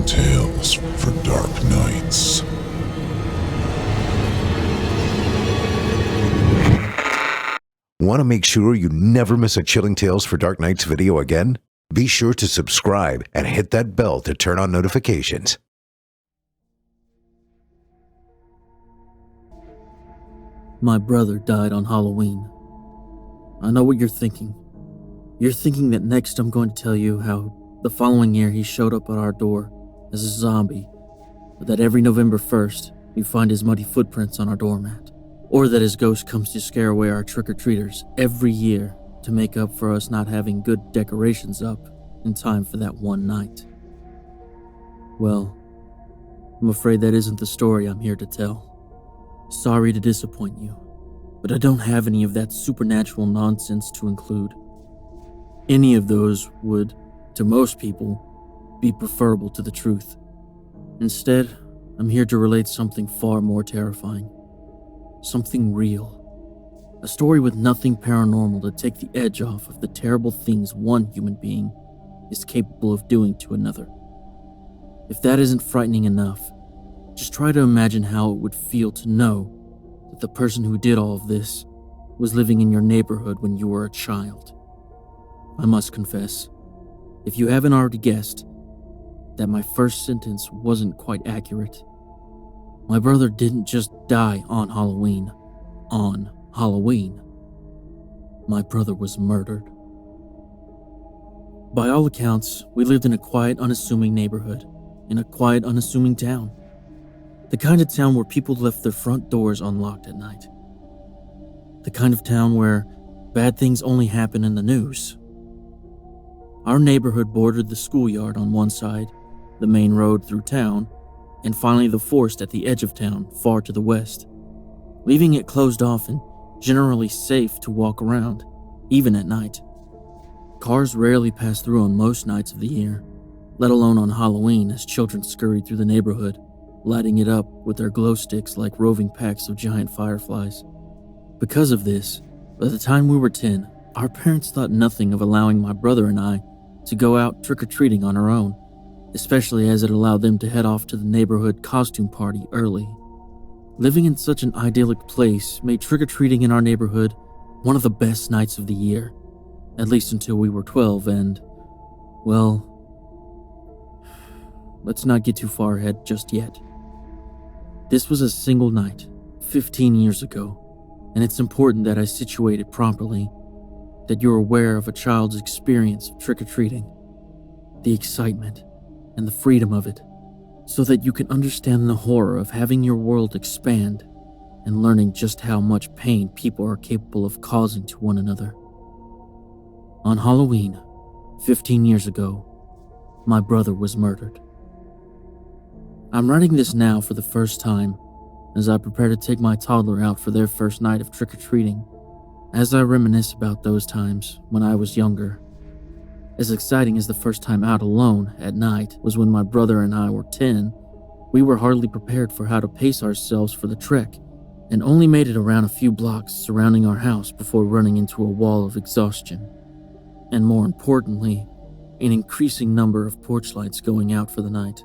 Chilling tales for dark nights. Want to make sure you never miss a Chilling Tales for Dark Nights video again? Be sure to subscribe and hit that bell to turn on notifications. My brother died on Halloween. I know what you're thinking. You're thinking that next I'm going to tell you how the following year he showed up at our door as a zombie, but that every November 1st we find his muddy footprints on our doormat, or that his ghost comes to scare away our trick-or-treaters every year to make up for us not having good decorations up in time for that one night. Well, I'm afraid that isn't the story I'm here to tell. Sorry to disappoint you, but I don't have any of that supernatural nonsense to include. Any of those would, to most people, be preferable to the truth. Instead, I'm here to relate something far more terrifying. Something real. A story with nothing paranormal to take the edge off of the terrible things one human being is capable of doing to another. If that isn't frightening enough, just try to imagine how it would feel to know that the person who did all of this was living in your neighborhood when you were a child. I must confess, if you haven't already guessed, that my first sentence wasn't quite accurate. My brother didn't just die on Halloween. On Halloween. My brother was murdered. By all accounts, we lived in a quiet, unassuming neighborhood, in a quiet, unassuming town. The kind of town where people left their front doors unlocked at night. The kind of town where bad things only happen in the news. Our neighborhood bordered the schoolyard on one side, the main road through town, and finally the forest at the edge of town, far to the west, leaving it closed off and generally safe to walk around, even at night. Cars rarely pass through on most nights of the year, let alone on Halloween as children scurried through the neighborhood, lighting it up with their glow sticks like roving packs of giant fireflies. Because of this, by the time we were 10, our parents thought nothing of allowing my brother and I to go out trick-or-treating on our own, especially as it allowed them to head off to the neighborhood costume party early. Living in such an idyllic place made trick-or-treating in our neighborhood one of the best nights of the year, at least until we were 12 and, well, let's not get too far ahead just yet. This was a single night, 15 years ago, and it's important that I situate it properly, that you're aware of a child's experience of trick-or-treating, the excitement, and the freedom of it, so that you can understand the horror of having your world expand and learning just how much pain people are capable of causing to one another. On Halloween, 15 years ago, my brother was murdered. I'm writing this now for the first time as I prepare to take my toddler out for their first night of trick-or-treating, as I reminisce about those times when I was younger. As exciting as the first time out alone at night was when my brother and I were 10, we were hardly prepared for how to pace ourselves for the trek and only made it around a few blocks surrounding our house before running into a wall of exhaustion. And more importantly, an increasing number of porch lights going out for the night.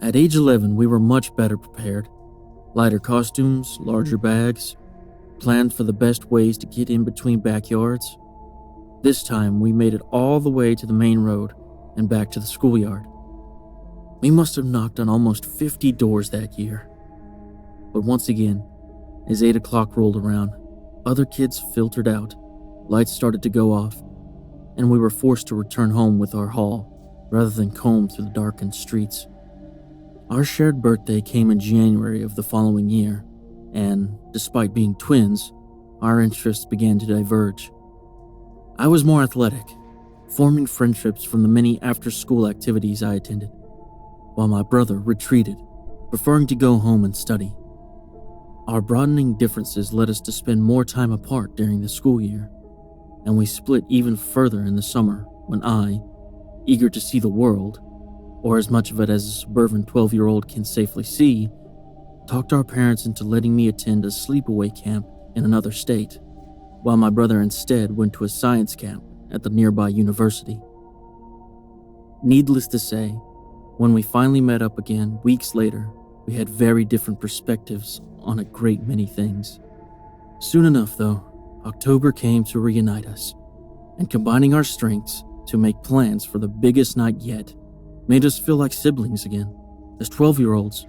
At age 11, we were much better prepared. Lighter costumes, larger bags, planned for the best ways to get in between backyards. This time, we made it all the way to the main road and back to the schoolyard. We must have knocked on almost 50 doors that year. But once again, as 8 o'clock rolled around, other kids filtered out, lights started to go off, and we were forced to return home with our haul rather than comb through the darkened streets. Our shared birthday came in January of the following year, and despite being twins, our interests began to diverge. I was more athletic, forming friendships from the many after-school activities I attended, while my brother retreated, preferring to go home and study. Our broadening differences led us to spend more time apart during the school year, and we split even further in the summer when I, eager to see the world, or as much of it as a suburban 12-year-old can safely see, talked our parents into letting me attend a sleepaway camp in another state, while my brother instead went to a science camp at the nearby university. Needless to say, When we finally met up again, weeks later, we had very different perspectives on a great many things. Soon enough, though, October came to reunite us, and combining our strengths to make plans for the biggest night yet made us feel like siblings again. As 12-year-olds,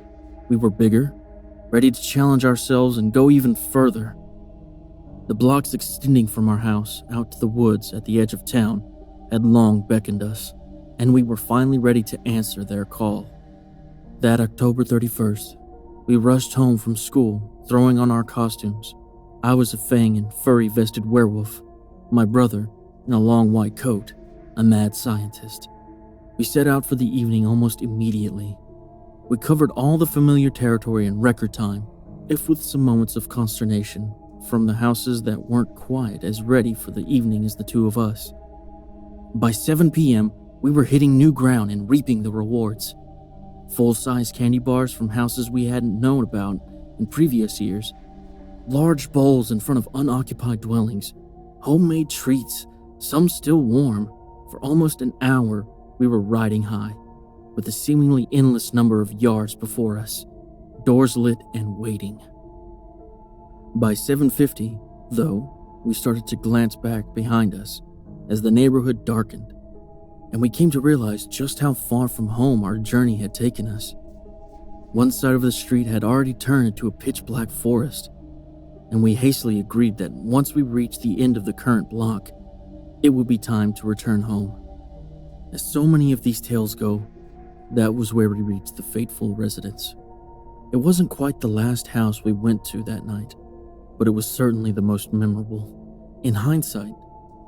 we were bigger, ready to challenge ourselves and go even further. The blocks extending from our house out to the woods at the edge of town had long beckoned us, and we were finally ready to answer their call. That October 31st, we rushed home from school, throwing on our costumes. I was a fang and furry-vested werewolf, my brother in a long white coat, a mad scientist. We set out for the evening almost immediately. We covered all the familiar territory in record time, if with some moments of consternation, from the houses that weren't quite as ready for the evening as the two of us. By 7 p.m., we were hitting new ground and reaping the rewards. Full-size candy bars from houses we hadn't known about in previous years, large bowls in front of unoccupied dwellings, homemade treats, some still warm. For almost an hour, we were riding high, with a seemingly endless number of yards before us, doors lit and waiting. By 7:50, though, we started to glance back behind us as the neighborhood darkened, and we came to realize just how far from home our journey had taken us. One side of the street had already turned into a pitch-black forest, and we hastily agreed that once we reached the end of the current block, it would be time to return home. As so many of these tales go, that was where we reached the fateful residence. It wasn't quite the last house we went to that night, but it was certainly the most memorable. In hindsight,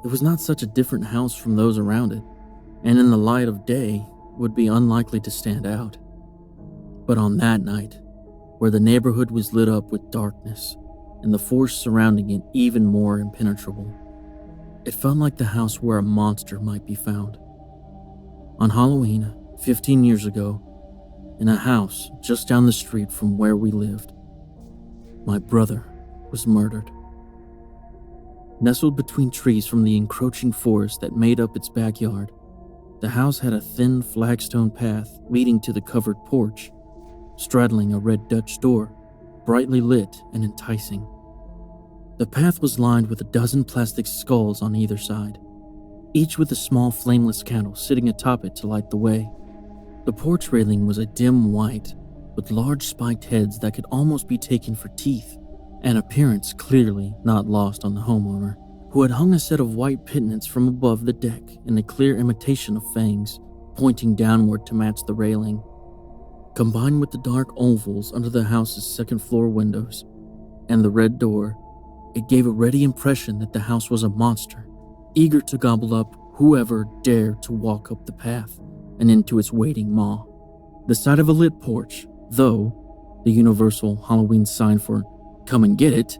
it was not such a different house from those around it, and in the light of day would be unlikely to stand out. But on that night, where the neighborhood was lit up with darkness and the forest surrounding it even more impenetrable, it felt like the house where a monster might be found. On Halloween, 15 years ago, in a house just down the street from where we lived, my brother was murdered. Nestled between trees from the encroaching forest that made up its backyard, the house had a thin flagstone path leading to the covered porch, straddling a red Dutch door, brightly lit and enticing. The path was lined with a dozen plastic skulls on either side, each with a small flameless candle sitting atop it to light the way. The porch railing was a dim white, with large spiked heads that could almost be taken for teeth, an appearance clearly not lost on the homeowner, who had hung a set of white pendants from above the deck in a clear imitation of fangs, pointing downward to match the railing. Combined with the dark ovals under the house's second-floor windows and the red door, it gave a ready impression that the house was a monster, eager to gobble up whoever dared to walk up the path and into its waiting maw. The sight of a lit porch, though the universal Halloween sign for "come and get it,"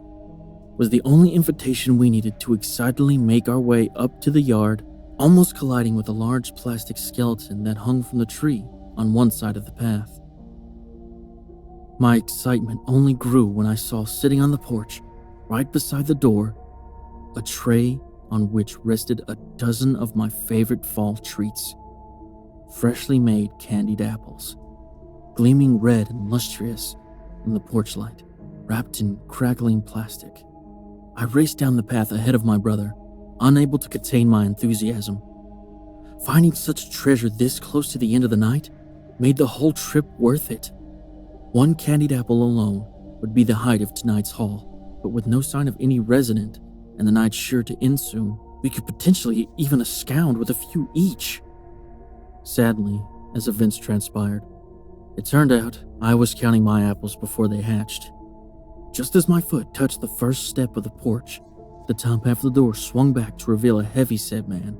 was the only invitation we needed to excitedly make our way up to the yard, almost colliding with a large plastic skeleton that hung from the tree on one side of the path. My excitement only grew when I saw sitting on the porch, right beside the door, a tray on which rested a dozen of my favorite fall treats. Freshly made candied apples, gleaming red and lustrous in the porch light, wrapped in crackling plastic. I raced down the path ahead of my brother, unable to contain my enthusiasm. Finding such treasure this close to the end of the night made the whole trip worth it. One candied apple alone would be the height of tonight's haul, but with no sign of any resident and the night sure to end soon, we could potentially even abscond with a few each. Sadly, as events transpired, it turned out I was counting my apples before they hatched. Just as my foot touched the first step of the porch, the top half of the door swung back to reveal a heavy-set man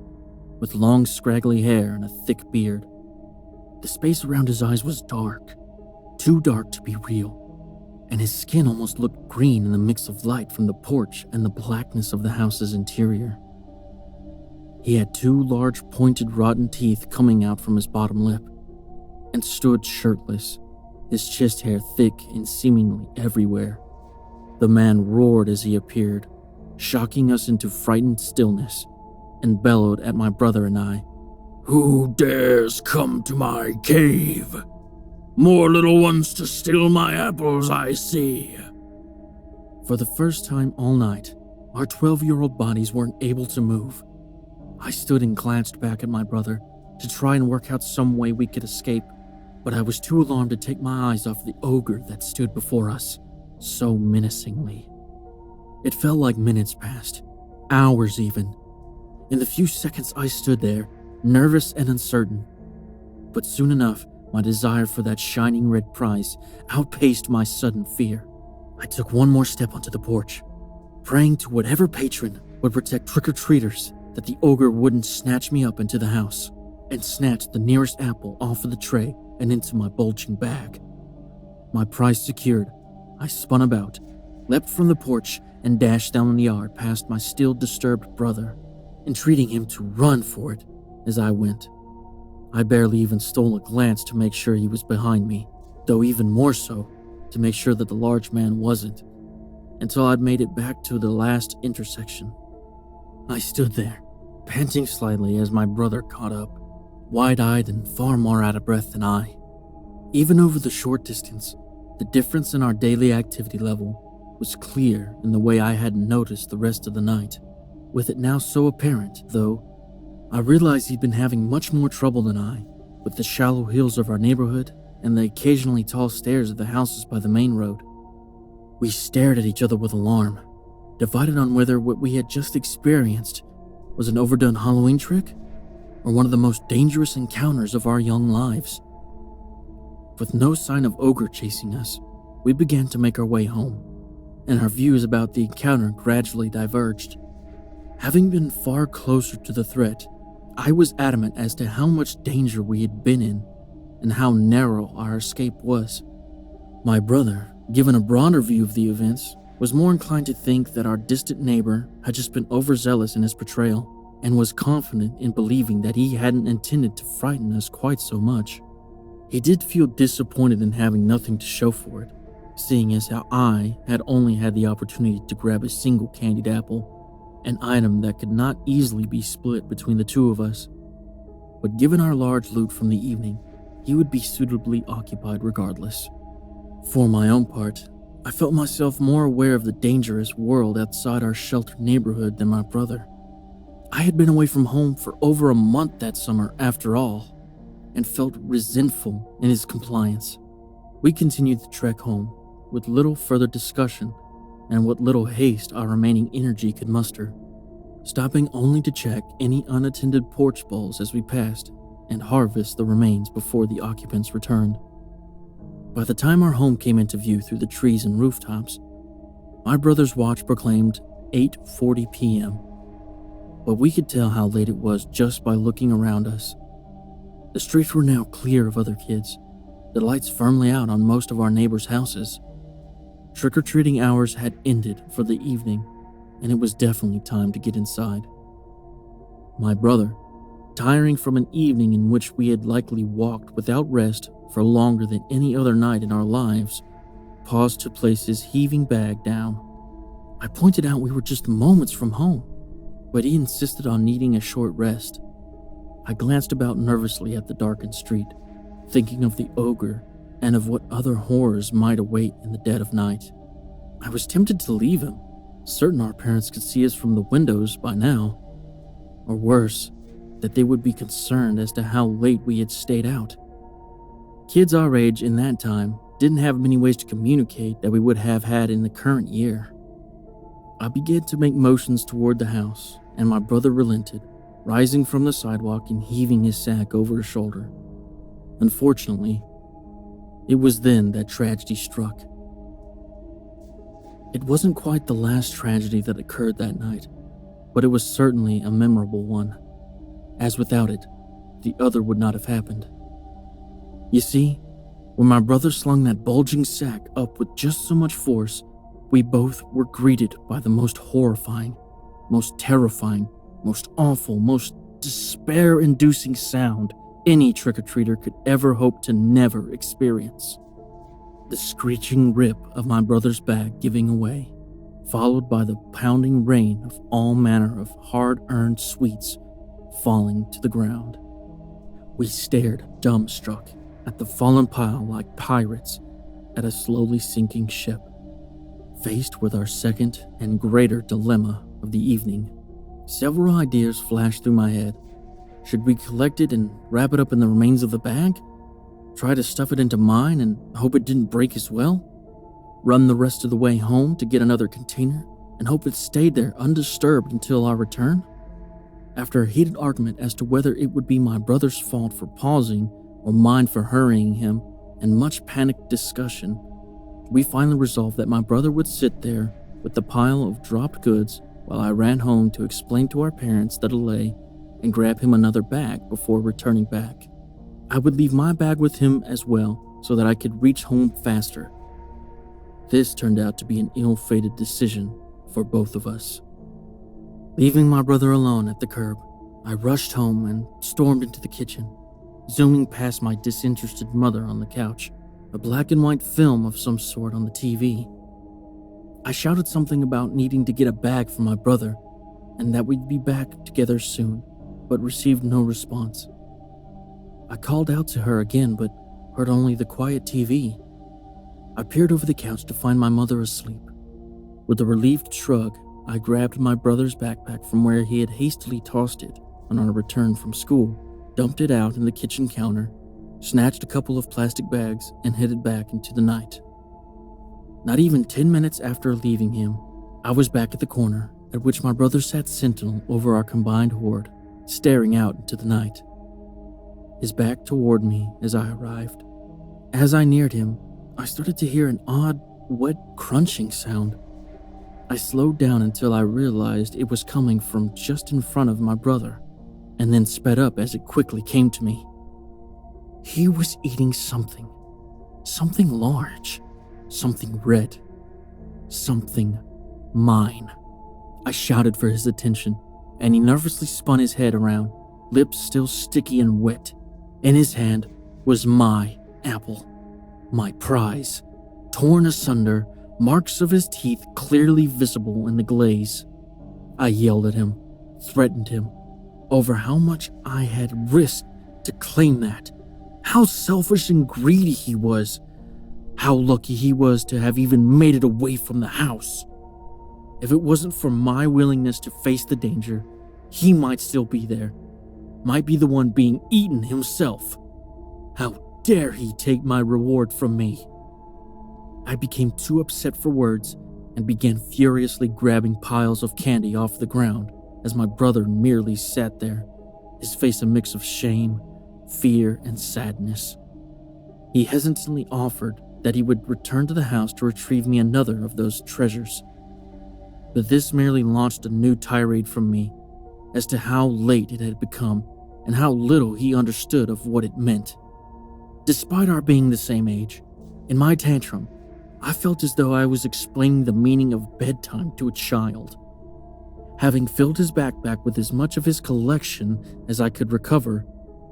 with long, scraggly hair and a thick beard. The space around his eyes was dark, too dark to be real, and his skin almost looked green in the mix of light from the porch and the blackness of the house's interior. He had two large, pointed, rotten teeth coming out from his bottom lip, and stood shirtless, his chest hair thick and seemingly everywhere. The man roared as he appeared, shocking us into frightened stillness, and bellowed at my brother and I, "Who dares come to my cave? More little ones to steal my apples, I see." For the first time all night, our 12-year-old bodies weren't able to move. I stood and glanced back at my brother to try and work out some way we could escape, but I was too alarmed to take my eyes off the ogre that stood before us, so menacingly. It felt like minutes passed, hours even. In the few seconds I stood there, nervous and uncertain. But soon enough, my desire for that shining red prize outpaced my sudden fear. I took one more step onto the porch, praying to whatever patron would protect trick-or-treaters that the ogre wouldn't snatch me up into the house and snatch the nearest apple off of the tray and into my bulging bag. My prize secured, I spun about, leapt from the porch, and dashed down the yard past my still disturbed brother, entreating him to run for it as I went. I barely even stole a glance to make sure he was behind me, though even more so to make sure that the large man wasn't, until I'd made it back to the last intersection. I stood there, panting slightly as my brother caught up, wide-eyed and far more out of breath than I. Even over the short distance, the difference in our daily activity level was clear in the way I hadn't noticed the rest of the night. With it now so apparent, though, I realized he'd been having much more trouble than I, with the shallow hills of our neighborhood and the occasionally tall stairs of the houses by the main road. We stared at each other with alarm, divided on whether what we had just experienced was an overdone Halloween trick or one of the most dangerous encounters of our young lives. With no sign of ogre chasing us, we began to make our way home, and our views about the encounter gradually diverged. Having been far closer to the threat, I was adamant as to how much danger we had been in and how narrow our escape was. My brother, given a broader view of the events, was more inclined to think that our distant neighbor had just been overzealous in his portrayal and was confident in believing that he hadn't intended to frighten us quite so much. He did feel disappointed in having nothing to show for it, seeing as how I had only had the opportunity to grab a single candied apple, an item that could not easily be split between the two of us. But given our large loot from the evening, he would be suitably occupied regardless. For my own part, I felt myself more aware of the dangerous world outside our sheltered neighborhood than my brother. I had been away from home for over a month that summer after all, and felt resentful in his compliance. We continued the trek home with little further discussion and what little haste our remaining energy could muster, stopping only to check any unattended porch bowls as we passed and harvest the remains before the occupants returned. By the time our home came into view through the trees and rooftops, my brother's watch proclaimed 8:40 p.m., but we could tell how late it was just by looking around us. The streets were now clear of other kids, the lights firmly out on most of our neighbors' houses. Trick-or-treating hours had ended for the evening, and it was definitely time to get inside. My brother, tiring from an evening in which we had likely walked without rest for longer than any other night in our lives, paused to place his heaving bag down. I pointed out we were just moments from home, but he insisted on needing a short rest. I glanced about nervously at the darkened street, thinking of the ogre and of what other horrors might await in the dead of night. I was tempted to leave him, certain our parents could see us from the windows by now. Or worse, that they would be concerned as to how late we had stayed out. Kids our age in that time didn't have many ways to communicate that we would have had in the current year. I began to make motions toward the house, and my brother relented, rising from the sidewalk and heaving his sack over his shoulder. Unfortunately, it was then that tragedy struck. It wasn't quite the last tragedy that occurred that night, but it was certainly a memorable one, as without it, the other would not have happened. You see, when my brother slung that bulging sack up with just so much force, we both were greeted by the most horrifying, most terrifying, most awful, most despair-inducing sound any trick-or-treater could ever hope to never experience. The screeching rip of my brother's bag giving away, followed by the pounding rain of all manner of hard-earned sweets falling to the ground. We stared, dumbstruck, at the fallen pile like pirates at a slowly sinking ship. Faced with our second and greater dilemma of the evening, several ideas flashed through my head. Should we collect it and wrap it up in the remains of the bag? Try to stuff it into mine and hope it didn't break as well? Run the rest of the way home to get another container and hope it stayed there undisturbed until our return? After a heated argument as to whether it would be my brother's fault for pausing or mine for hurrying him, and much panicked discussion, we finally resolved that my brother would sit there with the pile of dropped goods while I ran home to explain to our parents the delay and grab him another bag before returning back. I would leave my bag with him as well so that I could reach home faster. This turned out to be an ill-fated decision for both of us. Leaving my brother alone at the curb, I rushed home and stormed into the kitchen, zooming past my disinterested mother on the couch, a black and white film of some sort on the TV. I shouted something about needing to get a bag for my brother and that we'd be back together soon, but received no response. I called out to her again, but heard only the quiet TV. I peered over the couch to find my mother asleep. With a relieved shrug, I grabbed my brother's backpack from where he had hastily tossed it on our return from school, dumped it out in the kitchen counter, snatched a couple of plastic bags, and headed back into the night. Not even 10 minutes after leaving him, I was back at the corner at which my brother sat sentinel over our combined hoard, staring out into the night, his back toward me as I arrived. As I neared him, I started to hear an odd, wet crunching sound. I slowed down until I realized it was coming from just in front of my brother, and then sped up as it quickly came to me. He was eating something. Something large. Something red. Something mine. I shouted for his attention, and he nervously spun his head around, lips still sticky and wet. In his hand was my apple, my prize, torn asunder, marks of his teeth clearly visible in the glaze. I yelled at him, threatened him, over how much I had risked to claim that, how selfish and greedy he was, how lucky he was to have even made it away from the house. If it wasn't for my willingness to face the danger, he might still be there, might be the one being eaten himself. How dare he take my reward from me? I became too upset for words and began furiously grabbing piles of candy off the ground as my brother merely sat there, his face a mix of shame, fear, and sadness. He hesitantly offered that he would return to the house to retrieve me another of those treasures. But this merely launched a new tirade from me as to how late it had become and how little he understood of what it meant. Despite our being the same age, in my tantrum, I felt as though I was explaining the meaning of bedtime to a child. Having filled his backpack with as much of his collection as I could recover,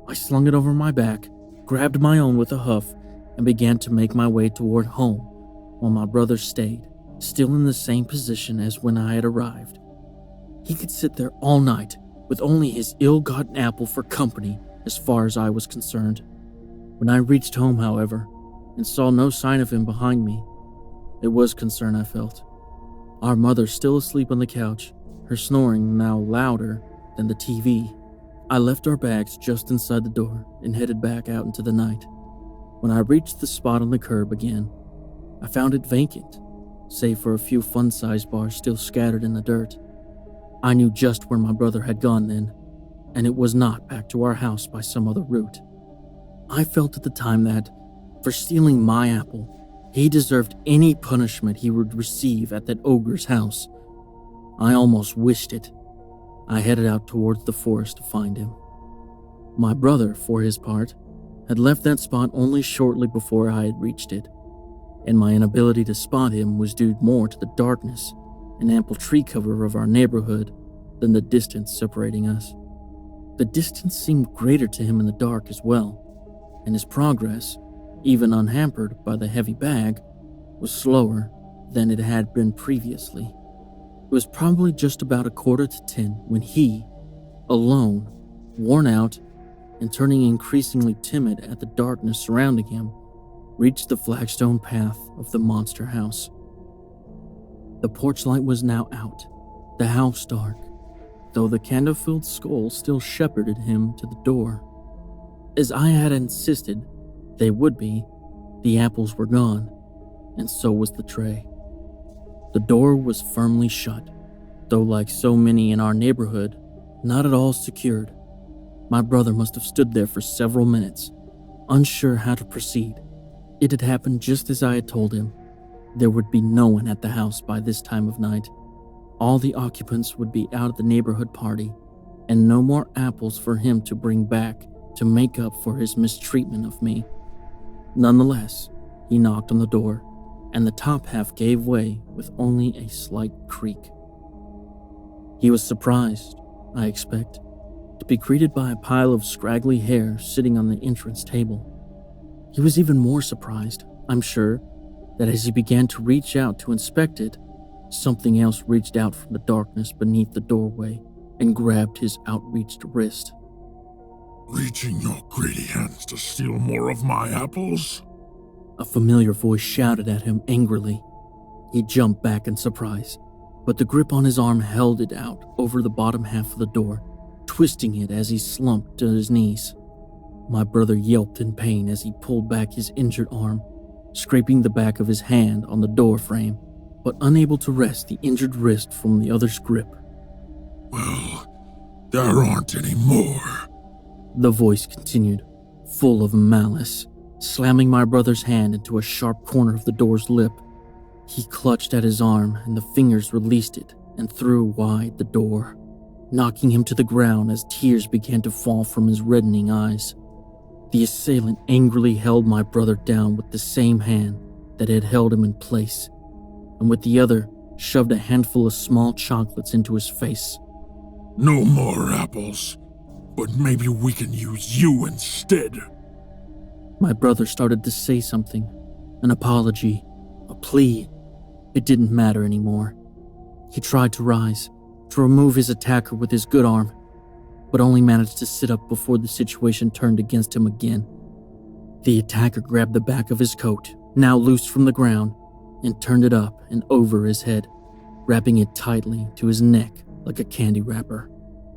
I slung it over my back, grabbed my own with a huff, and began to make my way toward home, while my brother stayed, still in the same position as when I had arrived. He could sit there all night, with only his ill-gotten apple for company, as far as I was concerned. When I reached home, however, and saw no sign of him behind me, it was concern I felt. Our mother still asleep on the couch, her snoring now louder than the TV. I left our bags just inside the door and headed back out into the night. When I reached the spot on the curb again, I found it vacant, save for a few fun-sized bars still scattered in the dirt. I knew just where my brother had gone then, and it was not back to our house by some other route. I felt at the time that, for stealing my apple, he deserved any punishment he would receive at that ogre's house. I almost wished it. I headed out towards the forest to find him. My brother, for his part, had left that spot only shortly before I had reached it, and my inability to spot him was due more to the darkness and ample tree cover of our neighborhood than the distance separating us. The distance seemed greater to him in the dark as well, and his progress, even unhampered by the heavy bag, was slower than it had been previously. It was probably just about 9:45 when he, alone, worn out, and turning increasingly timid at the darkness surrounding him, reached the flagstone path of the monster house. The porch light was now out, the house dark, though the candle-filled skull still shepherded him to the door. As I had insisted they would be, the apples were gone, and so was the tray. The door was firmly shut, though like so many in our neighborhood, not at all secured. My brother must have stood there for several minutes, unsure how to proceed. It had happened just as I had told him. There would be no one at the house by this time of night. All the occupants would be out at the neighborhood party, and no more apples for him to bring back to make up for his mistreatment of me. Nonetheless, he knocked on the door, and the top half gave way with only a slight creak. He was surprised, I expect, to be greeted by a pile of scraggly hair sitting on the entrance table. He was even more surprised, I'm sure, that as he began to reach out to inspect it, something else reached out from the darkness beneath the doorway and grabbed his outreached wrist. Reaching your greedy hands to steal more of my apples? A familiar voice shouted at him angrily. He jumped back in surprise, but the grip on his arm held it out over the bottom half of the door, twisting it as he slumped to his knees. My brother yelped in pain as he pulled back his injured arm, scraping the back of his hand on the door frame, but unable to wrest the injured wrist from the other's grip. Well, there aren't any more. The voice continued, full of malice, slamming my brother's hand into a sharp corner of the door's lip. He clutched at his arm, and the fingers released it and threw wide the door, knocking him to the ground as tears began to fall from his reddening eyes. The assailant angrily held my brother down with the same hand that had held him in place, and with the other shoved a handful of small chocolates into his face. No more apples, but maybe we can use you instead. My brother started to say something, an apology, a plea. It didn't matter anymore. He tried to rise, to remove his attacker with his good arm, but only managed to sit up before the situation turned against him again. The attacker grabbed the back of his coat, now loose from the ground, and turned it up and over his head, wrapping it tightly to his neck like a candy wrapper.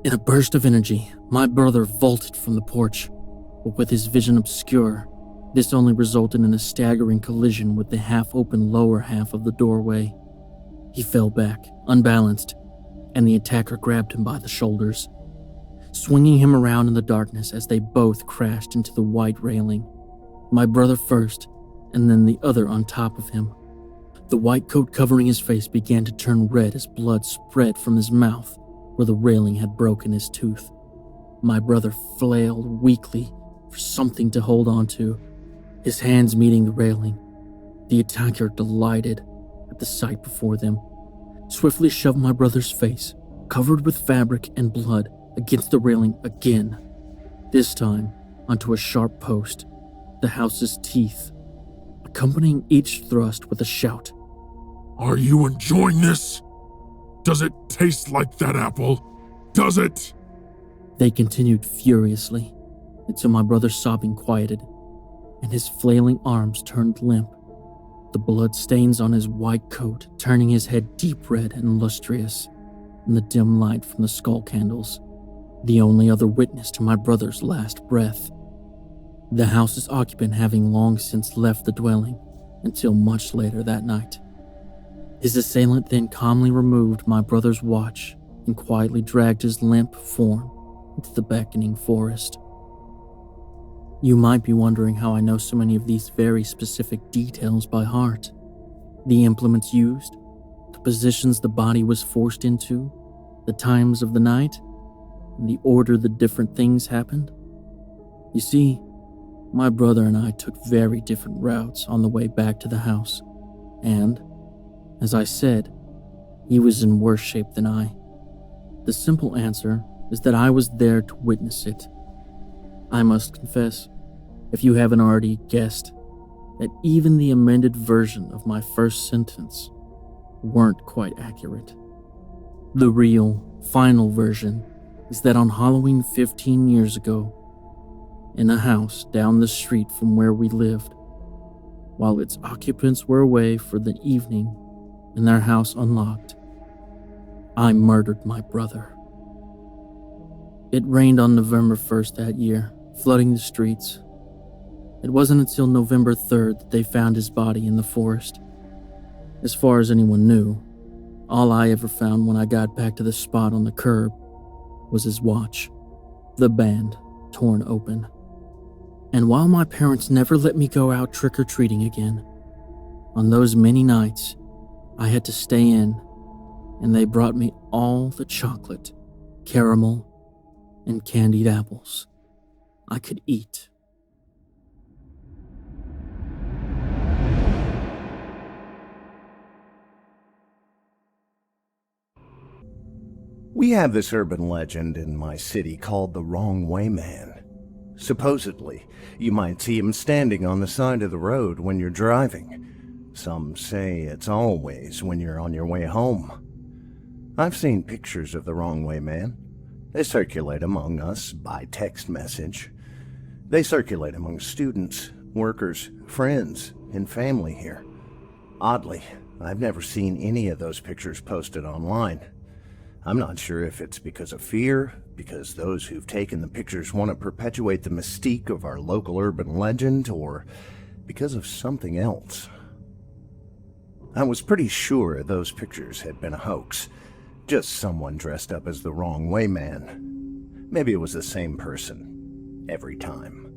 In a burst of energy, my brother vaulted from the porch, but with his vision obscure, this only resulted in a staggering collision with the half-open lower half of the doorway. He fell back, unbalanced, and the attacker grabbed him by the shoulders, swinging him around in the darkness as they both crashed into the white railing. My brother first, and then the other on top of him. The white coat covering his face began to turn red as blood spread from his mouth where the railing had broken his tooth. My brother flailed weakly for something to hold on to, his hands meeting the railing. The attacker, delighted at the sight before them, swiftly shoved my brother's face, covered with fabric and blood, against the railing again, this time onto a sharp post, the house's teeth, accompanying each thrust with a shout. Are you enjoying this? Does it taste like that apple? Does it? They continued furiously until my brother's sobbing quieted and his flailing arms turned limp, the blood stains on his white coat turning his head deep red and lustrous in the dim light from the skull candles, the only other witness to my brother's last breath. The house's occupant having long since left the dwelling until much later that night. His assailant then calmly removed my brother's watch and quietly dragged his limp form into the beckoning forest. You might be wondering how I know so many of these very specific details by heart. The implements used, the positions the body was forced into, the times of the night, and the order the different things happened. You see, my brother and I took very different routes on the way back to the house, and, as I said, he was in worse shape than I. The simple answer is that I was there to witness it. I must confess, if you haven't already guessed, that even the amended version of my first sentence weren't quite accurate. The real, final version is that on Halloween 15 years ago, in a house down the street from where we lived, while its occupants were away for the evening and their house unlocked. I murdered my brother. It rained on November 1st that year, flooding the streets. It wasn't until November 3rd that they found his body in the forest. As far as anyone knew, all I ever found when I got back to the spot on the curb was his watch, the band torn open. And while my parents never let me go out trick-or-treating again, on those many nights, I had to stay in, and they brought me all the chocolate, caramel, and candied apples I could eat. We have this urban legend in my city called the Wrong Way Man. Supposedly, you might see him standing on the side of the road when you're driving. Some say it's always when you're on your way home. I've seen pictures of the Wrong Way Man. They circulate among us by text message. They circulate among students, workers, friends, and family here. Oddly, I've never seen any of those pictures posted online. I'm not sure if it's because of fear, because those who've taken the pictures want to perpetuate the mystique of our local urban legend, or because of something else. I was pretty sure those pictures had been a hoax, just someone dressed up as the Wrong Way Man. Maybe it was the same person, every time.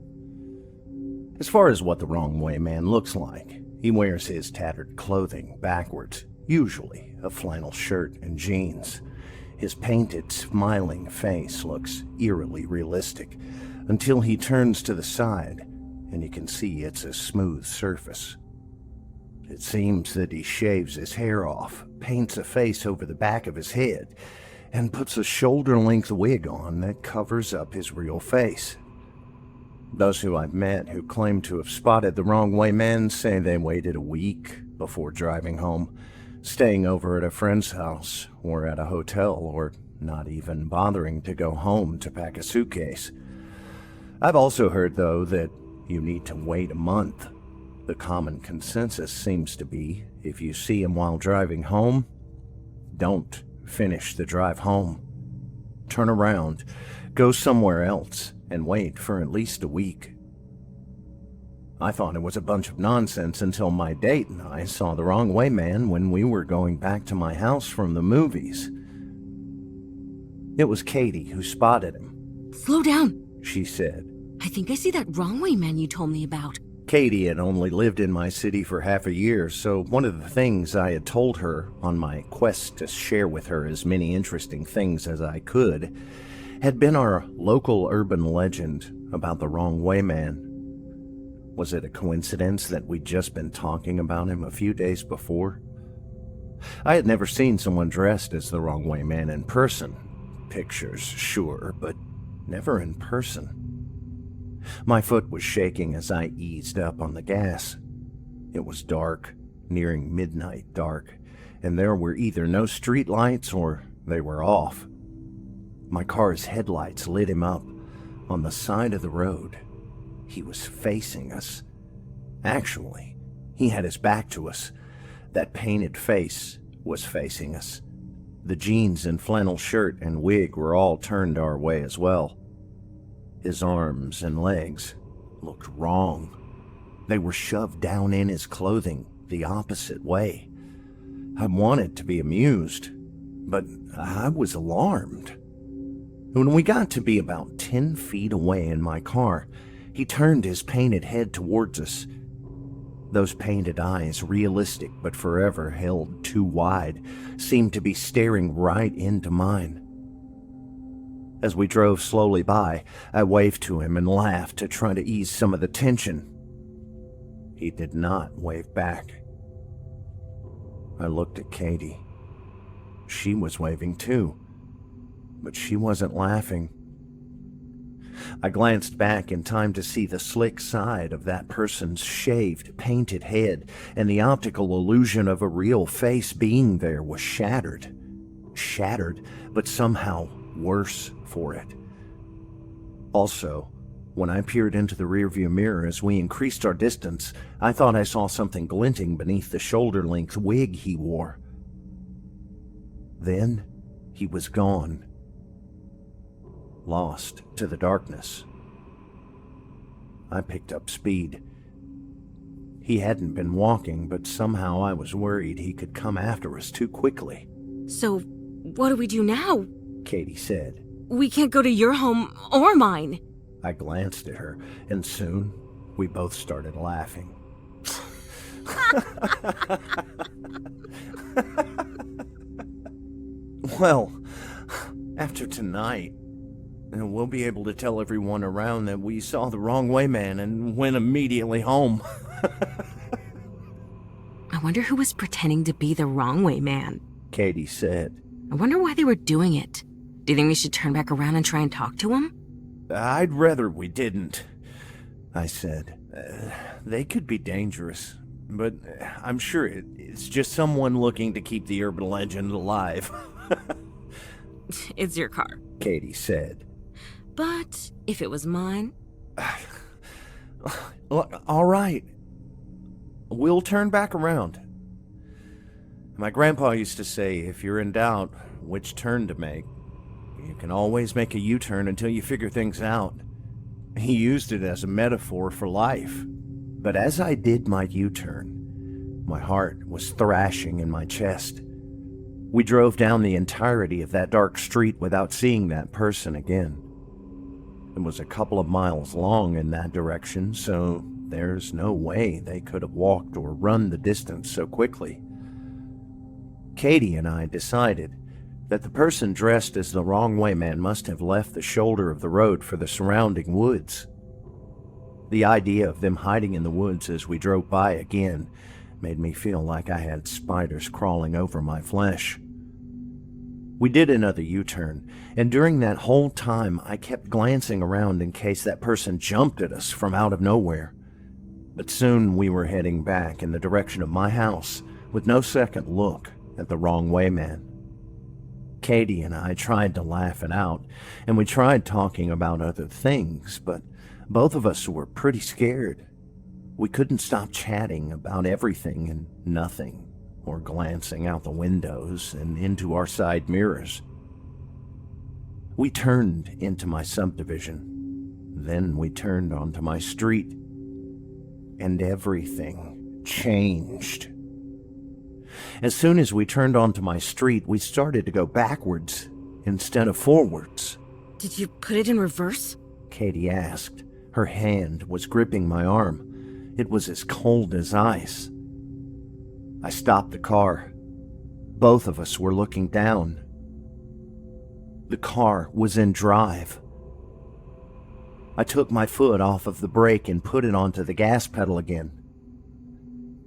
As far as what the Wrong Way Man looks like, he wears his tattered clothing backwards, usually a flannel shirt and jeans. His painted, smiling face looks eerily realistic until he turns to the side and you can see it's a smooth surface. It seems that he shaves his hair off, paints a face over the back of his head, and puts a shoulder-length wig on that covers up his real face. Those who I've met who claim to have spotted the Wrong Way Man say they waited a week before driving home, staying over at a friend's house or at a hotel, or not even bothering to go home to pack a suitcase. I've also heard, though, that you need to wait a month. The common consensus seems to be, if you see him while driving home, don't finish the drive home. Turn around, go somewhere else, and wait for at least a week. I thought it was a bunch of nonsense until my date and I saw the Wrong Way Man when we were going back to my house from the movies. It was Katie who spotted him. Slow down, She said. I think I see that Wrong Way Man you told me about. Katie had only lived in my city for half a year, so one of the things I had told her on my quest to share with her as many interesting things as I could had been our local urban legend about the Wrong Way Man. Was it a coincidence that we'd just been talking about him a few days before? I had never seen someone dressed as the Wrong Way Man in person. Pictures, sure, but never in person. My foot was shaking as I eased up on the gas. It was dark, nearing midnight dark, and there were either no street lights or they were off. My car's headlights lit him up on the side of the road. He was facing us. Actually, he had his back to us. That painted face was facing us. The jeans and flannel shirt and wig were all turned our way as well. His arms and legs looked wrong. They were shoved down in his clothing the opposite way. I wanted to be amused, but I was alarmed. When we got to be about 10 feet away in my car, he turned his painted head towards us. Those painted eyes, realistic but forever held too wide, seemed to be staring right into mine. As we drove slowly by, I waved to him and laughed to try to ease some of the tension. He did not wave back. I looked at Katie. She was waving too, but she wasn't laughing. I glanced back in time to see the slick side of that person's shaved, painted head, and the optical illusion of a real face being there was shattered. Shattered, but somehow worse for it. Also, When I peered into the rearview mirror as we increased our distance, I thought I saw something glinting beneath the shoulder-length wig he wore. Then, he was gone. Lost to the darkness. I picked up speed. He hadn't been walking, but somehow I was worried he could come after us too quickly. So, what do we do now? Katie said. We can't go to your home or mine. I glanced at her, and soon we both started laughing. Well, after tonight, we'll be able to tell everyone around that we saw the wrong way man and went immediately home. I wonder who was pretending to be the wrong way man. Katie said. I wonder why they were doing it. Do you think we should turn back around and try and talk to him? I'd rather we didn't, I said. They could be dangerous, but I'm sure it's just someone looking to keep the urban legend alive. It's your car, Katie said. But if it was mine... All right. We'll turn back around. My grandpa used to say, if you're in doubt which turn to make, you can always make a U-turn until you figure things out. He used it as a metaphor for life. But as I did my U-turn, my heart was thrashing in my chest. We drove down the entirety of that dark street without seeing that person again. It was a couple of miles long in that direction, so there's no way they could have walked or run the distance so quickly. Katie and I decided that the person dressed as the wrong way man must have left the shoulder of the road for the surrounding woods. The idea of them hiding in the woods as we drove by again made me feel like I had spiders crawling over my flesh. We did another U-turn, and during that whole time I kept glancing around in case that person jumped at us from out of nowhere. But soon we were heading back in the direction of my house with no second look at the wrong way man. Katie and I tried to laugh it out, and we tried talking about other things, but both of us were pretty scared. We couldn't stop chatting about everything and nothing, or glancing out the windows and into our side mirrors. We turned into my subdivision. Then we turned onto my street. And everything changed. As soon as we turned onto my street, we started to go backwards instead of forwards. Did you put it in reverse? Katie asked. Her hand was gripping my arm. It was as cold as ice. I stopped the car. Both of us were looking down. The car was in drive. I took my foot off of the brake and put it onto the gas pedal again.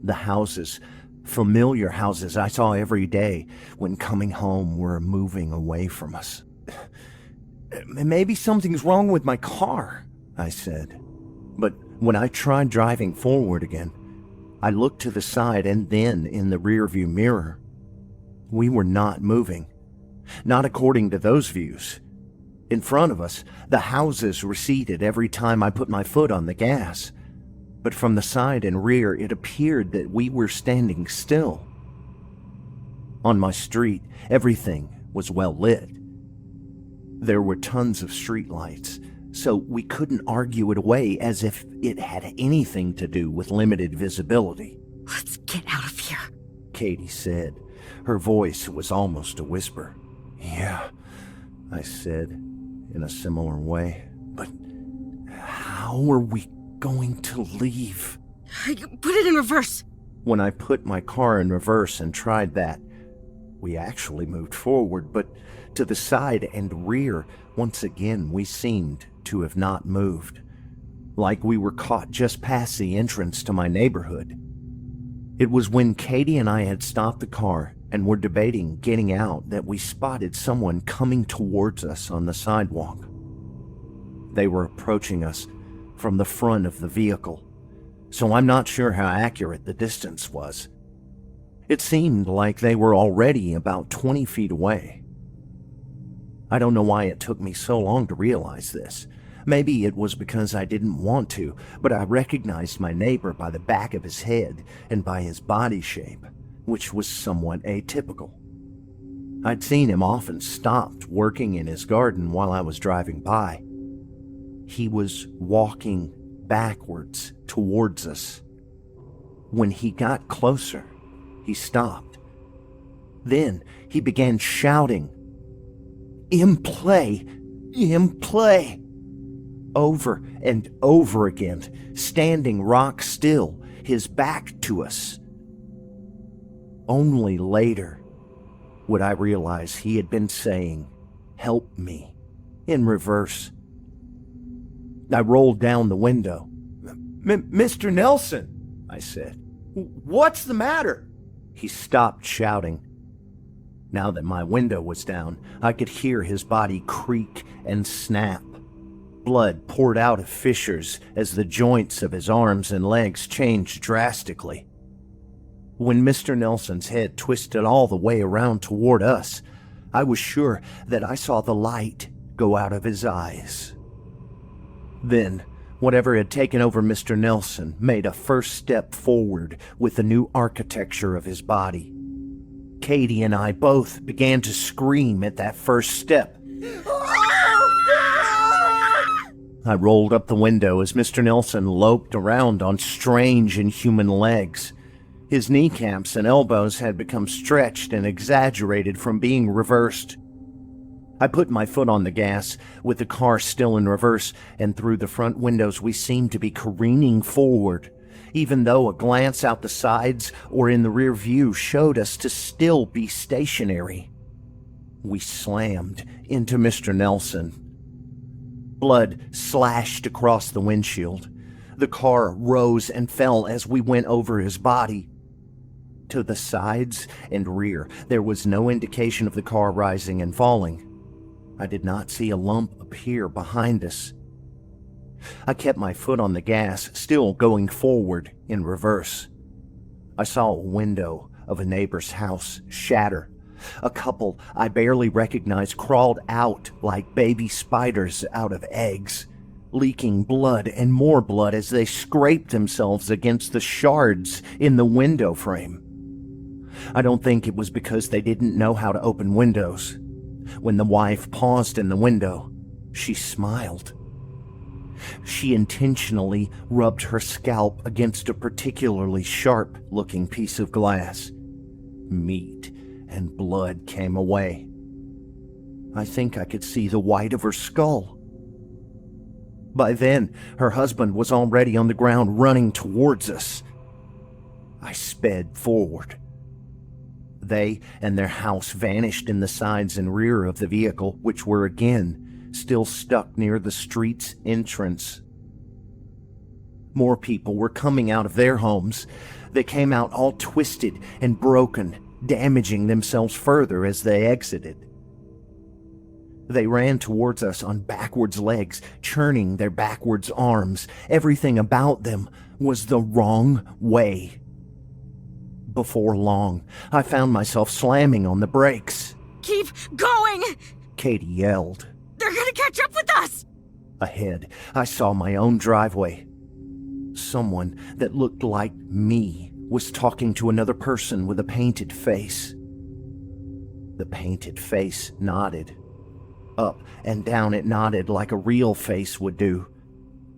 The houses, familiar houses I saw every day when coming home, were moving away from us. Maybe something's wrong with my car, I said. But when I tried driving forward again, I looked to the side and then in the rearview mirror. We were not moving. Not according to those views. In front of us, the houses receded every time I put my foot on the gas. But from the side and rear, it appeared that we were standing still. On my street, everything was well lit. There were tons of streetlights, so we couldn't argue it away as if it had anything to do with limited visibility. Let's get out of here, Katie said. Her voice was almost a whisper. Yeah, I said in a similar way. But how are we going to leave? Put it in reverse. When I put my car in reverse and tried that, we actually moved forward, but to the side and rear, once again we seemed to have not moved, like we were caught just past the entrance to my neighborhood. It was when Katie and I had stopped the car and were debating getting out that we spotted someone coming towards us on the sidewalk. They were approaching us from the front of the vehicle, so I'm not sure how accurate the distance was. It seemed like they were already about 20 feet away. I don't know why it took me so long to realize this, Maybe it was because I didn't want to, but I recognized my neighbor by the back of his head and by his body shape, which was somewhat atypical. I'd seen him often stopped working in his garden while I was driving by. He was walking backwards towards us. When he got closer, he stopped. Then he began shouting, "In play! In play!" over and over again, standing rock still, his back to us. Only later would I realize he had been saying, "Help me," in reverse. I rolled down the window. "Mr. Nelson," I said. "What's the matter?" He stopped shouting. Now that my window was down, I could hear his body creak and snap. Blood poured out of fissures as the joints of his arms and legs changed drastically. When Mr. Nelson's head twisted all the way around toward us, I was sure that I saw the light go out of his eyes. Then, whatever had taken over Mr. Nelson made a first step forward with the new architecture of his body. Katie and I both began to scream at that first step. I rolled up the window as Mr. Nelson loped around on strange inhuman legs. His kneecaps and elbows had become stretched and exaggerated from being reversed. I put my foot on the gas, with the car still in reverse, and through the front windows we seemed to be careening forward, even though a glance out the sides or in the rear view showed us to still be stationary. We slammed into Mr. Nelson. Blood slashed across the windshield. The car rose and fell as we went over his body. To the sides and rear, there was no indication of the car rising and falling. I did not see a lump appear behind us. I kept my foot on the gas, still going forward in reverse. I saw a window of a neighbor's house shatter. A couple I barely recognized crawled out like baby spiders out of eggs, leaking blood and more blood as they scraped themselves against the shards in the window frame. I don't think it was because they didn't know how to open windows. When the wife paused in the window, she smiled. She intentionally rubbed her scalp against a particularly sharp-looking piece of glass. Meat and blood came away. I think I could see the white of her skull. By then, her husband was already on the ground running towards us. I sped forward. They and their house vanished in the sides and rear of the vehicle, which were again still stuck near the street's entrance. More people were coming out of their homes. They came out all twisted and broken, damaging themselves further as they exited. They ran towards us on backwards legs, churning their backwards arms. Everything about them was the wrong way. Before long, I found myself slamming on the brakes. "Keep going!" Katie yelled. "They're gonna catch up with us!" Ahead, I saw my own driveway. Someone that looked like me was talking to another person with a painted face. The painted face nodded. Up and down it nodded like a real face would do.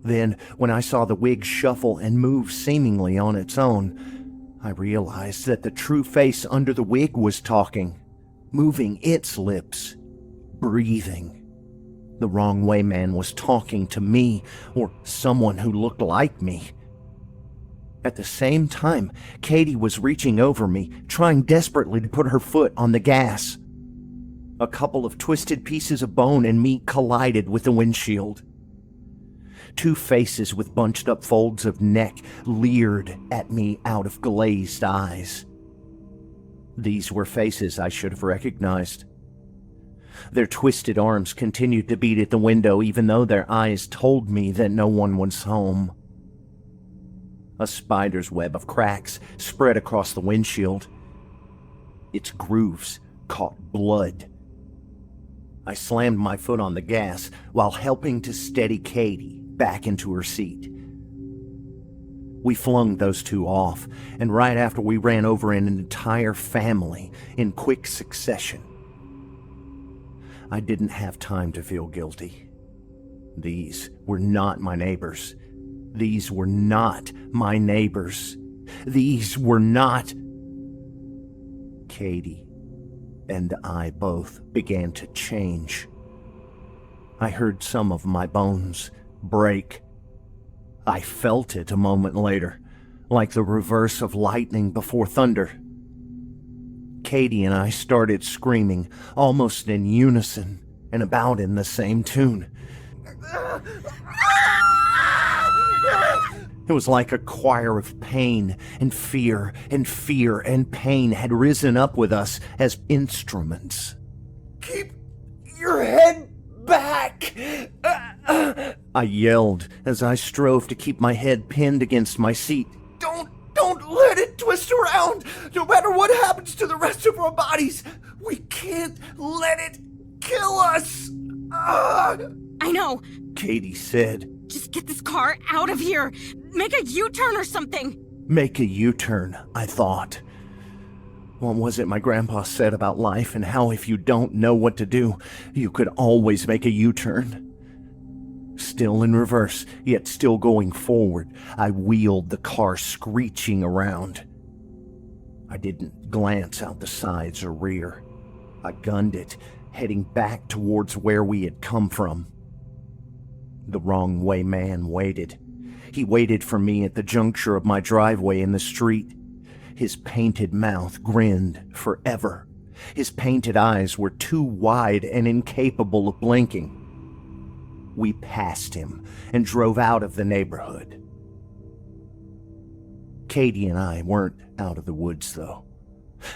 Then, when I saw the wig shuffle and move seemingly on its own, I realized that the true face under the wig was talking, moving its lips, breathing. The wrong way man was talking to me, or someone who looked like me. At the same time, Katie was reaching over me, trying desperately to put her foot on the gas. A couple of twisted pieces of bone and meat collided with the windshield. Two faces with bunched up folds of neck leered at me out of glazed eyes. These were faces I should have recognized. Their twisted arms continued to beat at the window even though their eyes told me that no one was home. A spider's web of cracks spread across the windshield. Its grooves caught blood. I slammed my foot on the gas while helping to steady Katie back into her seat. We flung those two off, and right after we ran over an entire family in quick succession. I didn't have time to feel guilty. These were not my neighbors. These were not my neighbors. These were not... Katie and I both began to change. I heard some of my bones break. I felt it a moment later, like the reverse of lightning before thunder. Katie and I started screaming, almost in unison and about in the same tune. It was like a choir of pain and fear and fear and pain had risen up with us as instruments. "Keep your head back!" I yelled as I strove to keep my head pinned against my seat. Don't let it twist around! No matter what happens to the rest of our bodies, we can't let it kill us! I know! Katie said. Just get this car out of here! Make a U-turn or something! Make a U-turn, I thought. What was it my grandpa said about life and how if you don't know what to do, you could always make a U-turn? Still in reverse, yet still going forward, I wheeled the car screeching around. I didn't glance out the sides or rear. I gunned it, heading back towards where we had come from. The wrong way man waited. He waited for me at the juncture of my driveway and the street. His painted mouth grinned forever. His painted eyes were too wide and incapable of blinking. We passed him and drove out of the neighborhood. Katie and I weren't out of the woods, though.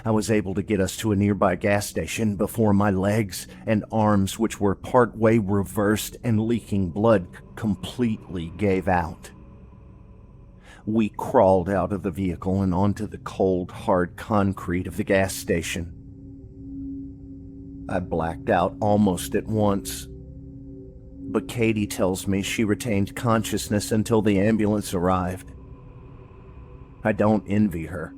I was able to get us to a nearby gas station before my legs and arms, which were partway reversed and leaking blood, completely gave out. We crawled out of the vehicle and onto the cold, hard concrete of the gas station. I blacked out almost at once. But Katie tells me she retained consciousness until the ambulance arrived. I don't envy her.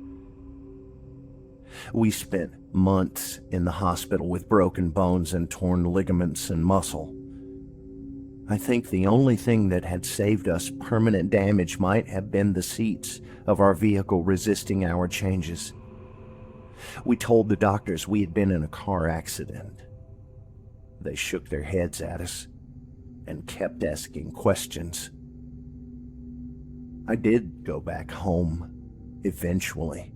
We spent months in the hospital with broken bones and torn ligaments and muscle. I think the only thing that had saved us permanent damage might have been the seats of our vehicle resisting our changes. We told the doctors we had been in a car accident. They shook their heads at us and kept asking questions. I did go back home, eventually.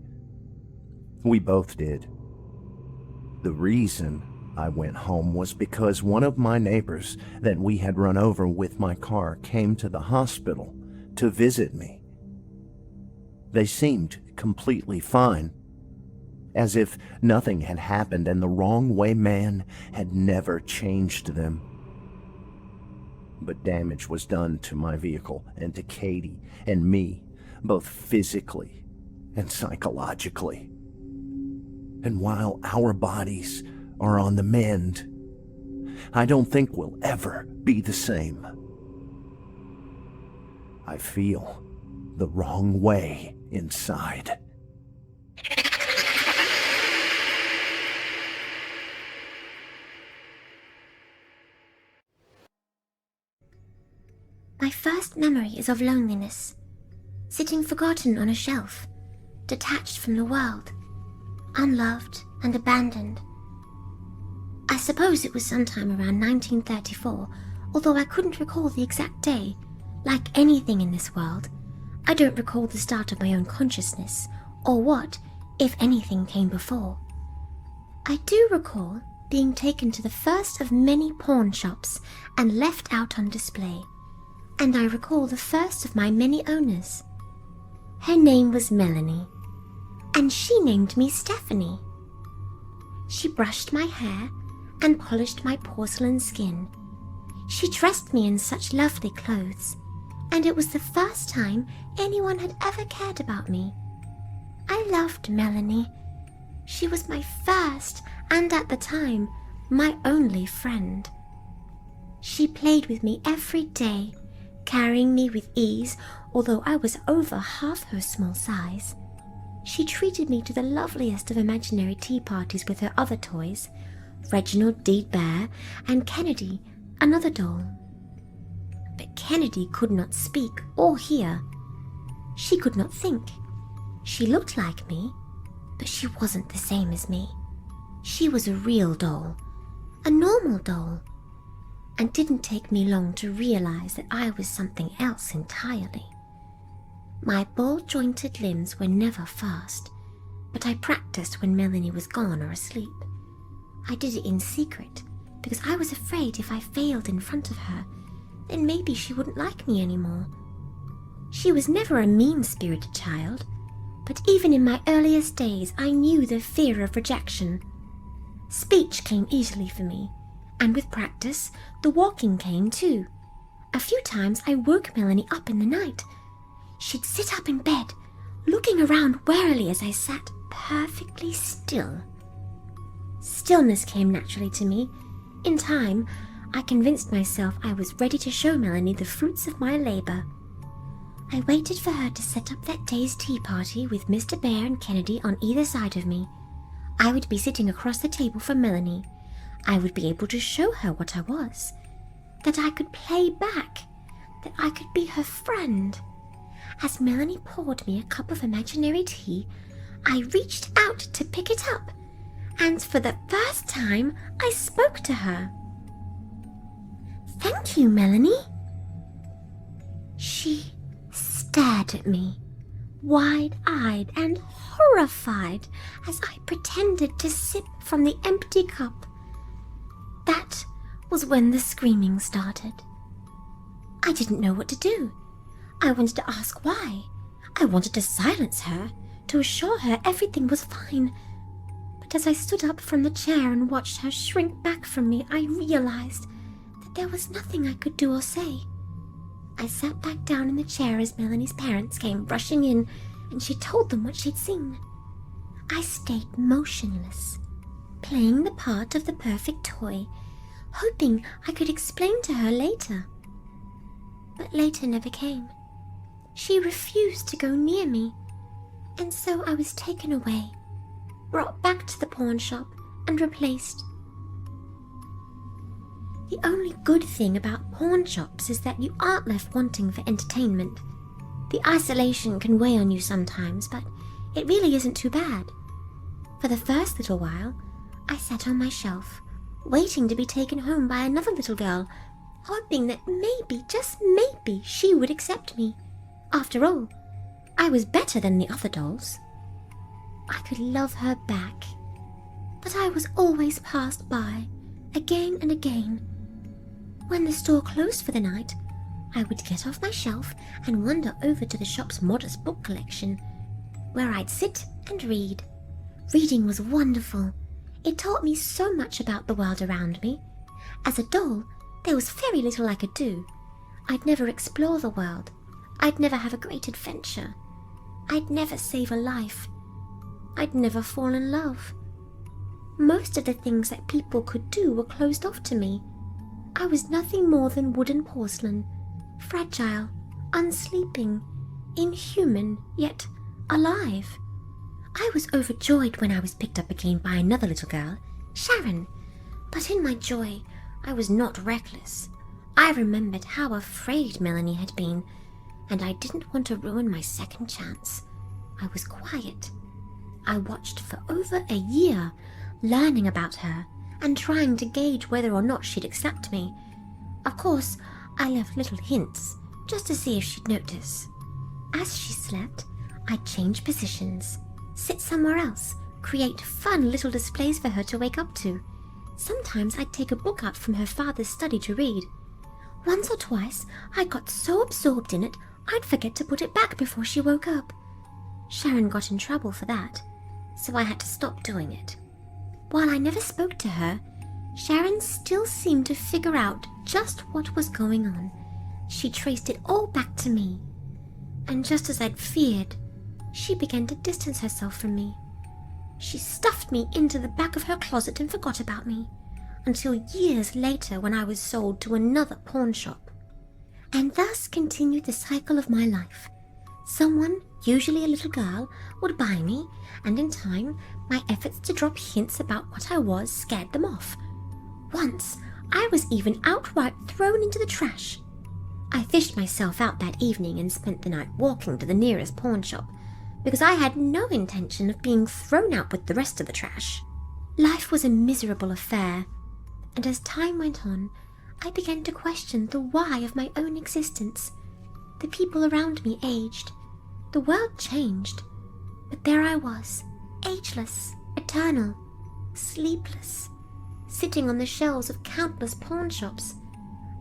We both did. The reason I went home was because one of my neighbors that we had run over with my car came to the hospital to visit me. They seemed completely fine, as if nothing had happened and the wrong way man had never changed them. But damage was done to my vehicle and to Katie and me, both physically and psychologically. And while our bodies are on the mend, I don't think we'll ever be the same. I feel the wrong way inside. My first memory is of loneliness, sitting forgotten on a shelf, detached from the world, unloved and abandoned. I suppose it was sometime around 1934, although I couldn't recall the exact day. Like anything in this world, I don't recall the start of my own consciousness, or what, if anything, came before. I do recall being taken to the first of many pawn shops and left out on display. And I recall the first of my many owners. Her name was Melanie, and she named me Stephanie. She brushed my hair and polished my porcelain skin. She dressed me in such lovely clothes, and it was the first time anyone had ever cared about me. I loved Melanie. She was my first, and at the time, my only friend. She played with me every day, carrying me with ease, although I was over half her small size. She treated me to the loveliest of imaginary tea parties with her other toys, Reginald D. Bear and Kennedy, another doll. But Kennedy could not speak or hear. She could not think. She looked like me, but she wasn't the same as me. She was a real doll, a normal doll, and didn't take me long to realize that I was something else entirely. My ball-jointed limbs were never fast, but I practiced when Melanie was gone or asleep. I did it in secret, because I was afraid if I failed in front of her, then maybe she wouldn't like me anymore. She was never a mean-spirited child, but even in my earliest days I knew the fear of rejection. Speech came easily for me, and with practice, the walking came too. A few times I woke Melanie up in the night. She'd sit up in bed, looking around warily as I sat perfectly still. Stillness came naturally to me. In time, I convinced myself I was ready to show Melanie the fruits of my labor. I waited for her to set up that day's tea party with Mr. Bear and Kennedy on either side of me. I would be sitting across the table from Melanie. I would be able to show her what I was, that I could play back, that I could be her friend. As Melanie poured me a cup of imaginary tea, I reached out to pick it up, and for the first time I spoke to her. "Thank you, Melanie." She stared at me, wide-eyed and horrified, as I pretended to sip from the empty cup. That was when the screaming started. I didn't know what to do. I wanted to ask why. I wanted to silence her, to assure her everything was fine. But as I stood up from the chair and watched her shrink back from me, I realized that there was nothing I could do or say. I sat back down in the chair as Melanie's parents came rushing in, and she told them what she'd seen. I stayed motionless, playing the part of the perfect toy, hoping I could explain to her later. But later never came. She refused to go near me, and so I was taken away, brought back to the pawn shop, and replaced. The only good thing about pawn shops is that you aren't left wanting for entertainment. The isolation can weigh on you sometimes, but it really isn't too bad. For the first little while, I sat on my shelf, waiting to be taken home by another little girl, hoping that maybe, just maybe, she would accept me. After all, I was better than the other dolls. I could love her back, but I was always passed by, again and again. When the store closed for the night, I would get off my shelf and wander over to the shop's modest book collection, where I'd sit and read. Reading was wonderful. It taught me so much about the world around me. As a doll, there was very little I could do. I'd never explore the world. I'd never have a great adventure. I'd never save a life. I'd never fall in love. Most of the things that people could do were closed off to me. I was nothing more than wooden porcelain, fragile, unsleeping, inhuman, yet alive. I was overjoyed when I was picked up again by another little girl, Sharon, but in my joy, I was not reckless. I remembered how afraid Melanie had been, and I didn't want to ruin my second chance. I was quiet. I watched for over a year, learning about her and trying to gauge whether or not she'd accept me. Of course, I left little hints, just to see if she'd notice. As she slept, I'd change positions, sit somewhere else, create fun little displays for her to wake up to. Sometimes I'd take a book out from her father's study to read. Once or twice, I got so absorbed in it, I'd forget to put it back before she woke up. Sharon got in trouble for that, so I had to stop doing it. While I never spoke to her, Sharon still seemed to figure out just what was going on. She traced it all back to me. And just as I'd feared, she began to distance herself from me. She stuffed me into the back of her closet and forgot about me. until years later when I was sold to another pawn shop. And thus continued the cycle of my life. Someone, usually a little girl, would buy me, and in time, my efforts to drop hints about what I was scared them off. Once, I was even outright thrown into the trash. I fished myself out that evening and spent the night walking to the nearest pawn shop, because I had no intention of being thrown out with the rest of the trash. Life was a miserable affair, and as time went on, I began to question the why of my own existence. The people around me aged. The world changed. But there I was, ageless, eternal, sleepless, sitting on the shelves of countless pawn shops.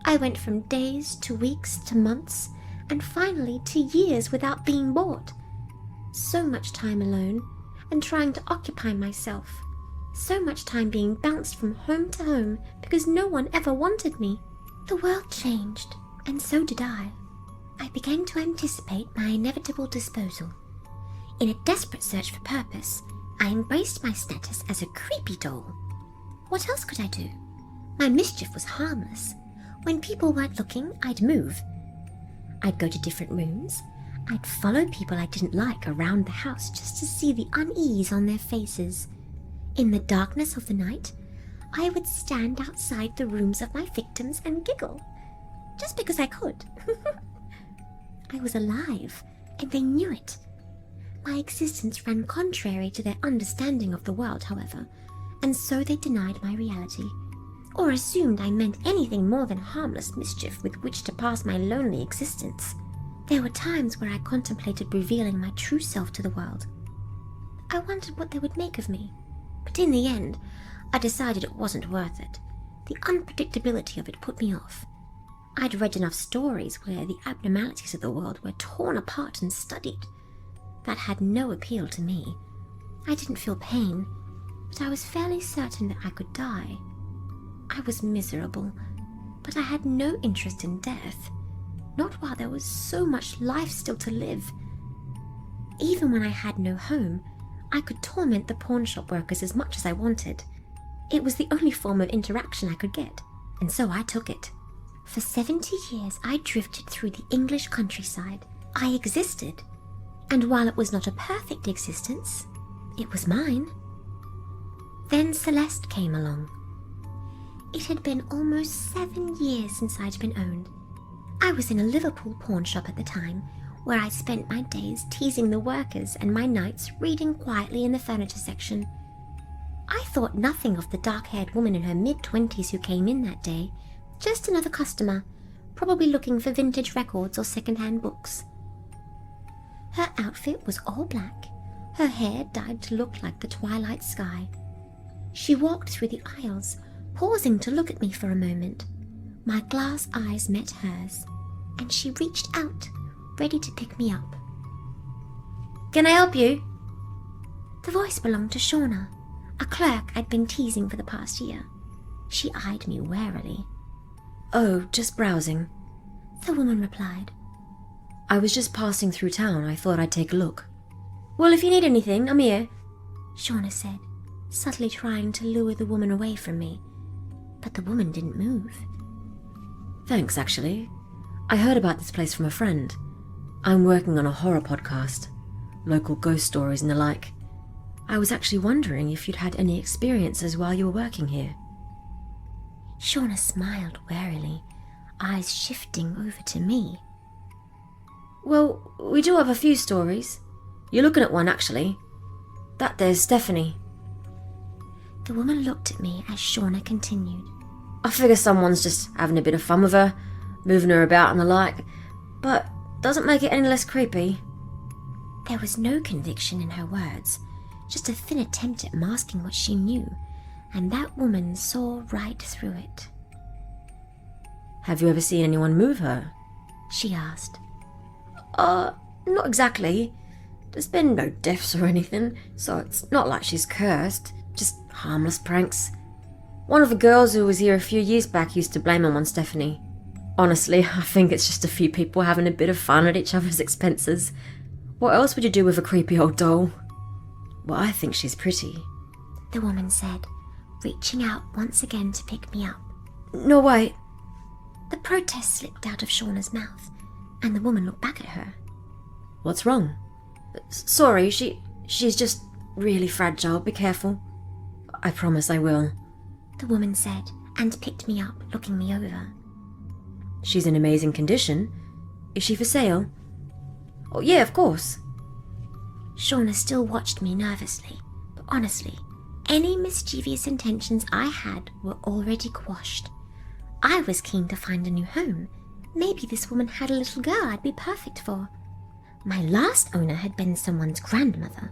I went from days to weeks to months, and finally to years without being bought. So much time alone, and trying to occupy myself. So much time being bounced from home to home because no one ever wanted me. The world changed, and so did I. I began to anticipate my inevitable disposal. In a desperate search for purpose, I embraced my status as a creepy doll. What else could I do? My mischief was harmless. When people weren't looking, I'd move. I'd go to different rooms. I'd follow people I didn't like around the house just to see the unease on their faces. In the darkness of the night, I would stand outside the rooms of my victims and giggle, just because I could. I was alive, and they knew it. My existence ran contrary to their understanding of the world, however, and so they denied my reality, or assumed I meant anything more than harmless mischief with which to pass my lonely existence. There were times where I contemplated revealing my true self to the world. I wondered what they would make of me, but in the end, I decided it wasn't worth it. The unpredictability of it put me off. I'd read enough stories where the abnormalities of the world were torn apart and studied. That had no appeal to me. I didn't feel pain, but I was fairly certain that I could die. I was miserable, but I had no interest in death. Not while there was so much life still to live. Even when I had no home, I could torment the pawn shop workers as much as I wanted. It was the only form of interaction I could get, and so I took it. For 70 years I drifted through the English countryside. I existed, and while it was not a perfect existence, it was mine. Then Celeste came along. It had been almost 7 years since I'd been owned. I was in a Liverpool pawn shop at the time, where I spent my days teasing the workers and my nights reading quietly in the furniture section. I thought nothing of the dark-haired woman in her mid-20s who came in that day, just another customer, probably looking for vintage records or second-hand books. Her outfit was all black, her hair dyed to look like the twilight sky. She walked through the aisles, pausing to look at me for a moment. My glass eyes met hers, and she reached out, ready to pick me up. "Can I help you?" The voice belonged to Shauna, a clerk I'd been teasing for the past year. She eyed me warily. "Oh, just browsing," the woman replied. "I was just passing through town. I thought I'd take a look." "Well, if you need anything, I'm here," Shauna said, subtly trying to lure the woman away from me. But the woman didn't move. "Thanks, actually. I heard about this place from a friend. I'm working on a horror podcast, local ghost stories and the like. I was actually wondering if you'd had any experiences while you were working here." Shauna smiled warily, eyes shifting over to me. "Well, we do have a few stories. You're looking at one, actually. That there's Stephanie." The woman looked at me as Shauna continued. "I figure someone's just having a bit of fun with her, moving her about and the like, but doesn't make it any less creepy." There was no conviction in her words, just a thin attempt at masking what she knew, and that woman saw right through it. "Have you ever seen anyone move her?" she asked. Not exactly. There's been no deaths or anything, so it's not like she's cursed, just harmless pranks. One of the girls who was here a few years back used to blame them on Stephanie. Honestly, I think it's just a few people having a bit of fun at each other's expenses. What else would you do with a creepy old doll?" "Well, I think she's pretty," the woman said, reaching out once again to pick me up. No, wait. The protest slipped out of Shauna's mouth, and the woman looked back at her. What's wrong? Sorry, she's just really fragile. Be careful. I promise I will. The woman said, and picked me up, looking me over. She's in amazing condition. Is she for sale? Oh, yeah, of course. Shauna still watched me nervously, but honestly, any mischievous intentions I had were already quashed. I was keen to find a new home. Maybe this woman had a little girl I'd be perfect for. My last owner had been someone's grandmother,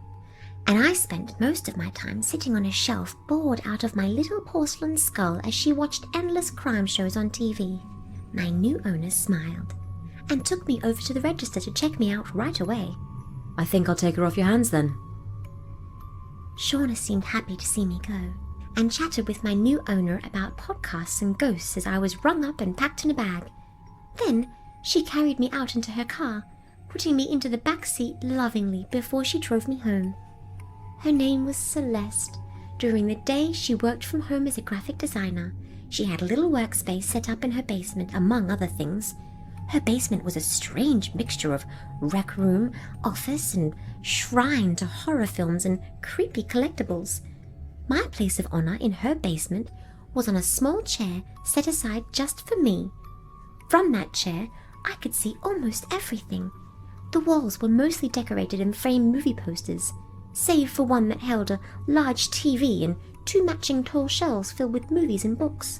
and I spent most of my time sitting on a shelf bored out of my little porcelain skull as she watched endless crime shows on TV. My new owner smiled and took me over to the register to check me out right away. I think I'll take her off your hands then. Shauna seemed happy to see me go, and chatted with my new owner about podcasts and ghosts as I was rung up and packed in a bag. Then she carried me out into her car, putting me into the back seat lovingly before she drove me home. Her name was Celeste. During the day she worked from home as a graphic designer. She had a little workspace set up in her basement, among other things. Her basement was a strange mixture of rec room, office, and shrine to horror films and creepy collectibles. My place of honor in her basement was on a small chair set aside just for me. From that chair, I could see almost everything. The walls were mostly decorated in framed movie posters, save for one that held a large TV and 2 matching tall shelves filled with movies and books.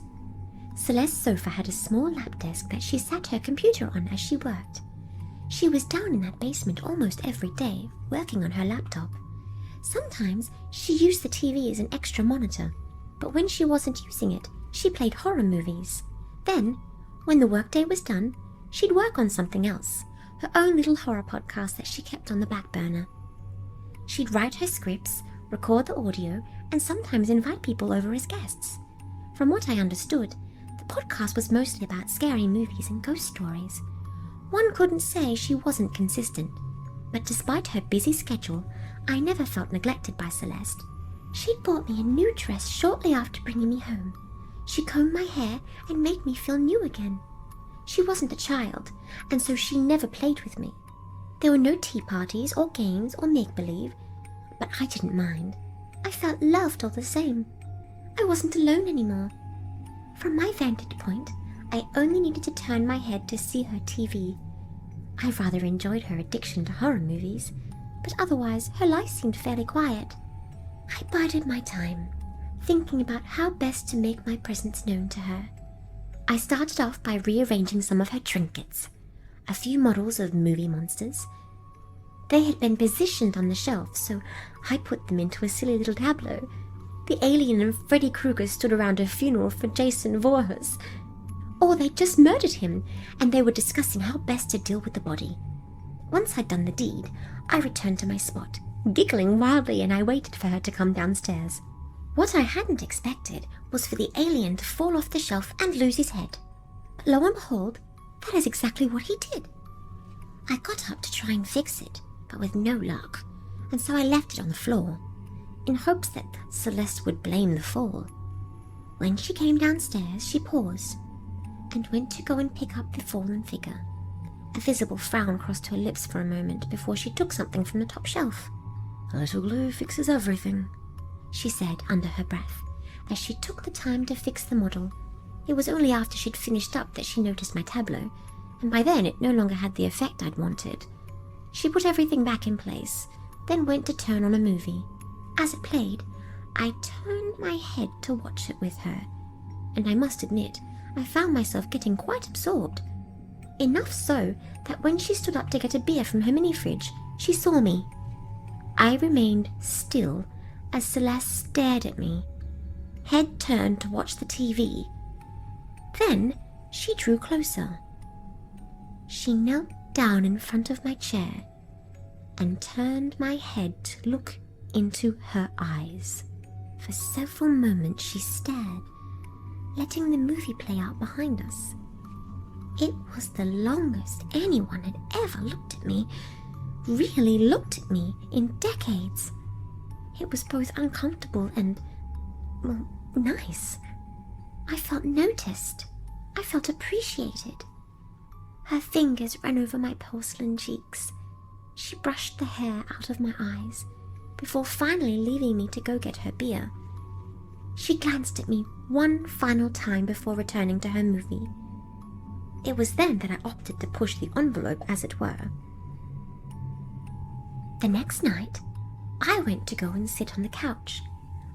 Celeste's sofa had a small lap desk that she sat her computer on as she worked. She was down in that basement almost every day, working on her laptop. Sometimes she used the TV as an extra monitor, but when she wasn't using it, she played horror movies. Then, when the workday was done, she'd work on something else, her own little horror podcast that she kept on the back burner. She'd write her scripts, record the audio, and sometimes invite people over as guests. From what I understood, the podcast was mostly about scary movies and ghost stories. One couldn't say she wasn't consistent, but despite her busy schedule, I never felt neglected by Celeste. She'd bought me a new dress shortly after bringing me home. She combed my hair and made me feel new again. She wasn't a child, and so she never played with me. There were no tea parties or games or make-believe, but I didn't mind. I felt loved all the same. I wasn't alone anymore. From my vantage point, I only needed to turn my head to see her TV. I rather enjoyed her addiction to horror movies, but otherwise her life seemed fairly quiet. I bided my time, thinking about how best to make my presence known to her. I started off by rearranging some of her trinkets. A few models of movie monsters. They had been positioned on the shelf, so I put them into a silly little tableau. The alien and Freddy Krueger stood around a funeral for Jason Voorhees. Or they'd just murdered him, and they were discussing how best to deal with the body. Once I'd done the deed, I returned to my spot, giggling wildly, and I waited for her to come downstairs. What I hadn't expected was for the alien to fall off the shelf and lose his head. But lo and behold, that is exactly what he did. I got up to try and fix it, but with no luck, and so I left it on the floor, in hopes that Celeste would blame the fall. When she came downstairs, she paused, and went to go and pick up the fallen figure. A visible frown crossed her lips for a moment before she took something from the top shelf. "A little glue fixes everything," she said under her breath, as she took the time to fix the model. It was only after she'd finished up that she noticed my tableau, and by then it no longer had the effect I'd wanted. She put everything back in place, then went to turn on a movie. As it played, I turned my head to watch it with her, and I must admit, I found myself getting quite absorbed. Enough so that when she stood up to get a beer from her mini-fridge, she saw me. I remained still as Celeste stared at me, head turned to watch the TV. Then she drew closer. She knelt down in front of my chair and turned my head to look into her eyes. For several moments she stared, letting the movie play out behind us. It was the longest anyone had ever looked at me, really looked at me, in decades. It was both uncomfortable and, well, nice. I felt noticed. I felt appreciated. Her fingers ran over my porcelain cheeks. She brushed the hair out of my eyes before finally leaving me to go get her beer. She glanced at me one final time before returning to her movie. It was then that I opted to push the envelope, as it were. The next night, I went to go and sit on the couch.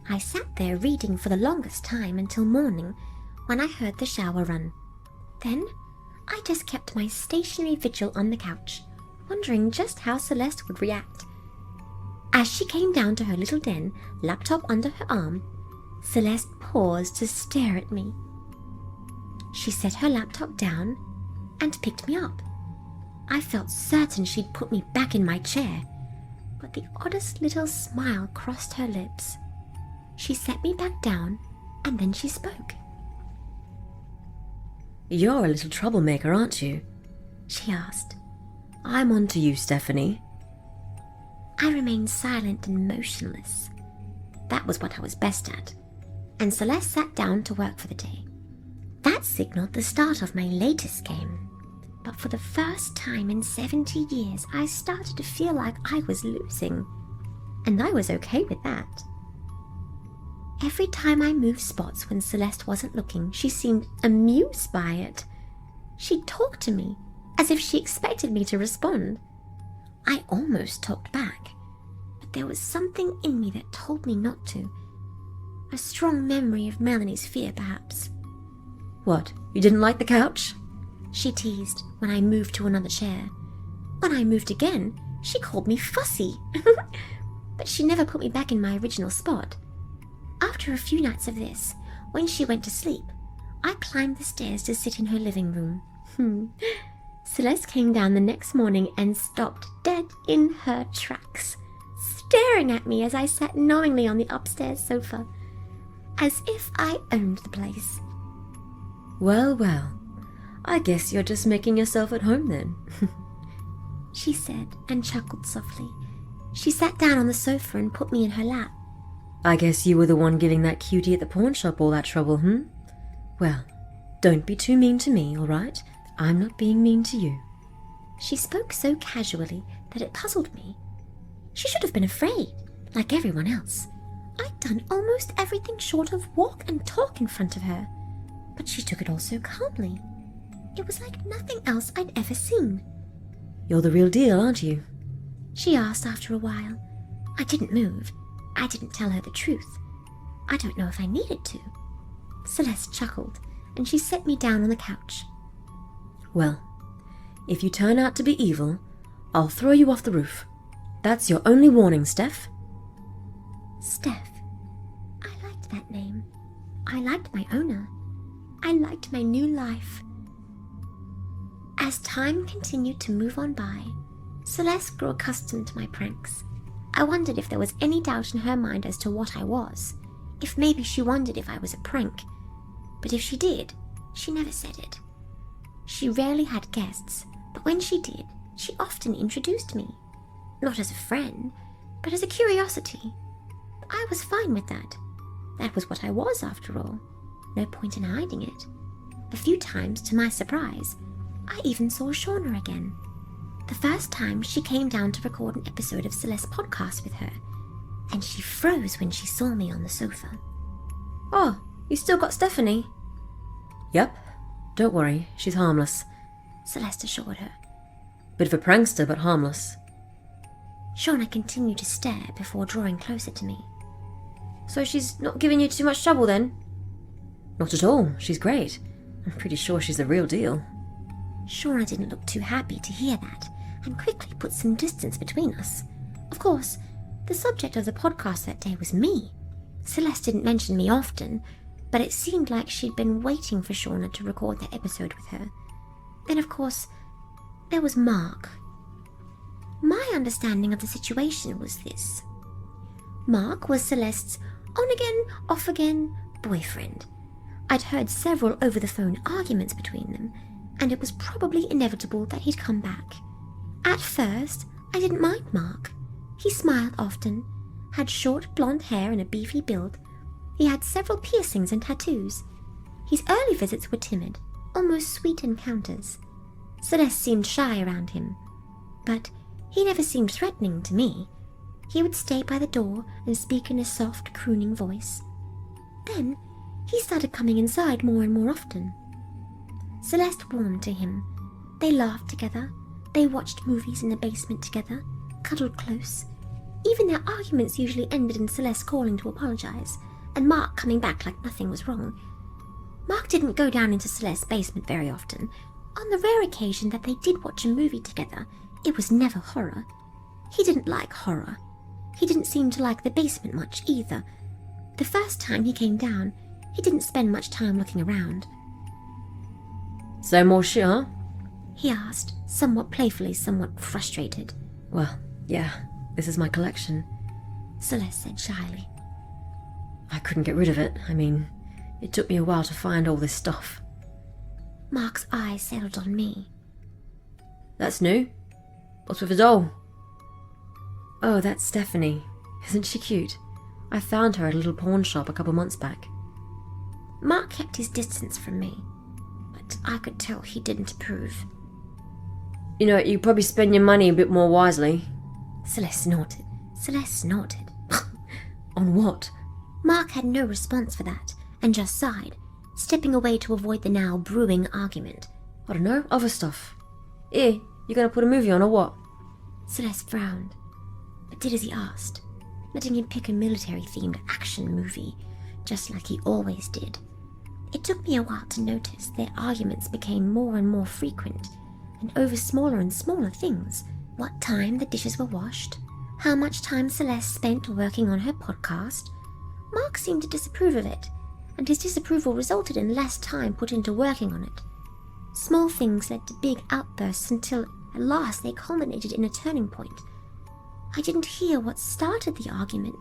I sat there reading for the longest time until morning, when I heard the shower run. Then, I just kept my stationary vigil on the couch, wondering just how Celeste would react. As she came down to her little den, laptop under her arm, Celeste paused to stare at me. She set her laptop down and picked me up. I felt certain she'd put me back in my chair, but the oddest little smile crossed her lips. She set me back down, and then she spoke. "You're a little troublemaker, aren't you?" she asked. "I'm on to you, Stephanie." I remained silent and motionless. That was what I was best at, and Celeste sat down to work for the day. That signaled the start of my latest game. But for the first time in 70 years, I started to feel like I was losing, and I was okay with that. Every time I moved spots when Celeste wasn't looking, she seemed amused by it. She'd talk to me, as if she expected me to respond. I almost talked back, but there was something in me that told me not to. A strong memory of Melanie's fear, perhaps. "What, you didn't like the couch?" she teased when I moved to another chair. When I moved again, she called me fussy. But she never put me back in my original spot. After a few nights of this, when she went to sleep, I climbed the stairs to sit in her living room. Celeste came down the next morning and stopped dead in her tracks, staring at me as I sat knowingly on the upstairs sofa, as if I owned the place. "Well, well, I guess you're just making yourself at home then," she said and chuckled softly. She sat down on the sofa and put me in her lap. "I guess you were the one giving that cutie at the pawn shop all that trouble, Well, don't be too mean to me, all right? I'm not being mean to you." She spoke so casually that it puzzled me. She should have been afraid, like everyone else. I'd done almost everything short of walk and talk in front of her, but she took it all so calmly. It was like nothing else I'd ever seen. "You're the real deal, aren't you?" she asked after a while. I didn't move. I didn't tell her the truth. I don't know if I needed to. Celeste chuckled, and she set me down on the couch. "Well, if you turn out to be evil, I'll throw you off the roof. That's your only warning, Steph." Steph. I liked that name. I liked my owner. I liked my new life. As time continued to move on by, Celeste grew accustomed to my pranks. I wondered if there was any doubt in her mind as to what I was, if maybe she wondered if I was a prank. But if she did, she never said it. She rarely had guests, but when she did, she often introduced me. Not as a friend, but as a curiosity. I was fine with that. That was what I was, after all. No point in hiding it. A few times, to my surprise, I even saw Shauna again. The first time, she came down to record an episode of Celeste's podcast with her, and she froze when she saw me on the sofa. "Oh, you still got Stephanie?" "Yep. Don't worry, she's harmless," Celeste assured her. "Bit of a prankster, but harmless." Shauna continued to stare before drawing closer to me. "So she's not giving you too much trouble then?" "Not at all. She's great. I'm pretty sure she's the real deal." Shauna didn't look too happy to hear that, and quickly put some distance between us. Of course, the subject of the podcast that day was me. Celeste didn't mention me often, but it seemed like she'd been waiting for Shauna to record that episode with her. Then, of course, there was Mark. My understanding of the situation was this. Mark was Celeste's on-again, off-again boyfriend. I'd heard several over-the-phone arguments between them, and it was probably inevitable that he'd come back. At first, I didn't mind Mark. He smiled often, had short blonde hair and a beefy build. He had several piercings and tattoos. His early visits were timid, almost sweet encounters. Celeste seemed shy around him, but he never seemed threatening to me. He would stay by the door and speak in a soft, crooning voice. Then he started coming inside more and more often. Celeste warmed to him. They laughed together. They watched movies in the basement together, cuddled close. Even their arguments usually ended in Celeste calling to apologize, and Mark coming back like nothing was wrong. Mark didn't go down into Celeste's basement very often. On the rare occasion that they did watch a movie together, it was never horror. He didn't like horror. He didn't seem to like the basement much either. The first time he came down, he didn't spend much time looking around. So more shit, huh? He asked, somewhat playfully, somewhat frustrated. Well, yeah, this is my collection. Celeste said shyly. I couldn't get rid of it. I mean, it took me a while to find all this stuff. Mark's eyes settled on me. That's new? What's with the doll? Oh, that's Stephanie. Isn't she cute? I found her at a little pawn shop a couple months back. Mark kept his distance from me, but I could tell he didn't approve. You know, you probably spend your money a bit more wisely. Celeste snorted. On what? Mark had no response for that, and just sighed, stepping away to avoid the now brewing argument. I don't know, other stuff. Here, you gonna put a movie on or what? Celeste frowned, but did as he asked, letting him pick a military-themed action movie, just like he always did. It took me a while to notice their arguments became more and more frequent, and over smaller and smaller things. What time the dishes were washed, how much time Celeste spent working on her podcast. Mark seemed to disapprove of it, and his disapproval resulted in less time put into working on it. Small things led to big outbursts until at last they culminated in a turning point. I didn't hear what started the argument.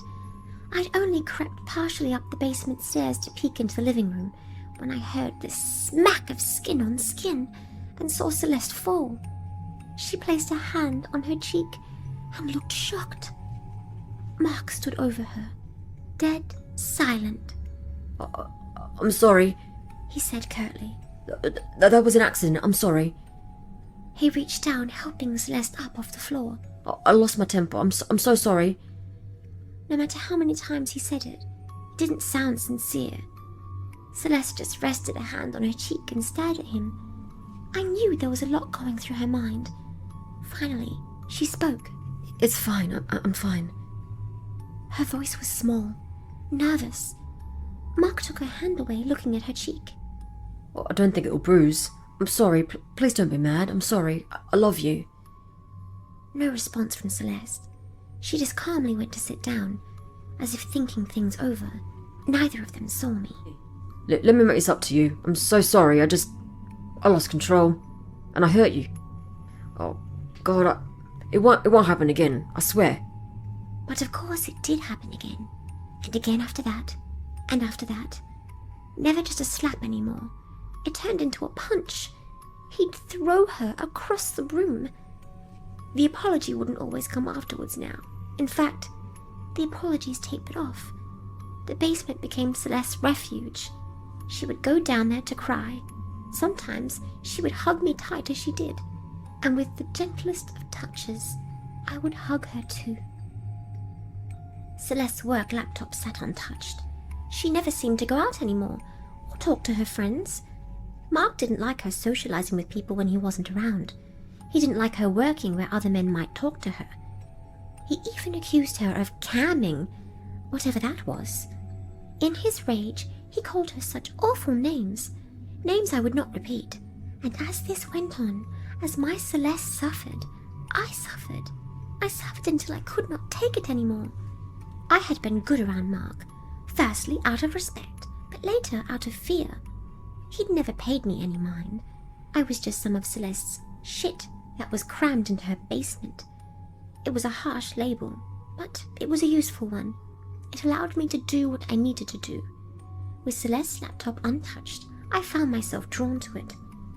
I'd only crept partially up the basement stairs to peek into the living room when I heard the smack of skin on skin and saw Celeste fall. She placed a hand on her cheek and looked shocked. Mark stood over her, dead silent. I'm sorry, he said curtly. That was an accident, I'm sorry. He reached down, helping Celeste up off the floor. I lost my temper, I'm so sorry. No matter how many times he said it didn't sound sincere. Celeste just rested a hand on her cheek and stared at him. I knew there was a lot going through her mind. Finally, she spoke. It's fine, I'm fine. Her voice was small, nervous. Mark took her hand away, looking at her cheek. I don't think it'll bruise. I'm sorry, please don't be mad, I'm sorry. I love you. No response from Celeste. She just calmly went to sit down, as if thinking things over. Neither of them saw me. Let me make this up to you. I'm so sorry, I lost control. And I hurt you. Oh, God, it won't happen again, I swear. But of course it did happen again. And again after that. And after that. Never just a slap anymore. It turned into a punch. He'd throw her across the room. The apology wouldn't always come afterwards now. In fact, the apologies tapered off. The basement became Celeste's refuge. She would go down there to cry. Sometimes she would hug me tight as she did. And with the gentlest of touches, I would hug her too. Celeste's work laptop sat untouched. She never seemed to go out anymore, or talk to her friends. Mark didn't like her socializing with people when he wasn't around. He didn't like her working where other men might talk to her. He even accused her of camming, whatever that was. In his rage, he called her such awful names, names I would not repeat. And as this went on, as my Celeste suffered, I suffered. I suffered until I could not take it anymore. I had been good around Mark, firstly out of respect, but later out of fear. He'd never paid me any mind. I was just some of Celeste's shit that was crammed into her basement. It was a harsh label, but it was a useful one. It allowed me to do what I needed to do. With Celeste's laptop untouched, I found myself drawn to it.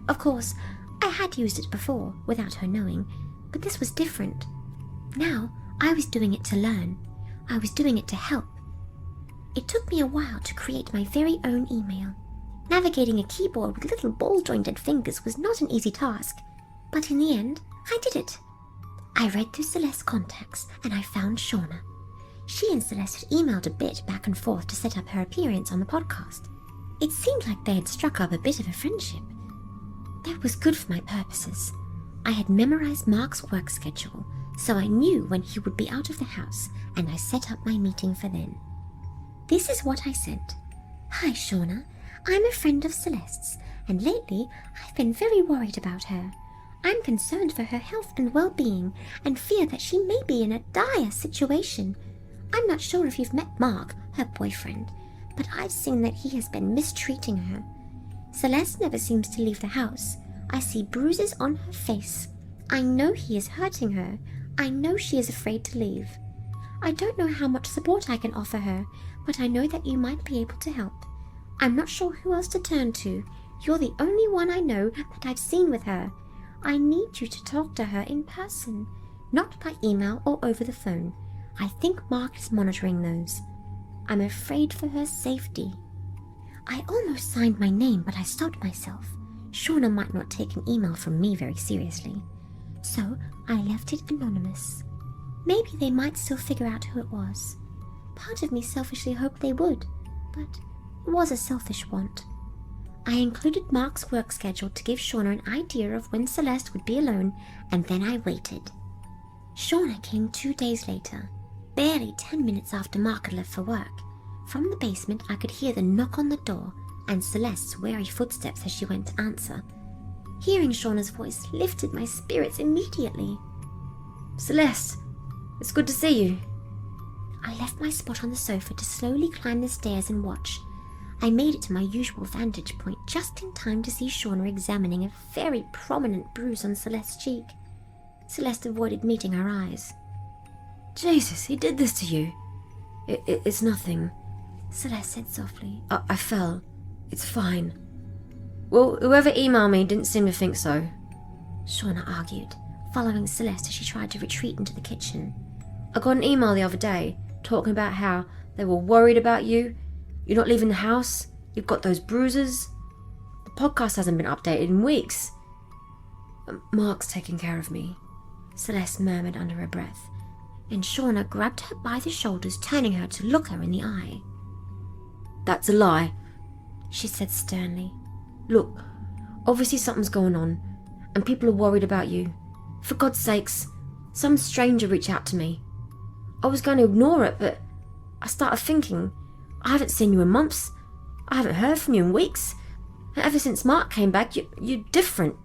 Of course, I had used it before, without her knowing, but this was different. Now, I was doing it to learn. I was doing it to help. It took me a while to create my very own email. Navigating a keyboard with little ball-jointed fingers was not an easy task, but in the end, I did it. I read through Celeste's contacts and I found Shauna. She and Celeste had emailed a bit back and forth to set up her appearance on the podcast. It seemed like they had struck up a bit of a friendship. That was good for my purposes. I had memorized Mark's work schedule, so I knew when he would be out of the house, and I set up my meeting for then. This is what I sent. Hi, Shauna. I'm a friend of Celeste's, and lately I've been very worried about her. I'm concerned for her health and well-being, and fear that she may be in a dire situation. I'm not sure if you've met Mark, her boyfriend, but I've seen that he has been mistreating her. Celeste never seems to leave the house. I see bruises on her face. I know he is hurting her. I know she is afraid to leave. I don't know how much support I can offer her, but I know that you might be able to help. I'm not sure who else to turn to. You're the only one I know that I've seen with her. I need you to talk to her in person, not by email or over the phone. I think Mark is monitoring those. I'm afraid for her safety. I almost signed my name, but I stopped myself. Shauna might not take an email from me very seriously. So I left it anonymous. Maybe they might still figure out who it was. Part of me selfishly hoped they would, but it was a selfish want. I included Mark's work schedule to give Shauna an idea of when Celeste would be alone, and then I waited. Shauna came 2 days later, barely 10 minutes after Mark had left for work. From the basement I could hear the knock on the door and Celeste's wary footsteps as she went to answer. Hearing Shauna's voice lifted my spirits immediately. Celeste, it's good to see you. I left my spot on the sofa to slowly climb the stairs and watch. I made it to my usual vantage point just in time to see Shauna examining a very prominent bruise on Celeste's cheek. Celeste avoided meeting her eyes. Jesus, he did this to you. It's nothing, Celeste said softly. I fell. It's fine. Well, whoever emailed me didn't seem to think so. Shauna argued, following Celeste as she tried to retreat into the kitchen. I got an email the other day talking about how they were worried about you. You're not leaving the house. You've got those bruises. The podcast hasn't been updated in weeks. Mark's taking care of me, Celeste murmured under her breath, and Shauna grabbed her by the shoulders, turning her to look her in the eye. That's a lie, she said sternly. Look, obviously something's going on, and people are worried about you. For God's sakes, some stranger reached out to me. I was going to ignore it, but I started thinking, I haven't seen you in months. I haven't heard from you in weeks. And ever since Mark came back, you're different.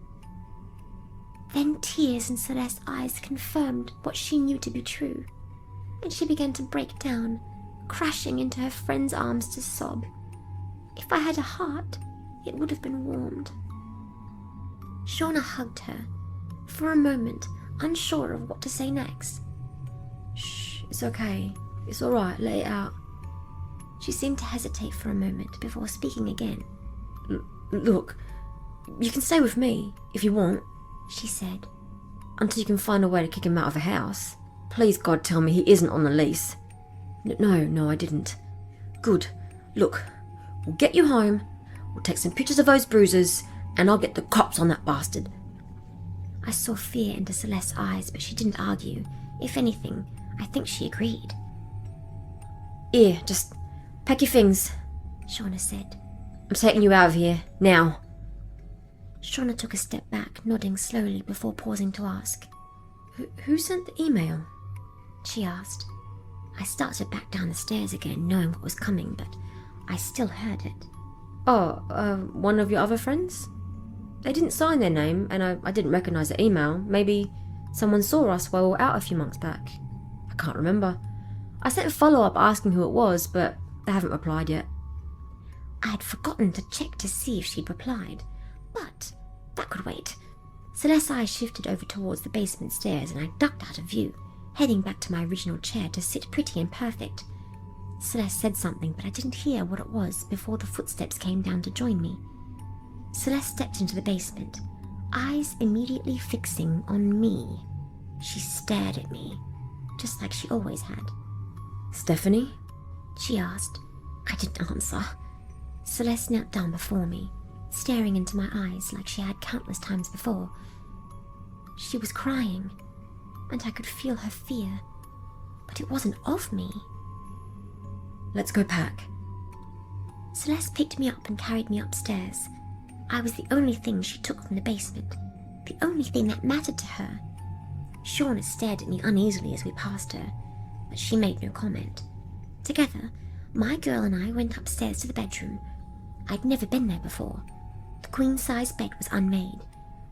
Then tears in Celeste's eyes confirmed what she knew to be true, and she began to break down, crashing into her friend's arms to sob. If I had a heart, it would have been warmed. Shauna hugged her, for a moment unsure of what to say next. Shh, it's okay. It's all right, let it out. She seemed to hesitate for a moment before speaking again. Look, you can stay with me if you want, she said. Until you can find a way to kick him out of the house. Please, God, tell me he isn't on the lease. No, I didn't. Good. Look, we'll get you home, we'll take some pictures of those bruises, and I'll get the cops on that bastard. I saw fear into Celeste's eyes, but she didn't argue. If anything, I think she agreed. Here, just pack your things, Shauna said. I'm taking you out of here, now. Shauna took a step back, nodding slowly before pausing to ask. Who sent the email? She asked. I started back down the stairs again, knowing what was coming, but I still heard it. One of your other friends? They didn't sign their name, and I didn't recognise the email. Maybe someone saw us while we were out a few months back. I can't remember. I sent a follow-up asking who it was, but they haven't replied yet. I had forgotten to check to see if she'd replied, but that could wait. Celeste's eyes shifted over towards the basement stairs, and I ducked out of view, heading back to my original chair to sit pretty and perfect. Celeste said something, but I didn't hear what it was before the footsteps came down to join me. Celeste stepped into the basement, eyes immediately fixing on me. She stared at me, just like she always had. Stephanie? She asked, I didn't answer. Celeste knelt down before me, staring into my eyes like she had countless times before. She was crying, and I could feel her fear, but it wasn't of me. Let's go pack. Celeste picked me up and carried me upstairs. I was the only thing she took from the basement, the only thing that mattered to her. Shauna stared at me uneasily as we passed her, but she made no comment. Together, my girl and I went upstairs to the bedroom. I'd never been there before. The queen-size bed was unmade,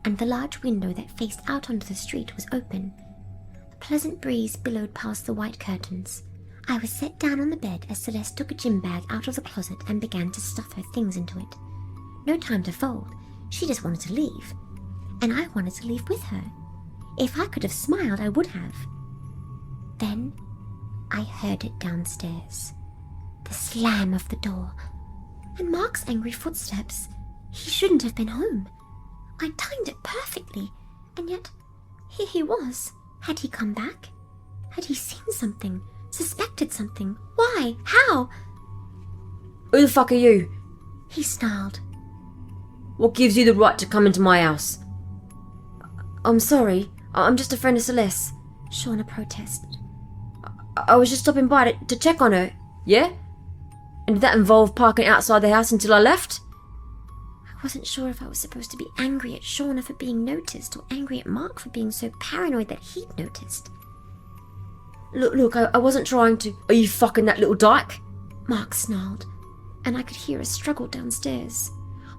and the large window that faced out onto the street was open. A pleasant breeze billowed past the white curtains. I was set down on the bed as Celeste took a gym bag out of the closet and began to stuff her things into it. No time to fold. She just wanted to leave. And I wanted to leave with her. If I could have smiled, I would have. Then I heard it downstairs. The slam of the door. And Mark's angry footsteps. He shouldn't have been home. I timed it perfectly, and yet here he was. Had he come back? Had he seen something? Suspected something? Why? How? Who the fuck are you? He snarled. What gives you the right to come into my house? I'm sorry. I'm just a friend of Celeste. Shauna protested. I was just stopping by to check on her. Yeah? And did that involve parking outside the house until I left? I wasn't sure if I was supposed to be angry at Shauna for being noticed or angry at Mark for being so paranoid that he'd noticed. Look, I wasn't trying to... Are you fucking that little dyke? Mark snarled, and I could hear a struggle downstairs.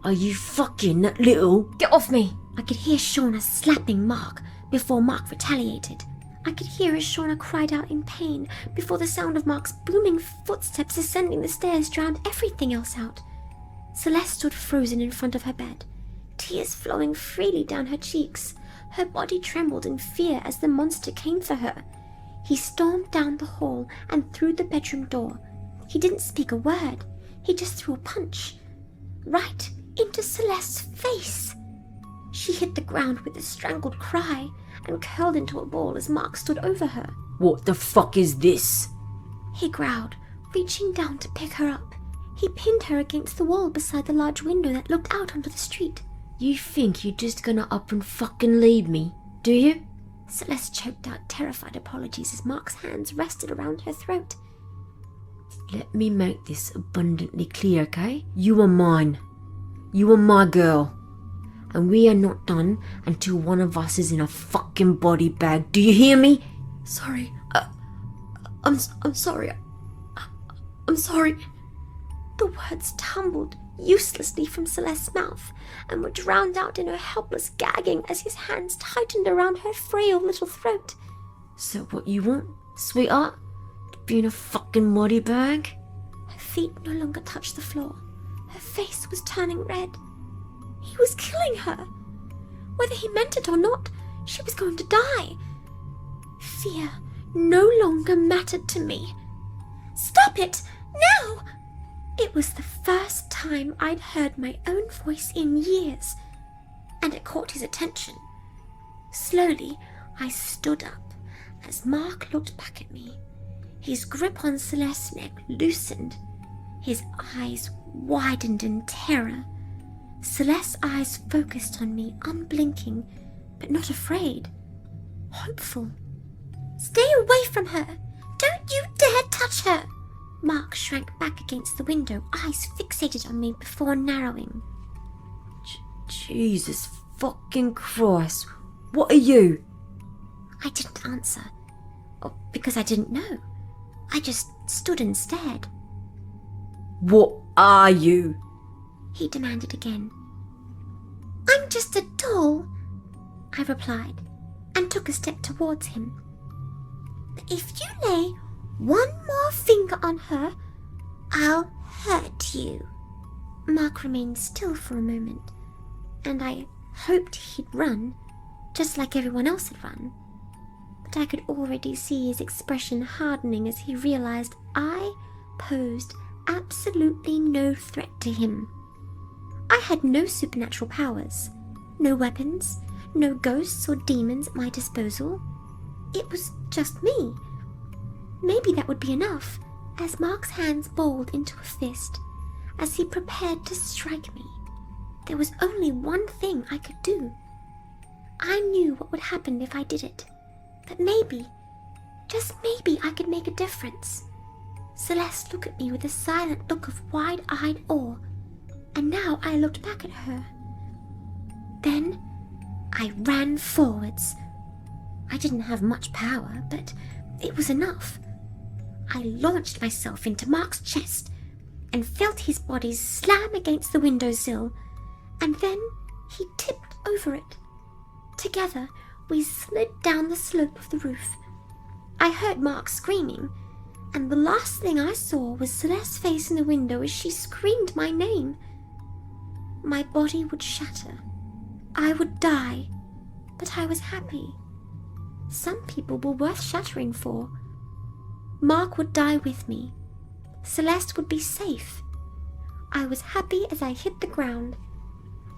Are you fucking that little... Get off me! I could hear Shauna slapping Mark before Mark retaliated. I could hear as Shauna cried out in pain before the sound of Mark's booming footsteps ascending the stairs drowned everything else out. Celeste stood frozen in front of her bed, tears flowing freely down her cheeks. Her body trembled in fear as the monster came for her. He stormed down the hall and through the bedroom door. He didn't speak a word. He just threw a punch. Right into Celeste's face. She hit the ground with a strangled cry and curled into a ball as Mark stood over her. What the fuck is this? He growled, reaching down to pick her up. He pinned her against the wall beside the large window that looked out onto the street. You think you're just gonna up and fucking leave me, do you? Celeste choked out terrified apologies as Mark's hands rested around her throat. Let me make this abundantly clear, okay? You are mine. You are my girl. And we are not done until one of us is in a fucking body bag. Do you hear me? Sorry. I'm sorry. I'm sorry. The words tumbled uselessly from Celeste's mouth and were drowned out in her helpless gagging as his hands tightened around her frail little throat. So what you want, sweetheart? To be in a fucking body bag? Her feet no longer touched the floor. Her face was turning red. He was killing her. Whether he meant it or not, she was going to die. Fear no longer mattered to me. Stop it! Now! It was the first time I'd heard my own voice in years, and it caught his attention. Slowly, I stood up as Mark looked back at me. His grip on Celeste's neck loosened. His eyes widened in terror. Celeste's eyes focused on me, unblinking, but not afraid. Hopeful. Stay away from her! Don't you dare touch her! Mark shrank back against the window, eyes fixated on me before narrowing. Jesus fucking Christ. What are you? I didn't answer. Because I didn't know. I just stood and stared. What are you? He demanded again. I'm just a doll, I replied, and took a step towards him. But if you lay one more finger on her, I'll hurt you. Mark remained still for a moment, and I hoped he'd run, just like everyone else had run. But I could already see his expression hardening as he realized I posed absolutely no threat to him. I had no supernatural powers, no weapons, no ghosts or demons at my disposal. It was just me. Maybe that would be enough, as Mark's hands balled into a fist as he prepared to strike me. There was only one thing I could do. I knew what would happen if I did it, that maybe, just maybe, I could make a difference. Celeste looked at me with a silent look of wide-eyed awe, and now I looked back at her. Then I ran forwards. I didn't have much power, but it was enough. I launched myself into Mark's chest and felt his body slam against the windowsill, and then he tipped over it. Together, we slid down the slope of the roof. I heard Mark screaming, and the last thing I saw was Celeste's face in the window as she screamed my name. My body would shatter. I would die, but I was happy. Some people were worth shattering for. Mark would die with me. Celeste would be safe. I was happy as I hit the ground,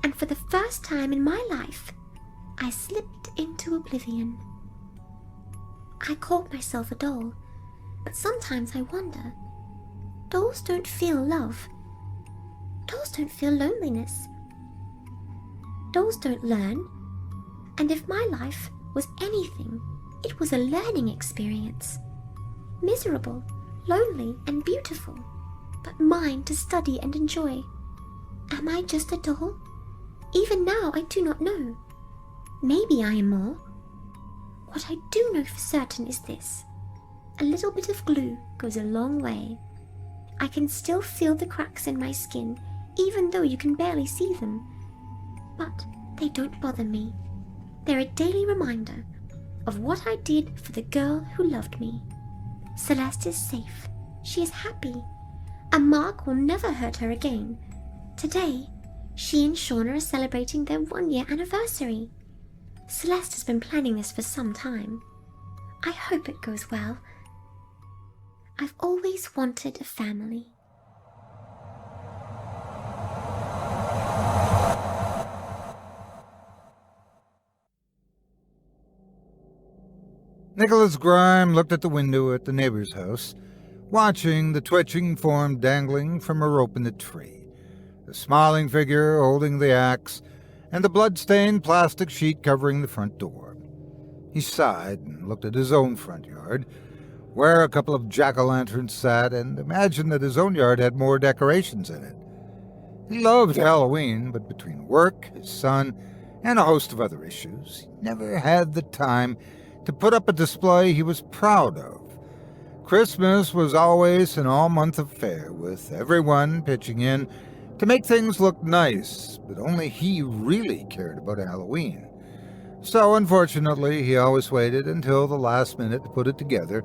and for the first time in my life, I slipped into oblivion. I called myself a doll, but sometimes I wonder. Dolls don't feel love. Dolls don't feel loneliness. Dolls don't learn. And if my life was anything, it was a learning experience. Miserable, lonely, and beautiful, but mine to study and enjoy. Am I just a doll? Even now I do not know. Maybe I am more. What I do know for certain is this. A little bit of glue goes a long way. I can still feel the cracks in my skin, even though you can barely see them. But they don't bother me. They're a daily reminder of what I did for the girl who loved me. Celeste is safe. She is happy. And Mark will never hurt her again. Today, she and Shauna are celebrating their 1-year anniversary. Celeste has been planning this for some time. I hope it goes well. I've always wanted a family. Nicholas Grime looked at the window at the neighbor's house, watching the twitching form dangling from a rope in the tree, the smiling figure holding the axe, and the blood-stained plastic sheet covering the front door. He sighed and looked at his own front yard, where a couple of jack-o'-lanterns sat, and imagined that his own yard had more decorations in it. He loved Halloween, but between work, his son, and a host of other issues, he never had the time to put up a display he was proud of. Christmas was always an all-month affair, with everyone pitching in to make things look nice, but only he really cared about Halloween. So, unfortunately, he always waited until the last minute to put it together,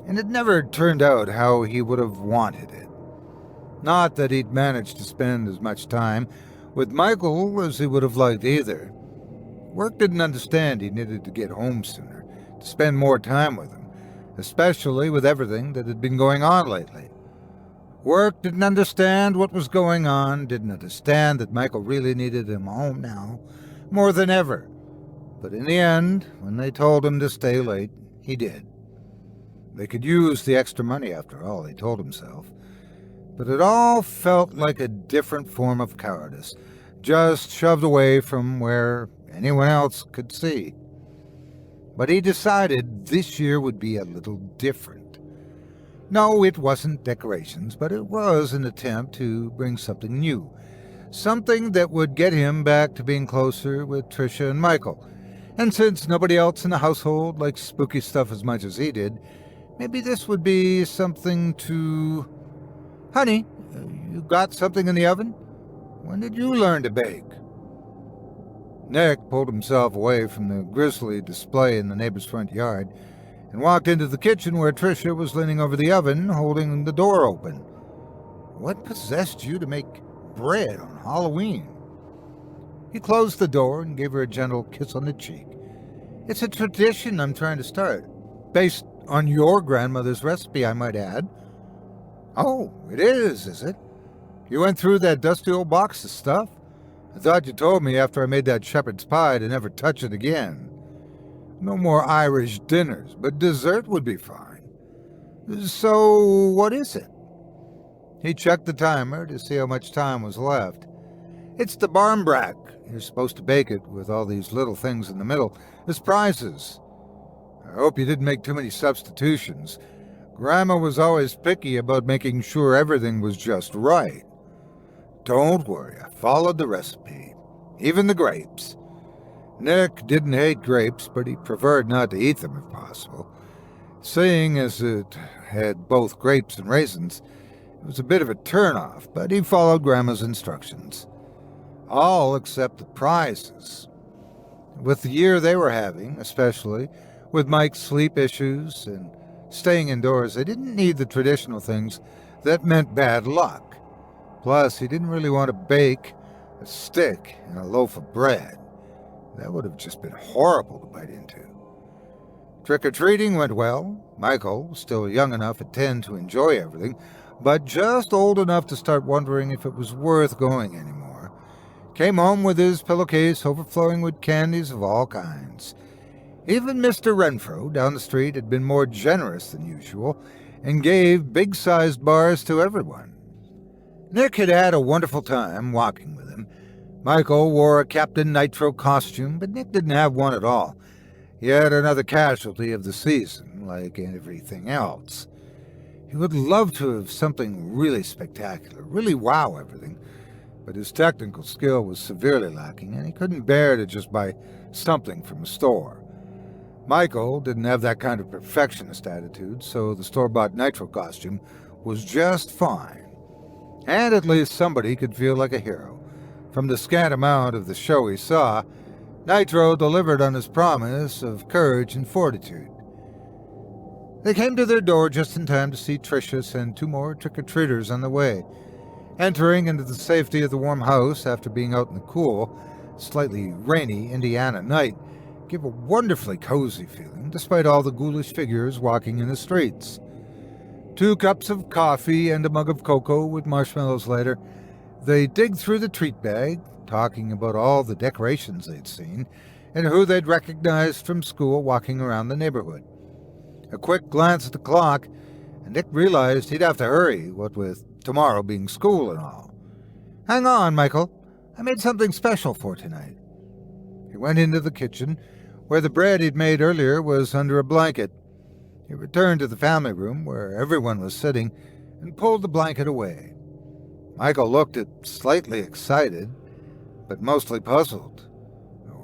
and it never turned out how he would have wanted it. Not that he'd managed to spend as much time with Michael as he would have liked either. Work didn't understand he needed to get home sooner, to spend more time with him, especially with everything that had been going on lately. Work didn't understand what was going on, didn't understand that Michael really needed him home now, more than ever. But in the end, when they told him to stay late, he did. They could use the extra money after all, he told himself. But it all felt like a different form of cowardice, just shoved away from where anyone else could see. But he decided this year would be a little different. No, it wasn't decorations, but it was an attempt to bring something new. Something that would get him back to being closer with Tricia and Michael. And since nobody else in the household liked spooky stuff as much as he did, maybe this would be something to... Honey, you got something in the oven? When did you learn to bake? Nick pulled himself away from the grisly display in the neighbor's front yard and walked into the kitchen where Tricia was leaning over the oven, holding the door open. What possessed you to make bread on Halloween? He closed the door and gave her a gentle kiss on the cheek. It's a tradition I'm trying to start, based on your grandmother's recipe, I might add. Oh, it is it? You went through that dusty old box of stuff? I thought you told me after I made that shepherd's pie to never touch it again. No more Irish dinners, but dessert would be fine. So, what is it? He checked the timer to see how much time was left. It's the Brambrack. You're supposed to bake it with all these little things in the middle as prizes. I hope you didn't make too many substitutions. Grandma was always picky about making sure everything was just right. Don't worry, I followed the recipe. Even the grapes. Nick didn't hate grapes, but he preferred not to eat them if possible. Seeing as it had both grapes and raisins, it was a bit of a turn-off, but he followed Grandma's instructions. All except the prizes. With the year they were having, especially, with Mike's sleep issues and staying indoors, they didn't need the traditional things that meant bad luck. Plus, he didn't really want to bake a stick in a loaf of bread. That would have just been horrible to bite into. Trick-or-treating went well. Michael, still young enough at 10 to enjoy everything, but just old enough to start wondering if it was worth going anymore, came home with his pillowcase overflowing with candies of all kinds. Even Mr. Renfro down the street had been more generous than usual and gave big-sized bars to everyone. Nick had had a wonderful time walking with him. Michael wore a Captain Nitro costume, but Nick didn't have one at all. He had another casualty of the season, like everything else. He would love to have something really spectacular, really wow everything, but his technical skill was severely lacking, and he couldn't bear to just buy something from a store. Michael didn't have that kind of perfectionist attitude, so the store-bought Nitro costume was just fine. And at least somebody could feel like a hero. From the scant amount of the show he saw, Nitro delivered on his promise of courage and fortitude. They came to their door just in time to see Tricia send 2 more trick-or-treaters on the way. Entering into the safety of the warm house after being out in the cool, slightly rainy Indiana night gave a wonderfully cozy feeling, despite all the ghoulish figures walking in the streets. 2 cups of coffee and a mug of cocoa with marshmallows later, they digged through the treat bag, talking about all the decorations they'd seen and who they'd recognized from school walking around the neighborhood. A quick glance at the clock, and Nick realized he'd have to hurry, what with tomorrow being school and all. "Hang on, Michael. I made something special for tonight." He went into the kitchen, where the bread he'd made earlier was under a blanket. He returned to the family room, where everyone was sitting, and pulled the blanket away. Michael looked it slightly excited, but mostly puzzled.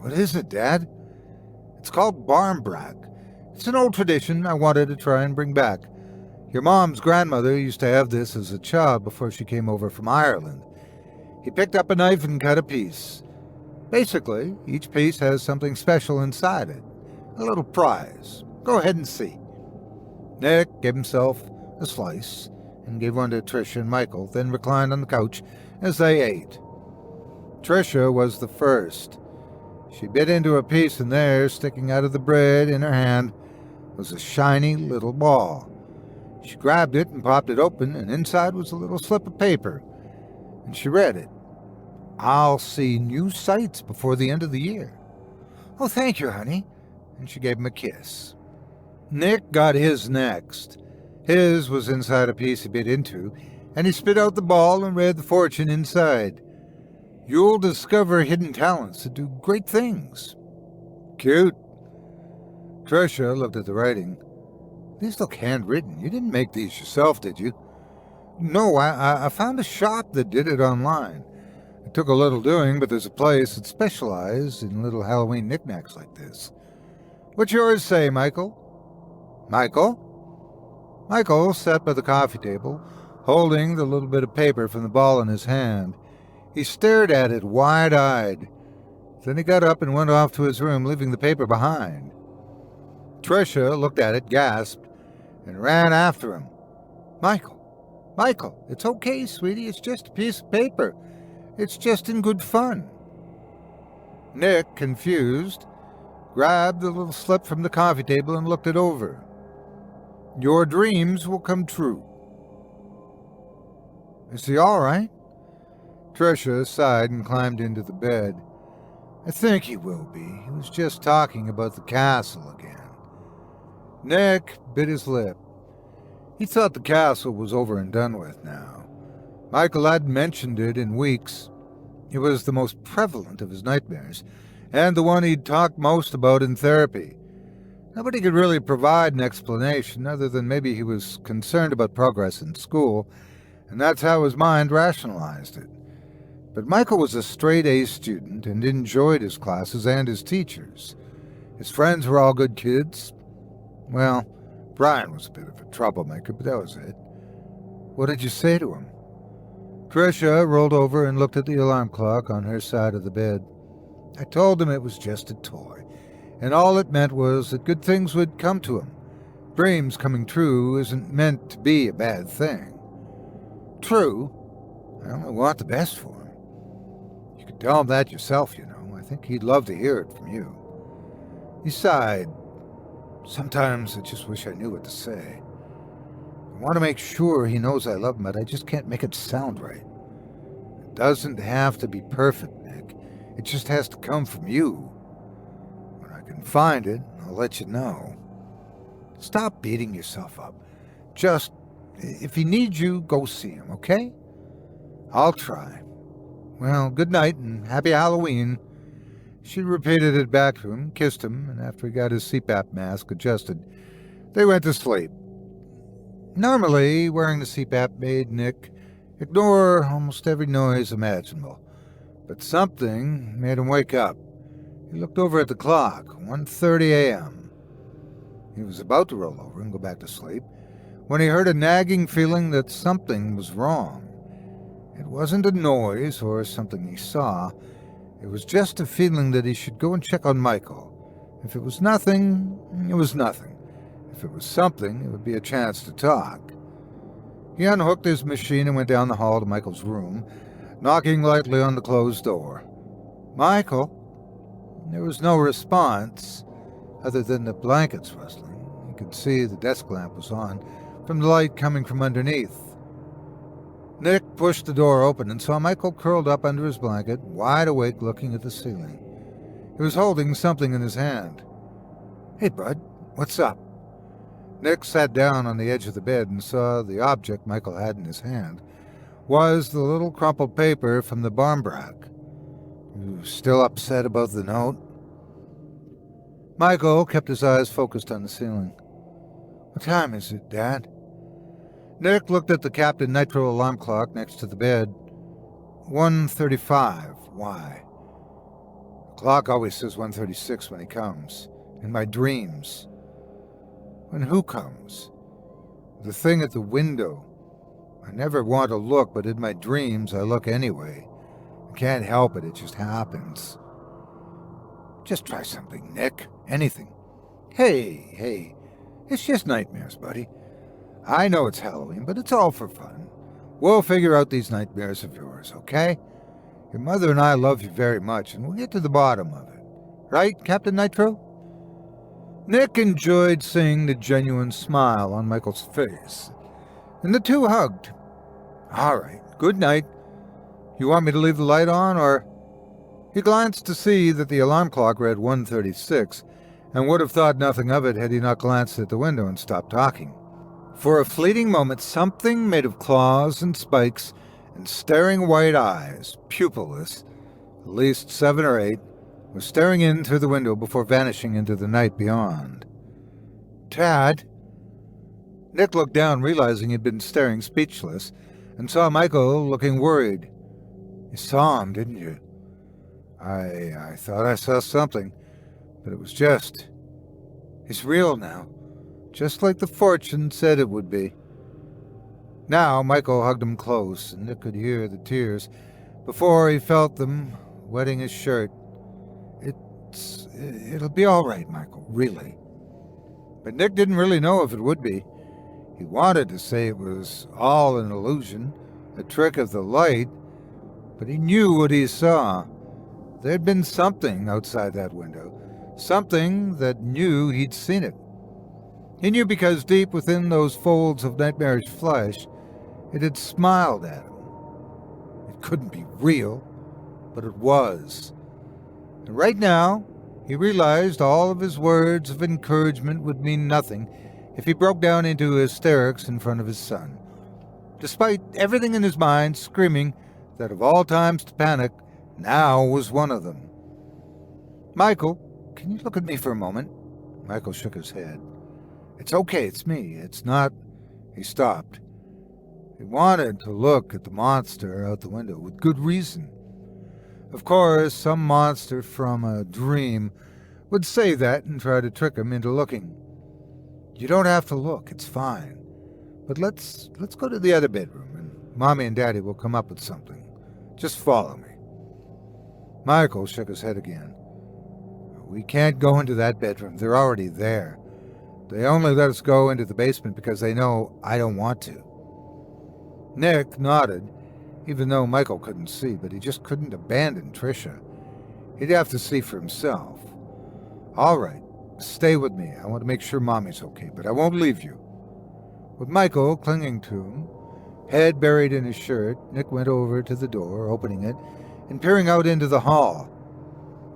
"What is it, Dad?" "It's called Brambrack. It's an old tradition I wanted to try and bring back. Your mom's grandmother used to have this as a child before she came over from Ireland." He picked up a knife and cut a piece. Basically, each piece has something special inside it. A little prize. Go ahead and see. Nick gave himself a slice and gave one to Tricia and Michael, then reclined on the couch as they ate. Tricia was the first. She bit into a piece, and there, sticking out of the bread in her hand, was a shiny little ball. She grabbed it and popped it open, and inside was a little slip of paper. And she read it. "I'll see new sights before the end of the year." "Oh, thank you, honey." And she gave him a kiss. Nick got his next. His was inside a piece he bit into, and he spit out the ball and read the fortune inside. "You'll discover hidden talents that do great things." "Cute." Tricia looked at the writing. "These look handwritten. You didn't make these yourself, did you?" "No, I found a shop that did it online. It took a little doing, but there's a place that specializes in little Halloween knickknacks like this. What's yours say, Michael?" "Michael?" Michael sat by the coffee table, holding the little bit of paper from the ball in his hand. He stared at it wide-eyed. Then he got up and went off to his room, leaving the paper behind. Tricia looked at it, gasped, and ran after him. "Michael! Michael! It's okay, sweetie. It's just a piece of paper. It's just in good fun." Nick, confused, grabbed the little slip from the coffee table and looked it over. "Your dreams will come true." "Is he all right?" Tricia sighed and climbed into the bed. "I think he will be. He was just talking about the castle again." Nick bit his lip. He thought the castle was over and done with now. Michael hadn't mentioned it in weeks. It was the most prevalent of his nightmares, and the one he'd talked most about in therapy. Nobody could really provide an explanation other than maybe he was concerned about progress in school, and that's how his mind rationalized it. But Michael was a straight-A student and enjoyed his classes and his teachers. His friends were all good kids. Well, Brian was a bit of a troublemaker, but that was it. What did you say to him? Tricia rolled over and looked at the alarm clock on her side of the bed. I told him it was just a toy, and all it meant was that good things would come to him. Dreams coming true isn't meant to be a bad thing. True, I only want the best for him. You could tell him that yourself, you know. I think he'd love to hear it from you. He sighed. Sometimes I just wish I knew what to say. I want to make sure he knows I love him, but I just can't make it sound right. It doesn't have to be perfect, Nick. It just has to come from you. When I can find it, I'll let you know. Stop beating yourself up. Just, if he needs you, go see him, okay? I'll try. Well, good night and happy Halloween. She repeated it back to him, kissed him, and after he got his CPAP mask adjusted, they went to sleep. Normally, wearing the CPAP made Nick ignore almost every noise imaginable, but something made him wake up. He looked over at the clock, 1:30 a.m. He was about to roll over and go back to sleep when he heard a nagging feeling that something was wrong. It wasn't a noise or something he saw. It was just a feeling that he should go and check on Michael. If it was nothing, it was nothing. If it was something, it would be a chance to talk. He unhooked his machine and went down the hall to Michael's room, knocking lightly on the closed door. Michael? There was no response, other than the blankets rustling. He could see the desk lamp was on, from the light coming from underneath. Nick pushed the door open and saw Michael curled up under his blanket, wide awake looking at the ceiling. He was holding something in his hand. Hey, bud, what's up? Nick sat down on the edge of the bed and saw the object Michael had in his hand was the little crumpled paper from the Brambrack. You still upset about the note? Michael kept his eyes focused on the ceiling. What time is it, Dad? Nick looked at the Captain Nitro alarm clock next to the bed. 1:35. Why? The clock always says 1:36 when he comes. In my dreams. When who comes? The thing at the window. I never want to look, but in my dreams I look anyway. I can't help it, it just happens. Just try something, Nick. Anything. Hey. It's just nightmares, buddy. I know it's Halloween, but it's all for fun. We'll figure out these nightmares of yours, okay? Your mother and I love you very much, and we'll get to the bottom of it. Right, Captain Nitro? Nick enjoyed seeing the genuine smile on Michael's face, and the two hugged. All right, good night. You want me to leave the light on, or... He glanced to see that the alarm clock read 1:36, and would have thought nothing of it had he not glanced at the window and stopped talking. For a fleeting moment, something made of claws and spikes and staring white eyes, pupilless, at least 7 or 8, was staring in through the window before vanishing into the night beyond. Dad? Nick looked down, realizing he'd been staring speechless, and saw Michael looking worried. You saw him, didn't you? I thought I saw something, but it was just... He's real now. Just like the fortune said it would be. Now Michael hugged him close, and Nick could hear the tears before he felt them wetting his shirt. It'll be all right, Michael, really. But Nick didn't really know if it would be. He wanted to say it was all an illusion, a trick of the light, but he knew what he saw. There'd been something outside that window, something that knew he'd seen it. He knew because deep within those folds of nightmarish flesh, it had smiled at him. It couldn't be real, but it was. And right now, he realized all of his words of encouragement would mean nothing if he broke down into hysterics in front of his son. Despite everything in his mind screaming that of all times to panic, now was one of them. "Michael, can you look at me for a moment?" Michael shook his head. "It's okay, it's me. It's not—" He stopped. He wanted to look at the monster out the window with good reason. Of course, some monster from a dream would say that and try to trick him into looking. "You don't have to look, it's fine. But let's go to the other bedroom, and Mommy and Daddy will come up with something. Just follow me." Michael shook his head again. "We can't go into that bedroom. They're already there. They only let us go into the basement because they know I don't want to." Nick nodded, even though Michael couldn't see, but he just couldn't abandon Tricia. He'd have to see for himself. "All right, stay with me. I want to make sure Mommy's okay, but I won't leave you." With Michael clinging to him, head buried in his shirt, Nick went over to the door, opening it, and peering out into the hall.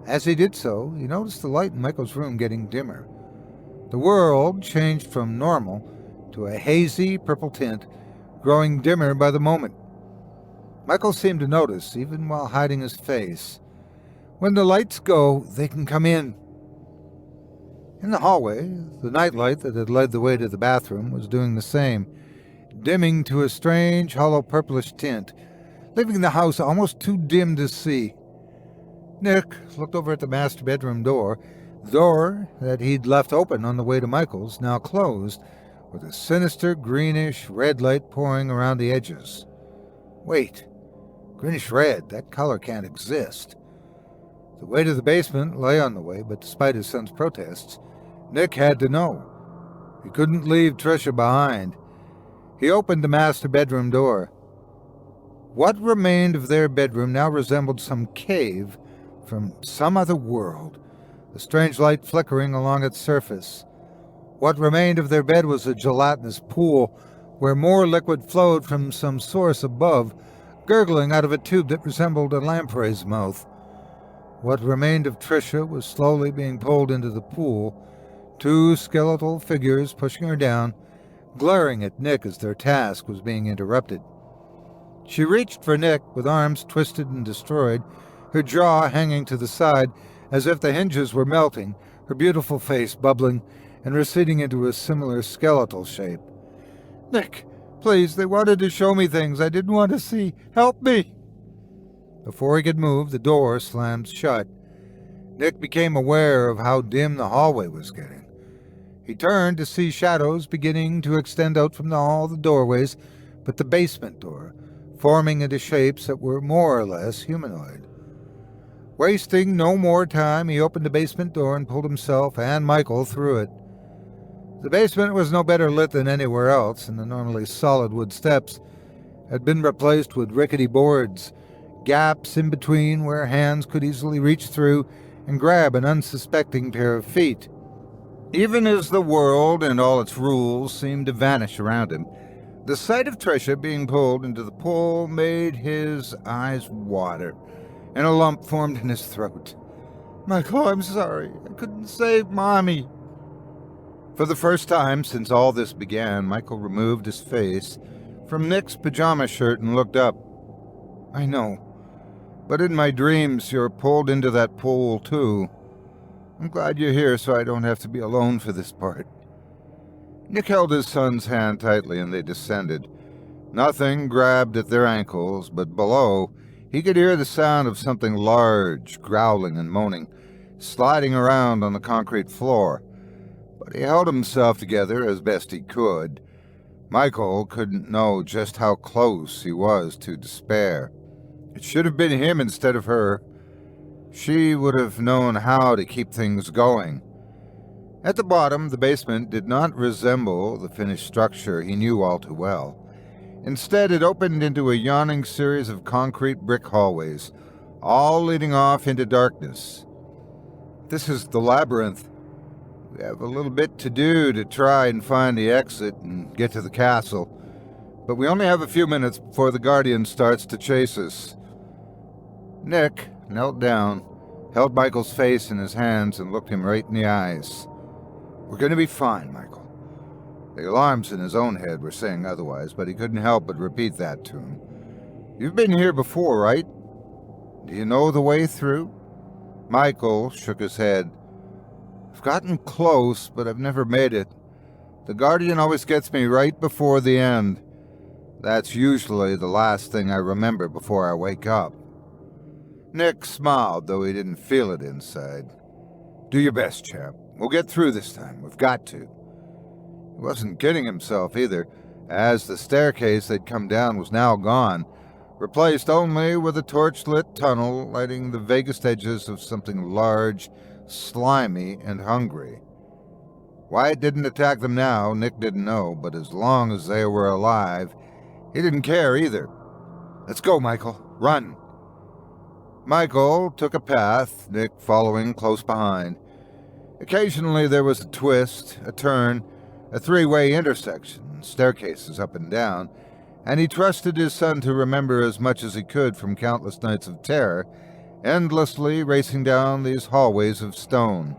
As he did so, he noticed the light in Michael's room getting dimmer. The world changed from normal to a hazy purple tint, growing dimmer by the moment. Michael seemed to notice, even while hiding his face. When the lights go, they can come in. In the hallway, the nightlight that had led the way to the bathroom was doing the same, dimming to a strange, hollow purplish tint, leaving the house almost too dim to see. Nick looked over at the master bedroom door, the door that he'd left open on the way to Michael's, now closed, with a sinister greenish red light pouring around the edges. Wait, greenish red, that color can't exist. The way to the basement lay on the way, but despite his son's protests, Nick had to know. He couldn't leave Tricia behind. He opened the master bedroom door. What remained of their bedroom now resembled some cave from some other world, the strange light flickering along its surface. What remained of their bed was a gelatinous pool where more liquid flowed from some source above, gurgling out of a tube that resembled a lamprey's mouth. What remained of Tricia was slowly being pulled into the pool, two skeletal figures pushing her down, glaring at Nick as their task was being interrupted. She reached for Nick with arms twisted and destroyed, her jaw hanging to the side as if the hinges were melting, her beautiful face bubbling and receding into a similar skeletal shape. "Nick, please, they wanted to show me things I didn't want to see. Help me!" Before he could move, the door slammed shut. Nick became aware of how dim the hallway was getting. He turned to see shadows beginning to extend out from all the doorways but the basement door, forming into shapes that were more or less humanoid. Wasting no more time, he opened the basement door and pulled himself and Michael through it. The basement was no better lit than anywhere else, and the normally solid wood steps had been replaced with rickety boards, gaps in between where hands could easily reach through and grab an unsuspecting pair of feet. Even as the world and all its rules seemed to vanish around him, the sight of Tricia being pulled into the pool made his eyes water, and a lump formed in his throat. "Michael, I'm sorry. I couldn't save Mommy." For the first time since all this began, Michael removed his face from Nick's pajama shirt and looked up. "I know, but in my dreams you're pulled into that pool too. I'm glad you're here so I don't have to be alone for this part." Nick held his son's hand tightly and they descended. Nothing grabbed at their ankles, but below he could hear the sound of something large, growling and moaning, sliding around on the concrete floor. But he held himself together as best he could. Michael couldn't know just how close he was to despair. It should have been him instead of her. She would have known how to keep things going. At the bottom, the basement did not resemble the finished structure he knew all too well. Instead, it opened into a yawning series of concrete brick hallways, all leading off into darkness. "This is the labyrinth. We have a little bit to do to try and find the exit and get to the castle, but we only have a few minutes before the Guardian starts to chase us." Nick knelt down, held Michael's face in his hands, and looked him right in the eyes. "We're going to be fine, Michael. The alarms in his own head were saying otherwise, but he couldn't help but repeat that to him. "You've been here before, right? Do you know the way through?" Michael shook his head. "I've gotten close, but I've never made it. The Guardian always gets me right before the end. That's usually the last thing I remember before I wake up." Nick smiled, though he didn't feel it inside. "Do your best, champ. We'll get through this time. We've got to." He wasn't kidding himself either, as the staircase they'd come down was now gone, replaced only with a torch-lit tunnel lighting the vaguest edges of something large, slimy, and hungry. Why it didn't attack them now, Nick didn't know, but as long as they were alive, he didn't care either. "Let's go, Michael. Run." Michael took a path, Nick following close behind. Occasionally there was a twist, a turn, a three-way intersection, staircases up and down, and he trusted his son to remember as much as he could from countless nights of terror, endlessly racing down these hallways of stone.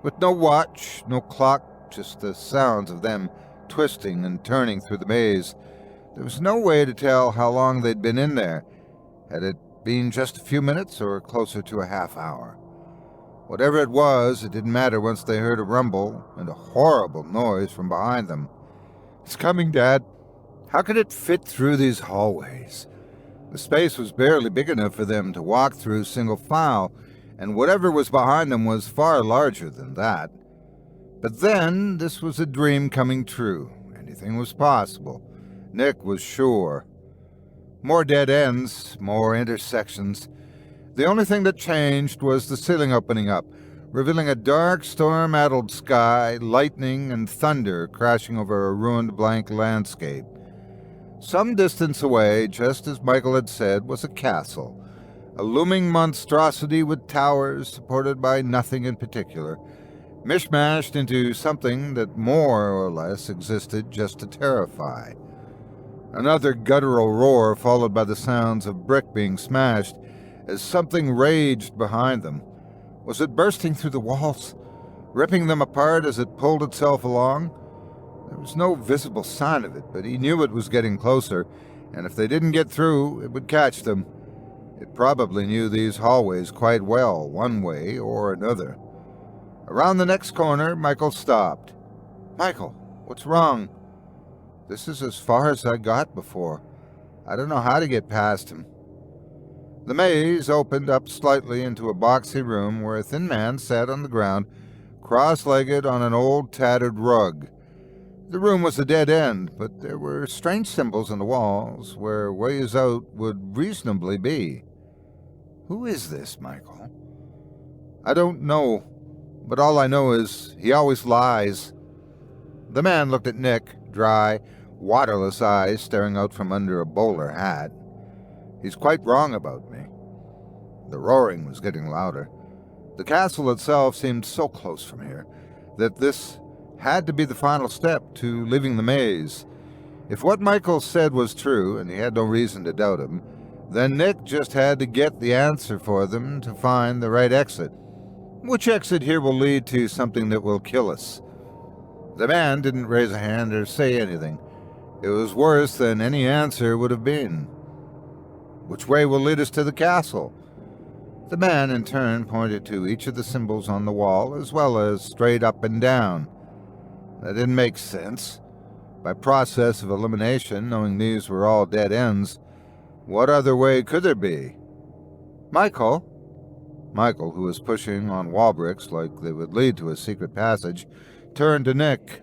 With no watch, no clock, just the sounds of them twisting and turning through the maze, there was no way to tell how long they'd been in there. Had it been just a few minutes or closer to a half hour? Whatever it was, it didn't matter once they heard a rumble and a horrible noise from behind them. "It's coming, Dad." How could it fit through these hallways? The space was barely big enough for them to walk through single file, and whatever was behind them was far larger than that. But then, this was a dream coming true. Anything was possible. Nick was sure. More dead ends, more intersections. The only thing that changed was the ceiling opening up, revealing a dark, storm-addled sky, lightning and thunder crashing over a ruined blank landscape. Some distance away, just as Michael had said, was a castle, a looming monstrosity with towers supported by nothing in particular, mishmashed into something that more or less existed just to terrify. Another guttural roar followed by the sounds of brick being smashed as something raged behind them. Was it bursting through the walls, ripping them apart as it pulled itself along? There was no visible sign of it, but he knew it was getting closer, and if they didn't get through, it would catch them. It probably knew these hallways quite well, one way or another. Around the next corner, Michael stopped. "Michael, what's wrong?" "This is as far as I got before. I don't know how to get past him." The maze opened up slightly into a boxy room where a thin man sat on the ground, cross-legged on an old tattered rug. The room was a dead end, but there were strange symbols on the walls where ways out would reasonably be. "Who is this, Michael?" "I don't know, but all I know is he always lies." The man looked at Nick, dry, waterless eyes staring out from under a bowler hat. "He's quite wrong about me." The roaring was getting louder. The castle itself seemed so close from here that this had to be the final step to leaving the maze. If what Michael said was true, and he had no reason to doubt him, then Nick just had to get the answer for them to find the right exit. Which exit here will lead to something that will kill us? The man didn't raise a hand or say anything. It was worse than any answer would have been. Which way will lead us to the castle? The man, in turn, pointed to each of the symbols on the wall, as well as straight up and down. That didn't make sense. By process of elimination, knowing these were all dead ends, what other way could there be? "Michael?" Michael, who was pushing on wall bricks like they would lead to a secret passage, turned to Nick.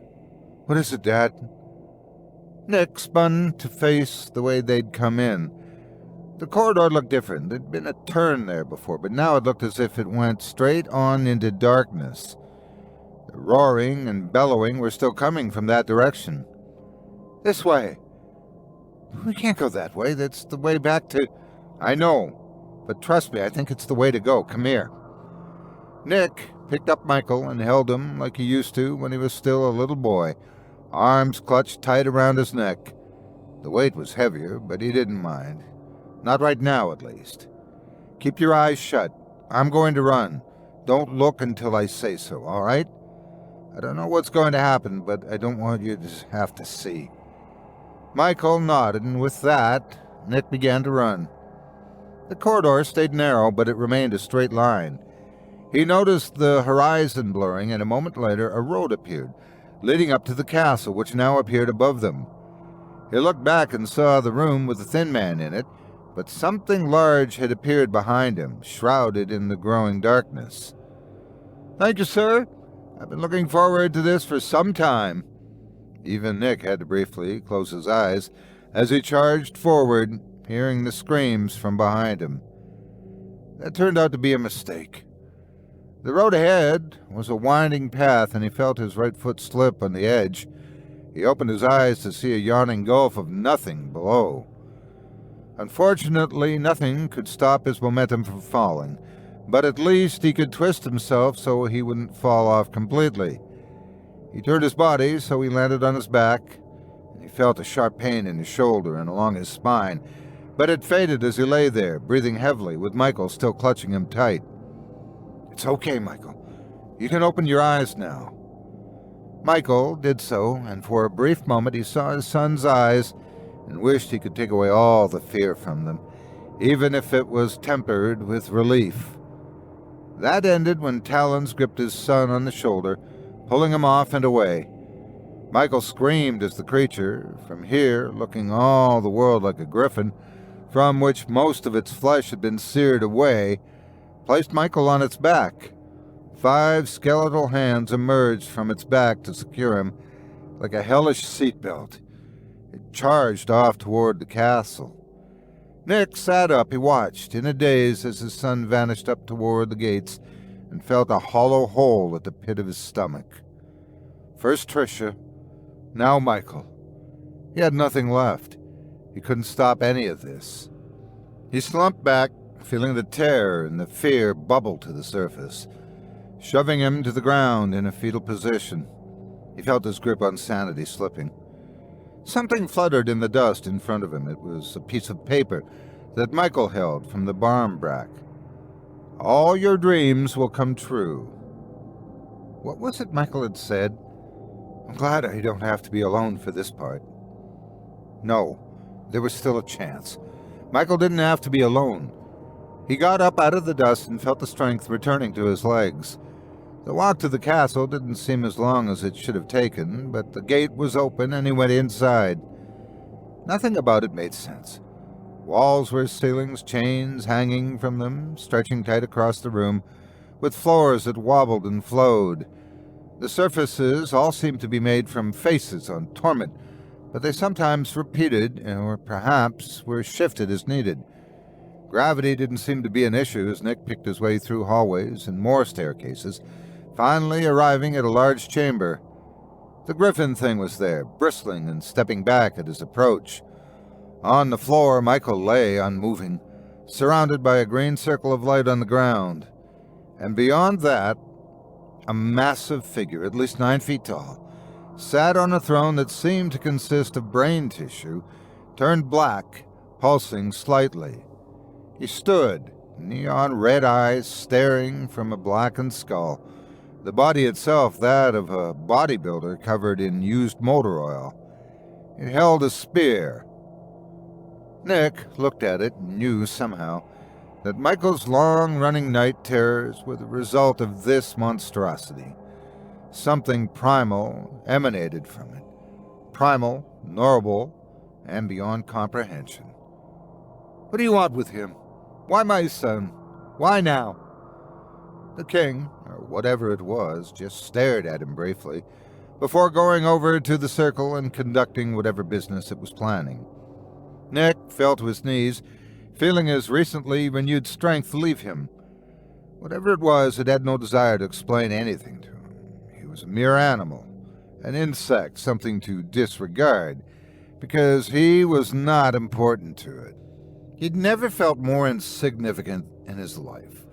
"What is it, Dad?" Nick spun to face the way they'd come in. The corridor looked different. There'd been a turn there before, but now it looked as if it went straight on into darkness. The roaring and bellowing were still coming from that direction. "This way." "We can't go that way. That's the way back to—" "I know, but trust me, I think it's the way to go. Come here." Nick picked up Michael and held him like he used to when he was still a little boy, arms clutched tight around his neck. The weight was heavier, but he didn't mind. Not right now, at least. "Keep your eyes shut. I'm going to run. Don't look until I say so, all right?" I don't know what's going to happen, but I don't want you to have to see." Michael nodded, and with that, Nick began to run. The corridor stayed narrow, but it remained a straight line. He noticed the horizon blurring, and a moment later a road appeared, leading up to the castle, which now appeared above them. He looked back and saw the room with the thin man in it, but something large had appeared behind him, shrouded in the growing darkness. "Thank you, sir. I've been looking forward to this for some time." Even Nick had to briefly close his eyes as he charged forward, hearing the screams from behind him. That turned out to be a mistake. The road ahead was a winding path, and he felt his right foot slip on the edge. He opened his eyes to see a yawning gulf of nothing below. Unfortunately, nothing could stop his momentum from falling, but at least he could twist himself so he wouldn't fall off completely. He turned his body so he landed on his back, and he felt a sharp pain in his shoulder and along his spine, but it faded as he lay there, breathing heavily, with Michael still clutching him tight. "It's okay, Michael. You can open your eyes now." Michael did so, and for a brief moment he saw his son's eyes and wished he could take away all the fear from them, even if it was tempered with relief. That ended when talons gripped his son on the shoulder, pulling him off and away. Michael screamed as the creature, from here looking all the world like a griffin, from which most of its flesh had been seared away, placed Michael on its back. 5 skeletal hands emerged from its back to secure him, like a hellish seatbelt. It charged off toward the castle. Nick sat up. He watched, in a daze, as his son vanished up toward the gates, and felt a hollow hole at the pit of his stomach. First Tricia, now Michael. He had nothing left. He couldn't stop any of this. He slumped back, feeling the terror and the fear bubble to the surface, shoving him to the ground in a fetal position. He felt his grip on sanity slipping. Something fluttered in the dust in front of him. It was a piece of paper that Michael held from the Brambrack. "All your dreams will come true." What was it Michael had said? "I'm glad I don't have to be alone for this part." No, there was still a chance. Michael didn't have to be alone. He got up out of the dust and felt the strength returning to his legs. The walk to the castle didn't seem as long as it should have taken, but the gate was open and he went inside. Nothing about it made sense. Walls were ceilings, chains hanging from them, stretching tight across the room, with floors that wobbled and flowed. The surfaces all seemed to be made from faces on torment, but they sometimes repeated, or perhaps were shifted as needed. Gravity didn't seem to be an issue as Nick picked his way through hallways and more staircases, finally arriving at a large chamber. The griffin thing was there, bristling and stepping back at his approach. On the floor, Michael lay unmoving, surrounded by a green circle of light on the ground. And beyond that, a massive figure, at least 9 feet tall, sat on a throne that seemed to consist of brain tissue, turned black, pulsing slightly. He stood, neon red eyes staring from a blackened skull, the body itself that of a bodybuilder covered in used motor oil. It held a spear. Nick looked at it and knew somehow that Michael's long-running night terrors were the result of this monstrosity. Something primal emanated from it. Primal, knowable, and beyond comprehension. "What do you want with him? Why my son? Why now?" The king, or whatever it was, just stared at him briefly, before going over to the circle and conducting whatever business it was planning. Nick fell to his knees, feeling his recently renewed strength leave him. Whatever it was, it had no desire to explain anything to him. He was a mere animal, an insect, something to disregard, because he was not important to it. He'd never felt more insignificant in his life.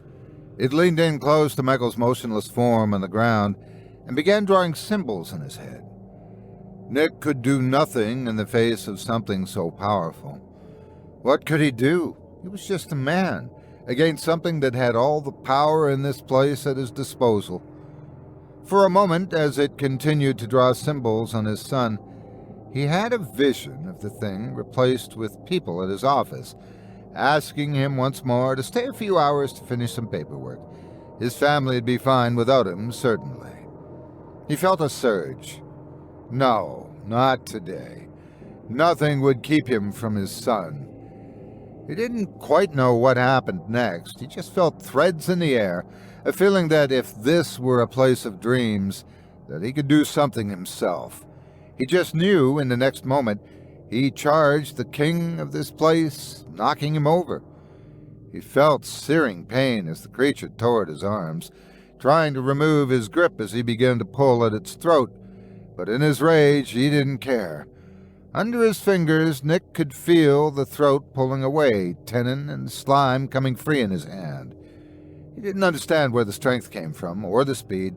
It leaned in close to Michael's motionless form on the ground and began drawing symbols in his head. Nick could do nothing in the face of something so powerful. What could he do? He was just a man, against something that had all the power in this place at his disposal. For a moment, as it continued to draw symbols on his son, he had a vision of the thing replaced with people at his office, asking him once more to stay a few hours to finish some paperwork. His family would be fine without him, certainly. He felt a surge. No, not today. Nothing would keep him from his son. He didn't quite know what happened next. He just felt threads in the air, a feeling that if this were a place of dreams, that he could do something himself. He just knew in the next moment he charged the king of this place, knocking him over. He felt searing pain as the creature tore at his arms, trying to remove his grip as he began to pull at its throat. But in his rage, he didn't care. Under his fingers, Nick could feel the throat pulling away, tenon and slime coming free in his hand. He didn't understand where the strength came from, or the speed,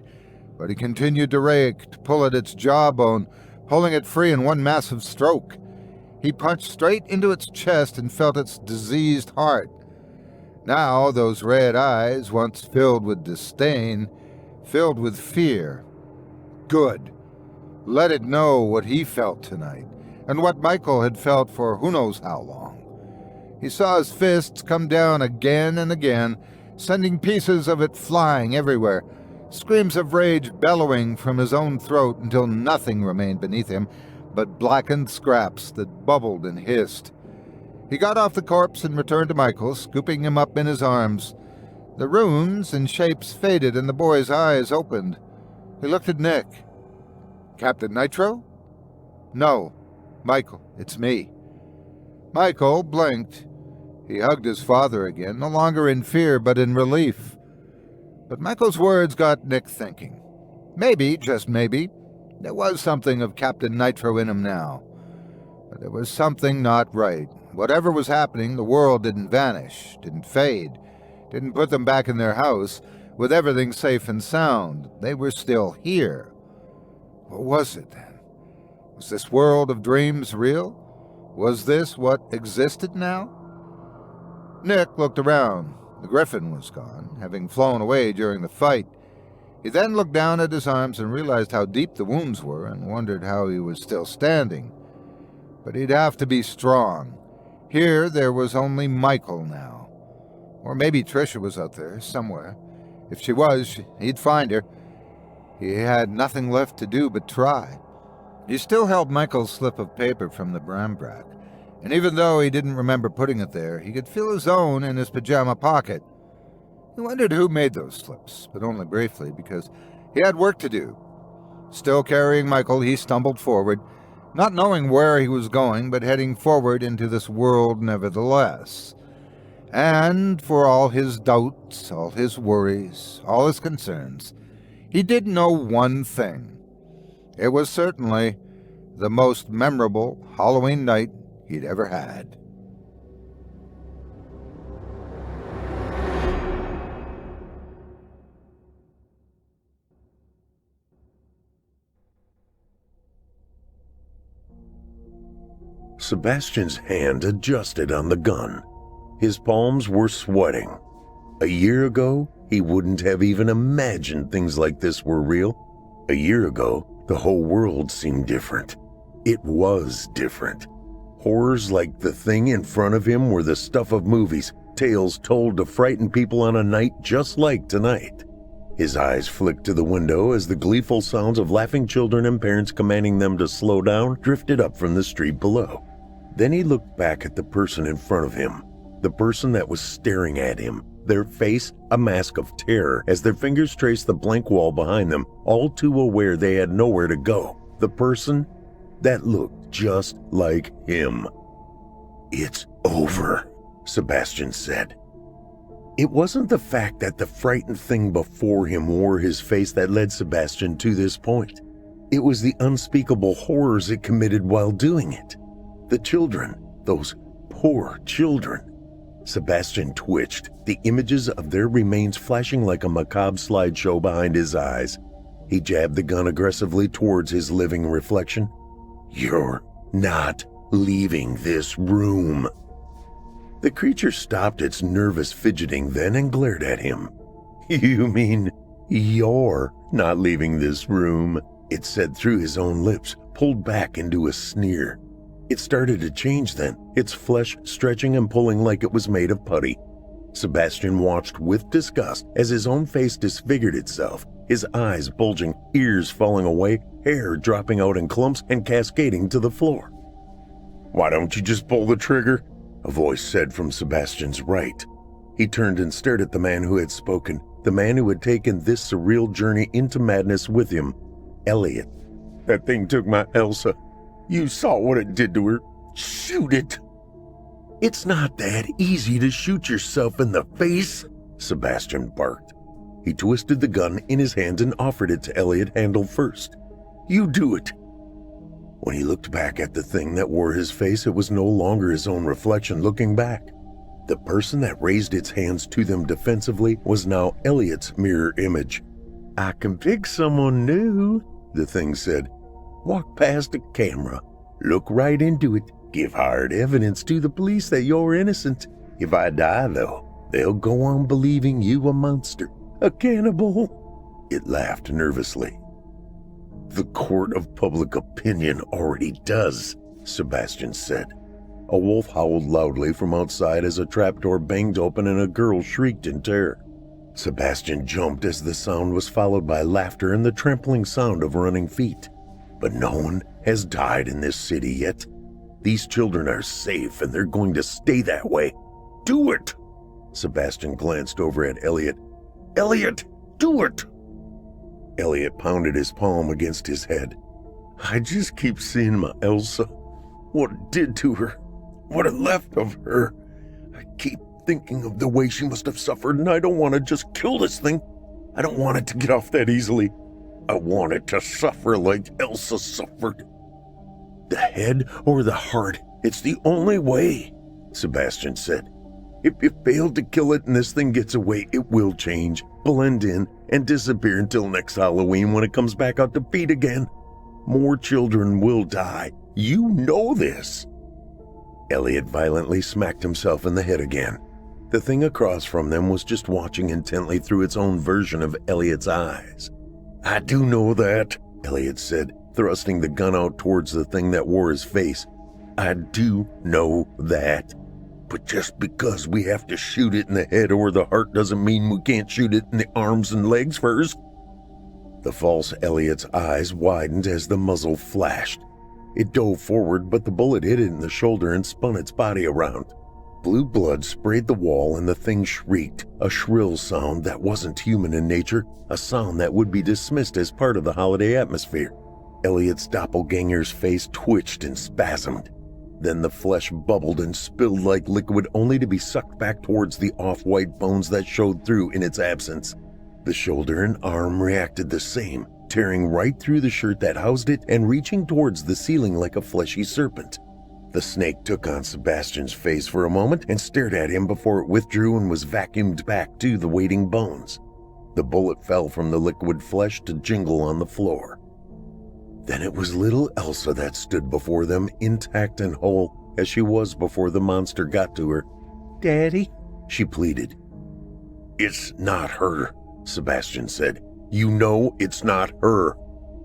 but he continued to rake, to pull at its jawbone, pulling it free in one massive stroke. He punched straight into its chest and felt its diseased heart. Now those red eyes, once filled with disdain, filled with fear. Good. Let it know what he felt tonight, and what Michael had felt for who knows how long. He saw his fists come down again and again, sending pieces of it flying everywhere, screams of rage bellowing from his own throat until nothing remained beneath him but blackened scraps that bubbled and hissed. He got off the corpse and returned to Michael, scooping him up in his arms. The runes and shapes faded and the boy's eyes opened. He looked at Nick. "Captain Nitro?" "No, Michael, it's me." Michael blinked. He hugged his father again, no longer in fear but in relief. But Michael's words got Nick thinking. Maybe, just maybe, there was something of Captain Nitro in him now. But there was something not right. Whatever was happening, the world didn't vanish, didn't fade, didn't put them back in their house, with everything safe and sound. They were still here. What was it, then? Was this world of dreams real? Was this what existed now? Nick looked around. The griffin was gone, having flown away during the fight. He then looked down at his arms and realized how deep the wounds were and wondered how he was still standing. But he'd have to be strong. Here there was only Michael now. Or maybe Tricia was out there, somewhere. If she was, he'd find her. He had nothing left to do but try. He still held Michael's slip of paper from the Brambrack, and even though he didn't remember putting it there, he could feel his own in his pajama pocket. He wondered who made those slips, but only briefly, because he had work to do. Still carrying Michael, he stumbled forward, not knowing where he was going, but heading forward into this world nevertheless. And for all his doubts, all his worries, all his concerns, he did know one thing. It was certainly the most memorable Halloween night he'd ever had. Sebastian's hand adjusted on the gun. His palms were sweating. A year ago, he wouldn't have even imagined things like this were real. A year ago, the whole world seemed different. It was different. Horrors like the thing in front of him were the stuff of movies, tales told to frighten people on a night just like tonight. His eyes flicked to the window as the gleeful sounds of laughing children and parents commanding them to slow down drifted up from the street below. Then he looked back at the person in front of him, the person that was staring at him, their face a mask of terror as their fingers traced the blank wall behind them, all too aware they had nowhere to go. The person that looked just like him. "It's over," Sebastian said. It wasn't the fact that the frightened thing before him wore his face that led Sebastian to this point. It was the unspeakable horrors it committed while doing it. The children, those poor children. Sebastian twitched, the images of their remains flashing like a macabre slideshow behind his eyes. He jabbed the gun aggressively towards his living reflection. "You're not leaving this room." The creature stopped its nervous fidgeting then and glared at him. "You mean "You're not leaving this room," it said through his own lips, pulled back into a sneer. It started to change then, its flesh stretching and pulling like it was made of putty. Sebastian watched with disgust as his own face disfigured itself, his eyes bulging, ears falling away, hair dropping out in clumps and cascading to the floor. "Why don't you just pull the trigger?" a voice said from Sebastian's right. He turned and stared at the man who had spoken, the man who had taken this surreal journey into madness with him, Elliot. "That thing took my Elsa. You saw what it did to her. Shoot it." "It's not that easy to shoot yourself in the face," Sebastian barked. He twisted the gun in his hand and offered it to Elliot handle first. "You do it." When he looked back at the thing that wore his face, it was no longer his own reflection looking back. The person that raised its hands to them defensively was now Elliot's mirror image. "I can pick someone new," the thing said. "Walk past a camera, look right into it, give hard evidence to the police that you're innocent. If I die, though, they'll go on believing you a monster, a cannibal." It laughed nervously. "The court of public opinion already does," Sebastian said. A wolf howled loudly from outside as a trapdoor banged open and a girl shrieked in terror. Sebastian jumped as the sound was followed by laughter and the trampling sound of running feet. But no one has died in this city yet. These children are safe and they're going to stay that way. "Do it!" Sebastian glanced over at Elliot. "Elliot, do it!" Elliot pounded his palm against his head. "I just keep seeing my Elsa. What it did to her. What it left of her. I keep thinking of the way she must have suffered, and I don't want to just kill this thing. I don't want it to get off that easily. I want it to suffer like Elsa suffered. The head or the heart, it's the only way," Sebastian said. "If you fail to kill it and this thing gets away, it will change, blend in, and disappear until next Halloween when it comes back out to feed again. More children will die. You know this." Elliot violently smacked himself in the head again. The thing across from them was just watching intently through its own version of Elliot's eyes. "I do know that," Elliot said, thrusting the gun out towards the thing that wore his face. "I do know that. But just because we have to shoot it in the head or the heart doesn't mean we can't shoot it in the arms and legs first." The false Elliot's eyes widened as the muzzle flashed. It dove forward, but the bullet hit it in the shoulder and spun its body around. Blue blood sprayed the wall and the thing shrieked, a shrill sound that wasn't human in nature, a sound that would be dismissed as part of the holiday atmosphere. Elliot's doppelganger's face twitched and spasmed. Then the flesh bubbled and spilled like liquid only to be sucked back towards the off-white bones that showed through in its absence. The shoulder and arm reacted the same, tearing right through the shirt that housed it and reaching towards the ceiling like a fleshy serpent. The snake took on Sebastian's face for a moment and stared at him before it withdrew and was vacuumed back to the waiting bones. The bullet fell from the liquid flesh to jingle on the floor. Then it was little Elsa that stood before them, intact and whole as she was before the monster got to her. "Daddy," she pleaded. "It's not her," Sebastian said. "You know it's not her."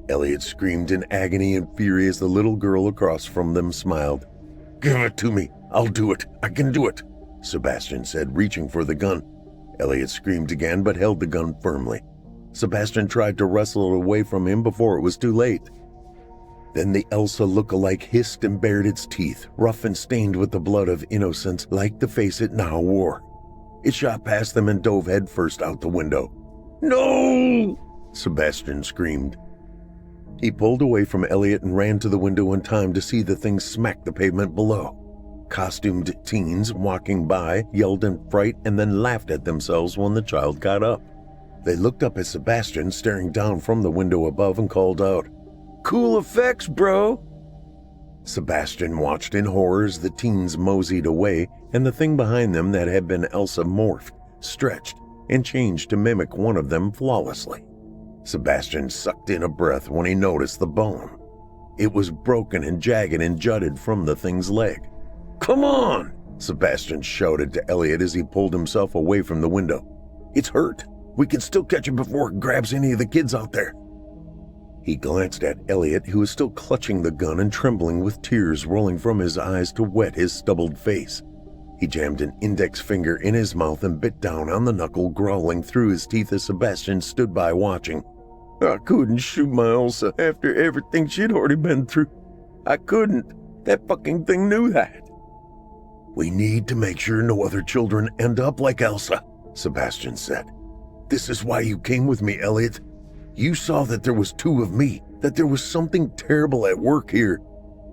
Elliot screamed in agony and fury as the little girl across from them smiled. "Give it to me. I'll do it. I can do it," Sebastian said, reaching for the gun. Elliot screamed again but held the gun firmly. Sebastian tried to wrestle it away from him before it was too late. Then the Elsa look-alike hissed and bared its teeth, rough and stained with the blood of innocence like the face it now wore. It shot past them and dove headfirst out the window. "No!" Sebastian screamed. He pulled away from Elliot and ran to the window in time to see the thing smack the pavement below. Costumed teens walking by yelled in fright and then laughed at themselves when the child got up. They looked up at Sebastian staring down from the window above and called out, "Cool effects, bro!" Sebastian watched in horror as the teens moseyed away and the thing behind them that had been Elsa morphed, stretched, and changed to mimic one of them flawlessly. Sebastian sucked in a breath when he noticed the bone. It was broken and jagged and jutted from the thing's leg. "Come on!" Sebastian shouted to Elliot as he pulled himself away from the window. "It's hurt. We can still catch it before it grabs any of the kids out there. He glanced at Elliot, who was still clutching the gun and trembling with tears rolling from his eyes to wet his stubbled face. He jammed an index finger in his mouth and bit down on the knuckle, growling through his teeth as Sebastian stood by watching. I couldn't shoot my Elsa after everything she'd already been through. I couldn't. That fucking thing knew that. We need to make sure no other children end up like Elsa, Sebastian said. This is why you came with me, Elliot. You saw that there was two of me, that there was something terrible at work here.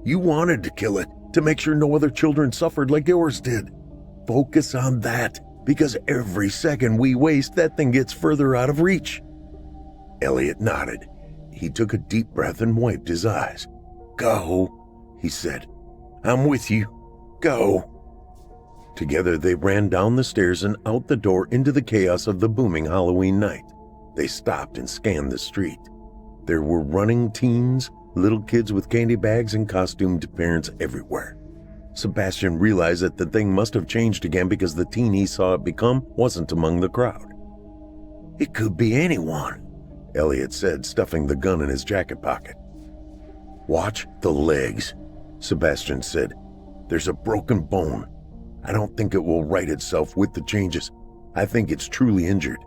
You wanted to kill it, to make sure no other children suffered like yours did. Focus on that, because every second we waste, that thing gets further out of reach. Elliot nodded. He took a deep breath and wiped his eyes. Go, he said. I'm with you. Go. Together they ran down the stairs and out the door into the chaos of the booming Halloween night. They stopped and scanned the street. There were running teens, little kids with candy bags and costumed parents everywhere. Sebastian realized that the thing must have changed again because the teen he saw it become wasn't among the crowd. It could be anyone, Elliot said, stuffing the gun in his jacket pocket. Watch the legs, Sebastian said. There's a broken bone. I don't think it will right itself with the changes. I think it's truly injured.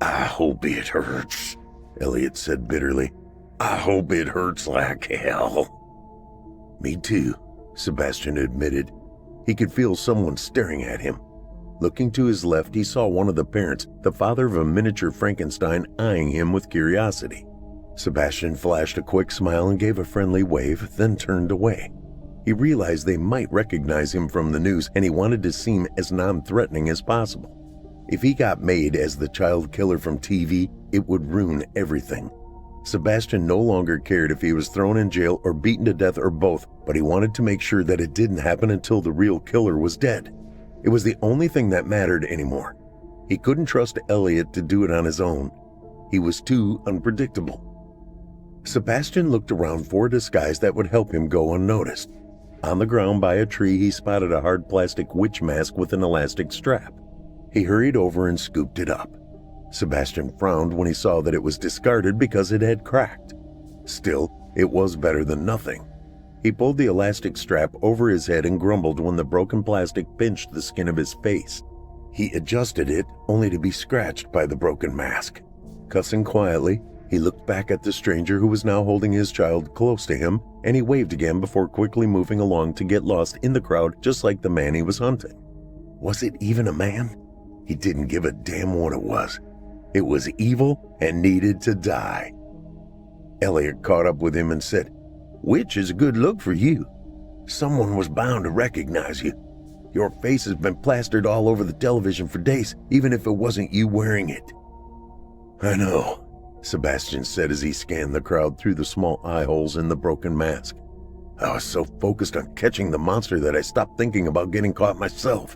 I hope it hurts, Elliot said bitterly. I hope it hurts like hell. Me too, Sebastian admitted. He could feel someone staring at him. Looking to his left, he saw one of the parents, the father of a miniature Frankenstein, eyeing him with curiosity. Sebastian flashed a quick smile and gave a friendly wave, then turned away. He realized they might recognize him from the news, and he wanted to seem as non-threatening as possible. If he got made as the child killer from TV, it would ruin everything. Sebastian no longer cared if he was thrown in jail or beaten to death or both, but he wanted to make sure that it didn't happen until the real killer was dead. It was the only thing that mattered anymore. He couldn't trust Elliot to do it on his own. He was too unpredictable. Sebastian looked around for a disguise that would help him go unnoticed. On the ground by a tree, he spotted a hard plastic witch mask with an elastic strap. He hurried over and scooped it up. Sebastian frowned when he saw that it was discarded because it had cracked. Still, it was better than nothing. He pulled the elastic strap over his head and grumbled when the broken plastic pinched the skin of his face. He adjusted it, only to be scratched by the broken mask. Cussing quietly, he looked back at the stranger who was now holding his child close to him, and he waved again before quickly moving along to get lost in the crowd just like the man he was hunting. Was it even a man? He didn't give a damn what it was. It was evil and needed to die. Elliot caught up with him and said, "Which is a good look for you. Someone was bound to recognize you. Your face has been plastered all over the television for days, even if it wasn't you wearing it." I know, Sebastian said as he scanned the crowd through the small eye holes in the broken mask. I was so focused on catching the monster that I stopped thinking about getting caught myself.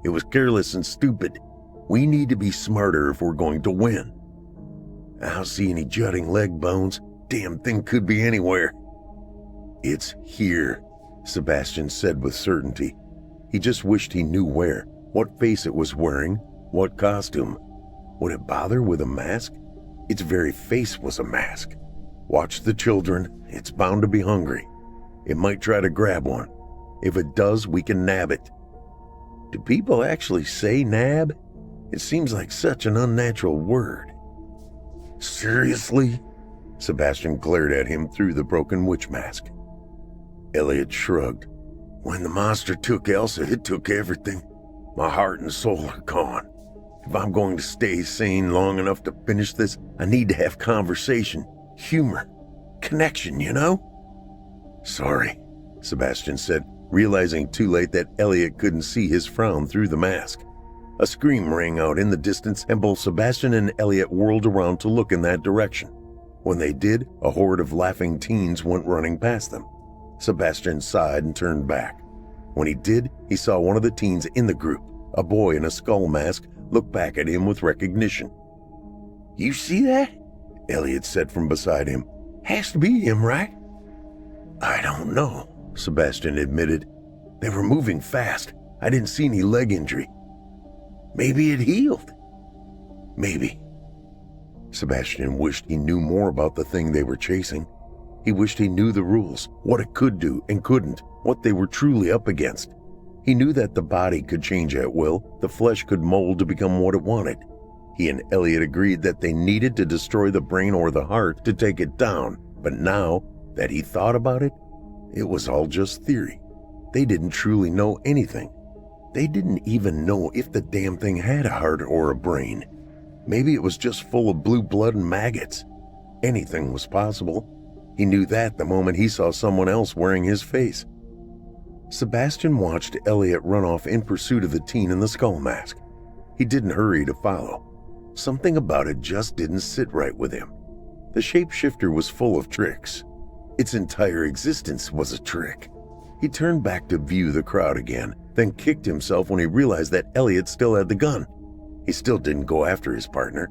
It was careless and stupid. We need to be smarter if we're going to win. I don't see any jutting leg bones. Damn thing could be anywhere. It's here, Sebastian said with certainty. He just wished he knew where, what face it was wearing, what costume. Would it bother with a mask? Its very face was a mask. Watch the children. It's bound to be hungry. It might try to grab one. If it does, we can nab it. Do people actually say nab? It seems like such an unnatural word. Seriously? Sebastian glared at him through the broken witch mask. Elliot shrugged. When the monster took Elsa, it took everything. My heart and soul are gone. If I'm going to stay sane long enough to finish this, I need to have conversation, humor, connection, you know? Sorry, Sebastian said, realizing too late that Elliot couldn't see his frown through the mask. A scream rang out in the distance, and both Sebastian and Elliot whirled around to look in that direction. When they did, a horde of laughing teens went running past them. Sebastian sighed and turned back. When he did, he saw one of the teens in the group, a boy in a skull mask, look back at him with recognition. You see that? Elliot said from beside him. Has to be him, right? I don't know, Sebastian admitted. They were moving fast. I didn't see any leg injury. Maybe it healed. Maybe. Sebastian wished he knew more about the thing they were chasing. He wished he knew the rules, what it could do and couldn't, what they were truly up against. He knew that the body could change at will, the flesh could mold to become what it wanted. He and Elliot agreed that they needed to destroy the brain or the heart to take it down, but now that he thought about it, it was all just theory. They didn't truly know anything. They didn't even know if the damn thing had a heart or a brain. Maybe it was just full of blue blood and maggots. Anything was possible. He knew that the moment he saw someone else wearing his face. Sebastian watched Elliot run off in pursuit of the teen in the skull mask. He didn't hurry to follow. Something about it just didn't sit right with him. The shapeshifter was full of tricks. Its entire existence was a trick. He turned back to view the crowd again, then kicked himself when he realized that Elliot still had the gun. He still didn't go after his partner.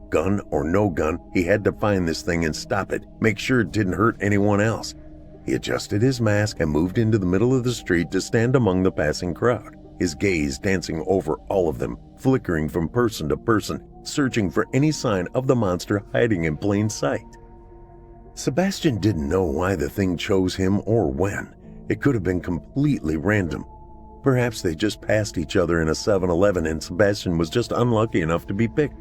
Gun or no gun, he had to find this thing and stop it, make sure it didn't hurt anyone else. He adjusted his mask and moved into the middle of the street to stand among the passing crowd, his gaze dancing over all of them, flickering from person to person, searching for any sign of the monster hiding in plain sight. Sebastian didn't know why the thing chose him or when. It could have been completely random. Perhaps they just passed each other in a 7-Eleven and Sebastian was just unlucky enough to be picked.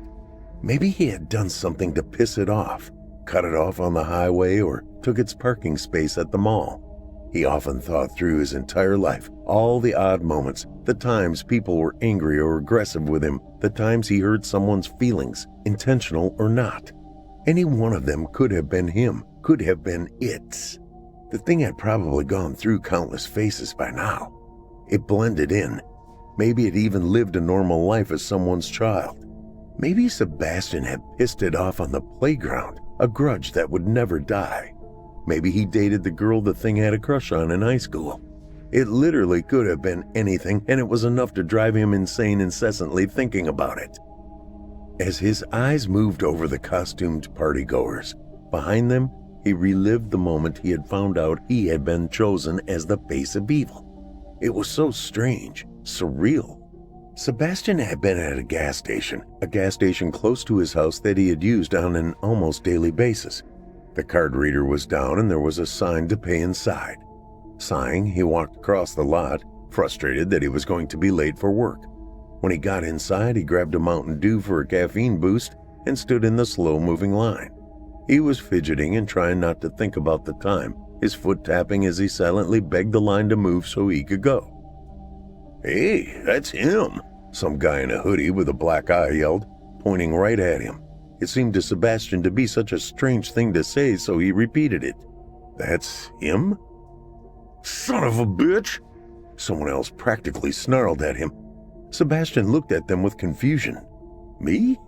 Maybe he had done something to piss it off, cut it off on the highway, or took its parking space at the mall. He often thought through his entire life, all the odd moments, the times people were angry or aggressive with him, the times he hurt someone's feelings, intentional or not. Any one of them could have been him, could have been it. The thing had probably gone through countless faces by now. It blended in. Maybe it even lived a normal life as someone's child. Maybe Sebastian had pissed it off on the playground, a grudge that would never die. Maybe he dated the girl the thing had a crush on in high school. It literally could have been anything, and it was enough to drive him insane incessantly thinking about it. As his eyes moved over the costumed partygoers, behind them, he relived the moment he had found out he had been chosen as the face of evil. It was so strange, surreal. Sebastian had been at a gas station close to his house that he had used on an almost daily basis. The card reader was down and there was a sign to pay inside. Sighing, he walked across the lot, frustrated that he was going to be late for work. When he got inside, he grabbed a Mountain Dew for a caffeine boost and stood in the slow-moving line. He was fidgeting and trying not to think about the time, his foot tapping as he silently begged the line to move so he could go. "Hey, that's him," some guy in a hoodie with a black eye yelled, pointing right at him. It seemed to Sebastian to be such a strange thing to say, so he repeated it. "That's him?" "Son of a bitch!" Someone else practically snarled at him. Sebastian looked at them with confusion. "Me?"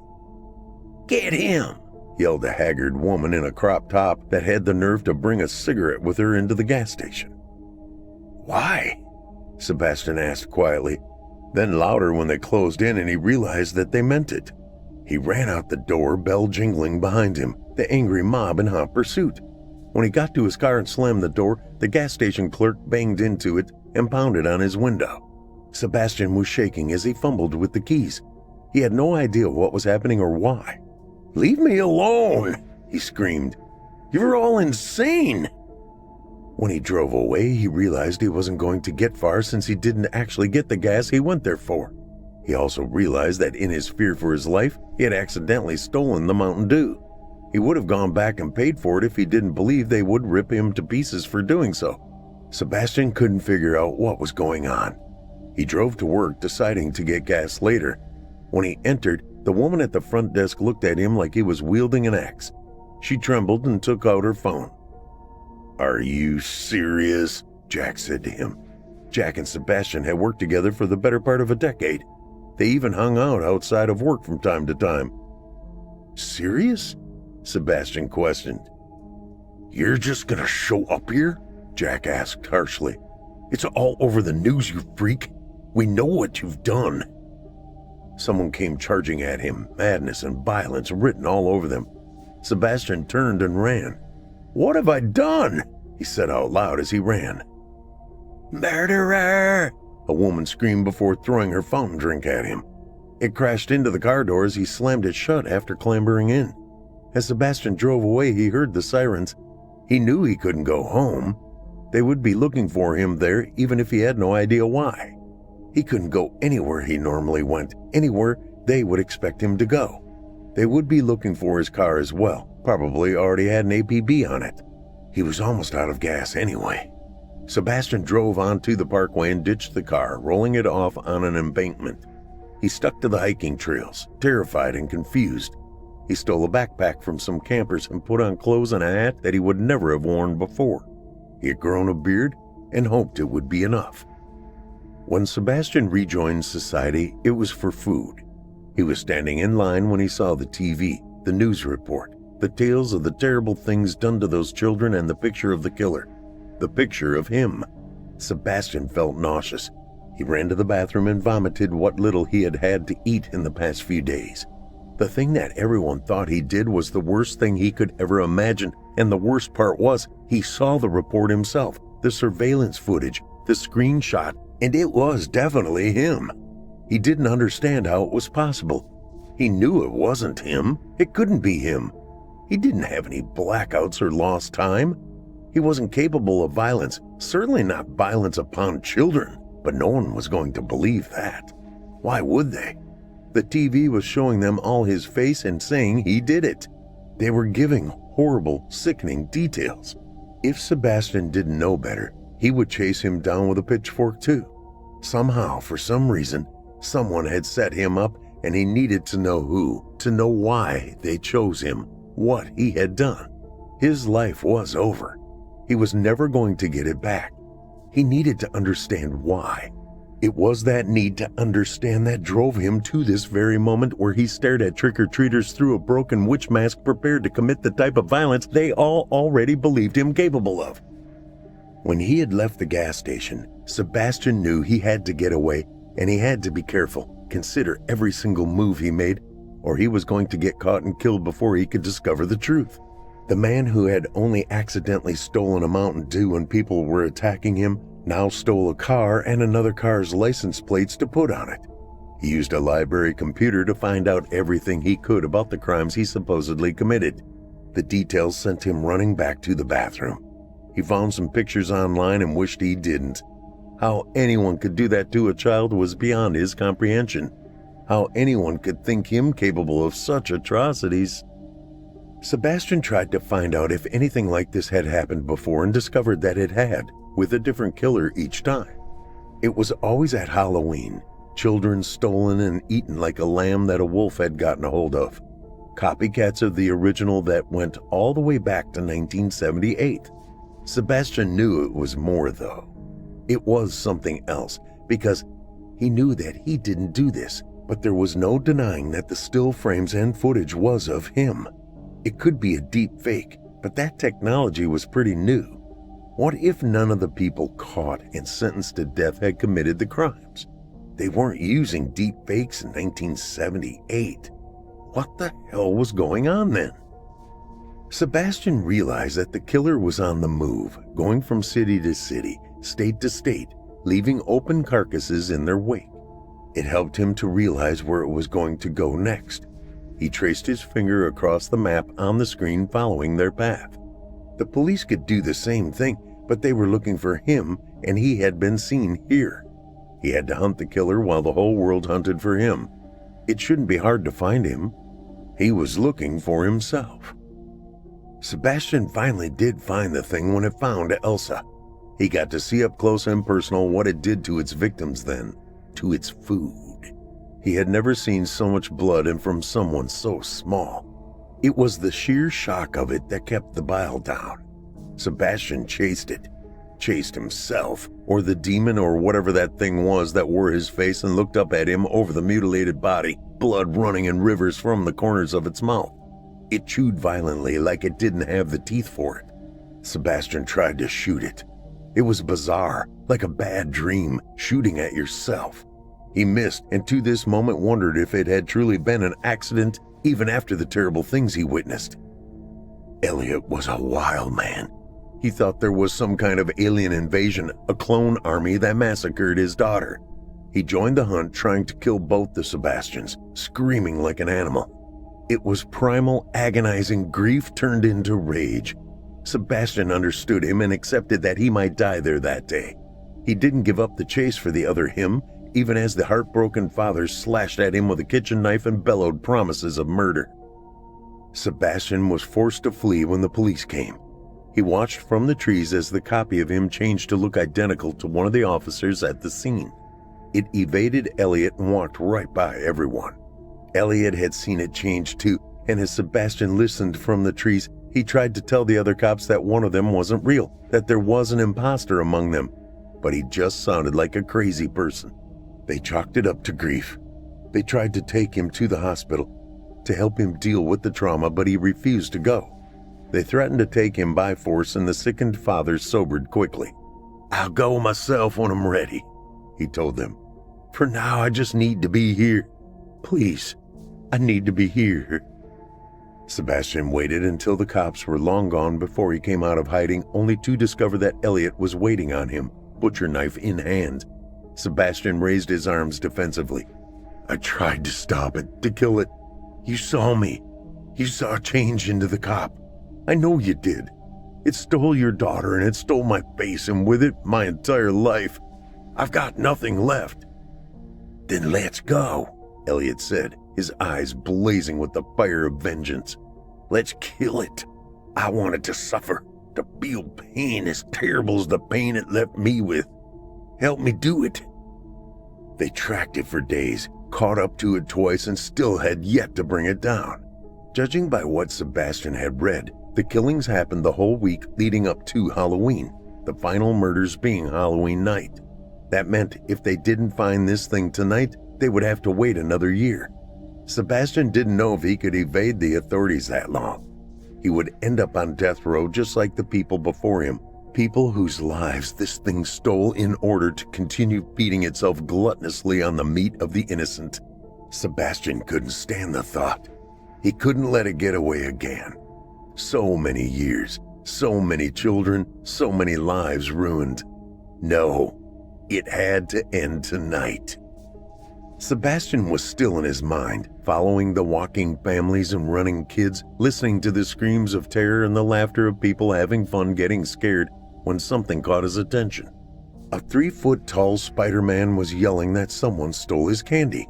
"Get him!" yelled a haggard woman in a crop top that had the nerve to bring a cigarette with her into the gas station. "Why?" Sebastian asked quietly, then louder when they closed in and he realized that they meant it. He ran out the door, bell jingling behind him, the angry mob in hot pursuit. When he got to his car and slammed the door, the gas station clerk banged into it and pounded on his window. Sebastian was shaking as he fumbled with the keys. He had no idea what was happening or why. "Leave me alone!" he screamed. "You're all insane!" When he drove away, he realized he wasn't going to get far since he didn't actually get the gas he went there for. He also realized that in his fear for his life, he had accidentally stolen the Mountain Dew. He would have gone back and paid for it if he didn't believe they would rip him to pieces for doing so. Sebastian couldn't figure out what was going on. He drove to work, deciding to get gas later. When he entered, the woman at the front desk looked at him like he was wielding an axe. She trembled and took out her phone. "Are you serious?" Jack said to him. Jack and Sebastian had worked together for the better part of a decade. They even hung out outside of work from time to time. "Serious?" Sebastian questioned. "You're just gonna show up here?" Jack asked harshly. "It's all over the news, you freak. We know what you've done." Someone came charging at him, madness and violence written all over them. Sebastian turned and ran. "What have I done?" he said out loud as he ran. "Murderer!" a woman screamed before throwing her fountain drink at him. It crashed into the car door as he slammed it shut after clambering in. As Sebastian drove away, he heard the sirens. He knew he couldn't go home. They would be looking for him there even if he had no idea why. He couldn't go anywhere he normally went, anywhere they would expect him to go. They would be looking for his car as well, probably already had an APB on it. He was almost out of gas anyway. Sebastian drove onto the parkway and ditched the car, rolling it off on an embankment. He stuck to the hiking trails, terrified and confused. He stole a backpack from some campers and put on clothes and a hat that he would never have worn before. He had grown a beard and hoped it would be enough. When Sebastian rejoined society, it was for food. He was standing in line when he saw the TV, the news report, the tales of the terrible things done to those children and the picture of the killer. The picture of him. Sebastian felt nauseous. He ran to the bathroom and vomited what little he had had to eat in the past few days. The thing that everyone thought he did was the worst thing he could ever imagine, and the worst part was he saw the report himself, the surveillance footage, the screenshot, and it was definitely him. He didn't understand how it was possible. He knew it wasn't him. It couldn't be him. He didn't have any blackouts or lost time. He wasn't capable of violence, certainly not violence upon children, but no one was going to believe that. Why would they? The TV was showing them all his face and saying he did it. They were giving horrible, sickening details. If Sebastian didn't know better, he would chase him down with a pitchfork too. Somehow, for some reason, someone had set him up and he needed to know who, to know why they chose him, what he had done. His life was over. He was never going to get it back. He needed to understand why. It was that need to understand that drove him to this very moment where he stared at trick-or-treaters through a broken witch mask prepared to commit the type of violence they all already believed him capable of. When he had left the gas station, Sebastian knew he had to get away and he had to be careful, consider every single move he made, or he was going to get caught and killed before he could discover the truth. The man who had only accidentally stolen a Mountain Dew when people were attacking him now stole a car and another car's license plates to put on it. He used a library computer to find out everything he could about the crimes he supposedly committed. The details sent him running back to the bathroom. He found some pictures online and wished he didn't. How anyone could do that to a child was beyond his comprehension. How anyone could think him capable of such atrocities. Sebastian tried to find out if anything like this had happened before and discovered that it had, with a different killer each time. It was always at Halloween, children stolen and eaten like a lamb that a wolf had gotten a hold of. Copycats of the original that went all the way back to 1978. Sebastian knew it was more though. It was something else, because he knew that he didn't do this, but there was no denying that the still frames and footage was of him. It could be a deep fake, but that technology was pretty new. What if none of the people caught and sentenced to death had committed the crimes? They weren't using deep fakes in 1978. What the hell was going on then? Sebastian realized that the killer was on the move, going from city to city, state to state, leaving open carcasses in their wake. It helped him to realize where it was going to go next. He traced his finger across the map on the screen following their path. The police could do the same thing, but they were looking for him and he had been seen here. He had to hunt the killer while the whole world hunted for him. It shouldn't be hard to find him. He was looking for himself. Sebastian finally did find the thing when it found Elsa. He got to see up close and personal what it did to its victims then, to its food. He had never seen so much blood and from someone so small. It was the sheer shock of it that kept the bile down. Sebastian chased it, chased himself, or the demon or whatever that thing was that wore his face and looked up at him over the mutilated body, blood running in rivers from the corners of its mouth. It chewed violently like it didn't have the teeth for it. Sebastian tried to shoot it. It was bizarre, like a bad dream, shooting at yourself. He missed, and to this moment wondered if it had truly been an accident, even after the terrible things he witnessed. Elliot was a wild man. He thought there was some kind of alien invasion, a clone army that massacred his daughter. He joined the hunt, trying to kill both the Sebastians, screaming like an animal. It was primal, agonizing grief turned into rage. Sebastian understood him and accepted that he might die there that day. He didn't give up the chase for the other him, even as the heartbroken father slashed at him with a kitchen knife and bellowed promises of murder. Sebastian was forced to flee when the police came. He watched from the trees as the copy of him changed to look identical to one of the officers at the scene. It evaded Elliot and walked right by everyone. Elliot had seen it change too, and as Sebastian listened from the trees, he tried to tell the other cops that one of them wasn't real, that there was an imposter among them, but he just sounded like a crazy person. They chalked it up to grief. They tried to take him to the hospital to help him deal with the trauma, but he refused to go. They threatened to take him by force, and the sickened father sobered quickly. "I'll go myself when I'm ready," he told them. "For now, I just need to be here. Please, I need to be here." Sebastian waited until the cops were long gone before he came out of hiding, only to discover that Elliot was waiting on him, butcher knife in hand. Sebastian raised his arms defensively. "I tried to stop it, to kill it. You saw me. You saw change into the cop. I know you did. It stole your daughter and it stole my face, and with it, my entire life. I've got nothing left." "Then let's go," Elliot said, his eyes blazing with the fire of vengeance. "Let's kill it. I want it to suffer, to feel pain as terrible as the pain it left me with. Help me do it." They tracked it for days, caught up to it twice, and still had yet to bring it down. Judging by what Sebastian had read, the killings happened the whole week leading up to Halloween, the final murders being Halloween night. That meant if they didn't find this thing tonight, they would have to wait another year. Sebastian didn't know if he could evade the authorities that long. He would end up on death row just like the people before him, people whose lives this thing stole in order to continue feeding itself gluttonously on the meat of the innocent. Sebastian couldn't stand the thought. He couldn't let it get away again. So many years, so many children, so many lives ruined. No, it had to end tonight. Sebastian was still in his mind, following the walking families and running kids, listening to the screams of terror and the laughter of people having fun getting scared, when something caught his attention. A 3-foot-tall Spider-Man was yelling that someone stole his candy.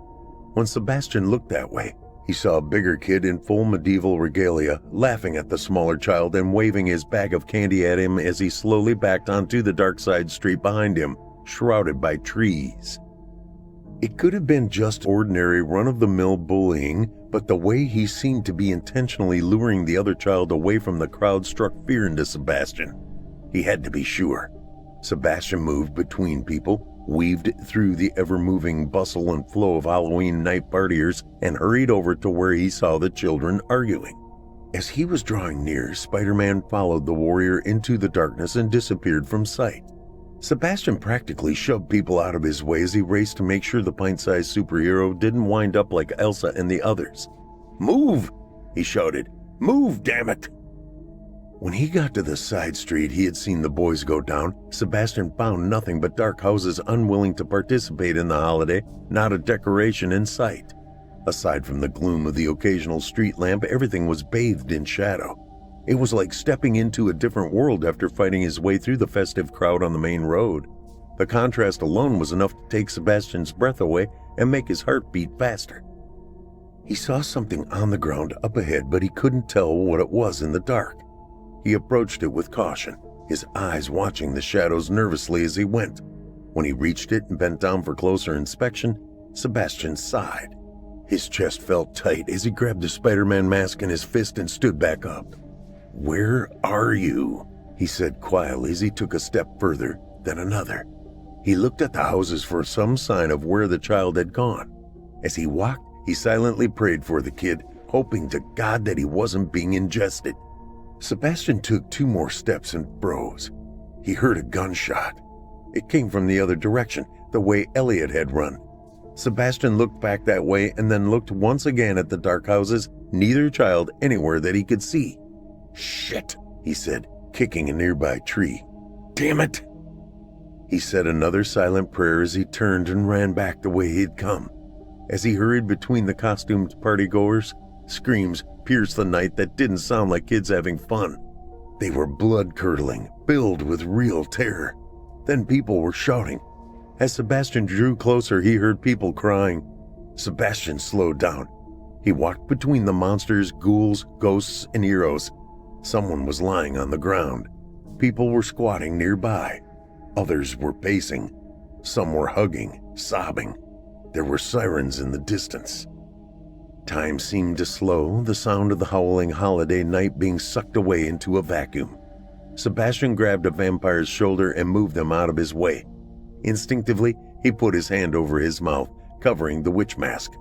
When Sebastian looked that way, he saw a bigger kid in full medieval regalia laughing at the smaller child and waving his bag of candy at him as he slowly backed onto the dark side street behind him, shrouded by trees. It could have been just ordinary run-of-the-mill bullying, but the way he seemed to be intentionally luring the other child away from the crowd struck fear into Sebastian. He had to be sure. Sebastian moved between people, weaved through the ever-moving bustle and flow of Halloween night partiers, and hurried over to where he saw the children arguing. As he was drawing near, Spider-Man followed the warrior into the darkness and disappeared from sight. Sebastian practically shoved people out of his way as he raced to make sure the pint-sized superhero didn't wind up like Elsa and the others. "Move!" he shouted. "Move, damn it!" When he got to the side street he had seen the boys go down, Sebastian found nothing but dark houses unwilling to participate in the holiday, not a decoration in sight. Aside from the gloom of the occasional street lamp, everything was bathed in shadow. It was like stepping into a different world after fighting his way through the festive crowd on the main road. The contrast alone was enough to take Sebastian's breath away and make his heart beat faster. He saw something on the ground up ahead, but he couldn't tell what it was in the dark. He approached it with caution, his eyes watching the shadows nervously as he went. When he reached it and bent down for closer inspection, Sebastian sighed. His chest felt tight as he grabbed the Spider-Man mask in his fist and stood back up. "Where are you?" he said quietly as he took a step further, then another. He looked at the houses for some sign of where the child had gone. As he walked, he silently prayed for the kid, hoping to God that he wasn't being ingested. Sebastian took 2 more steps and froze. He heard a gunshot. It came from the other direction, the way Elliot had run. Sebastian looked back that way and then looked once again at the dark houses, neither child anywhere that he could see. "Shit," he said, kicking a nearby tree. "Damn it." He said another silent prayer as he turned and ran back the way he'd come. As he hurried between the costumed partygoers, screams pierced the night that didn't sound like kids having fun. They were blood-curdling, filled with real terror. Then people were shouting. As Sebastian drew closer, he heard people crying. Sebastian slowed down. He walked between the monsters, ghouls, ghosts, and heroes. Someone was lying on the ground. People were squatting nearby. Others were pacing. Some were hugging, sobbing. There were sirens in the distance. Time seemed to slow, the sound of the howling holiday night being sucked away into a vacuum. Sebastian grabbed a vampire's shoulder and moved them out of his way. Instinctively, he put his hand over his mouth, covering the witch mask.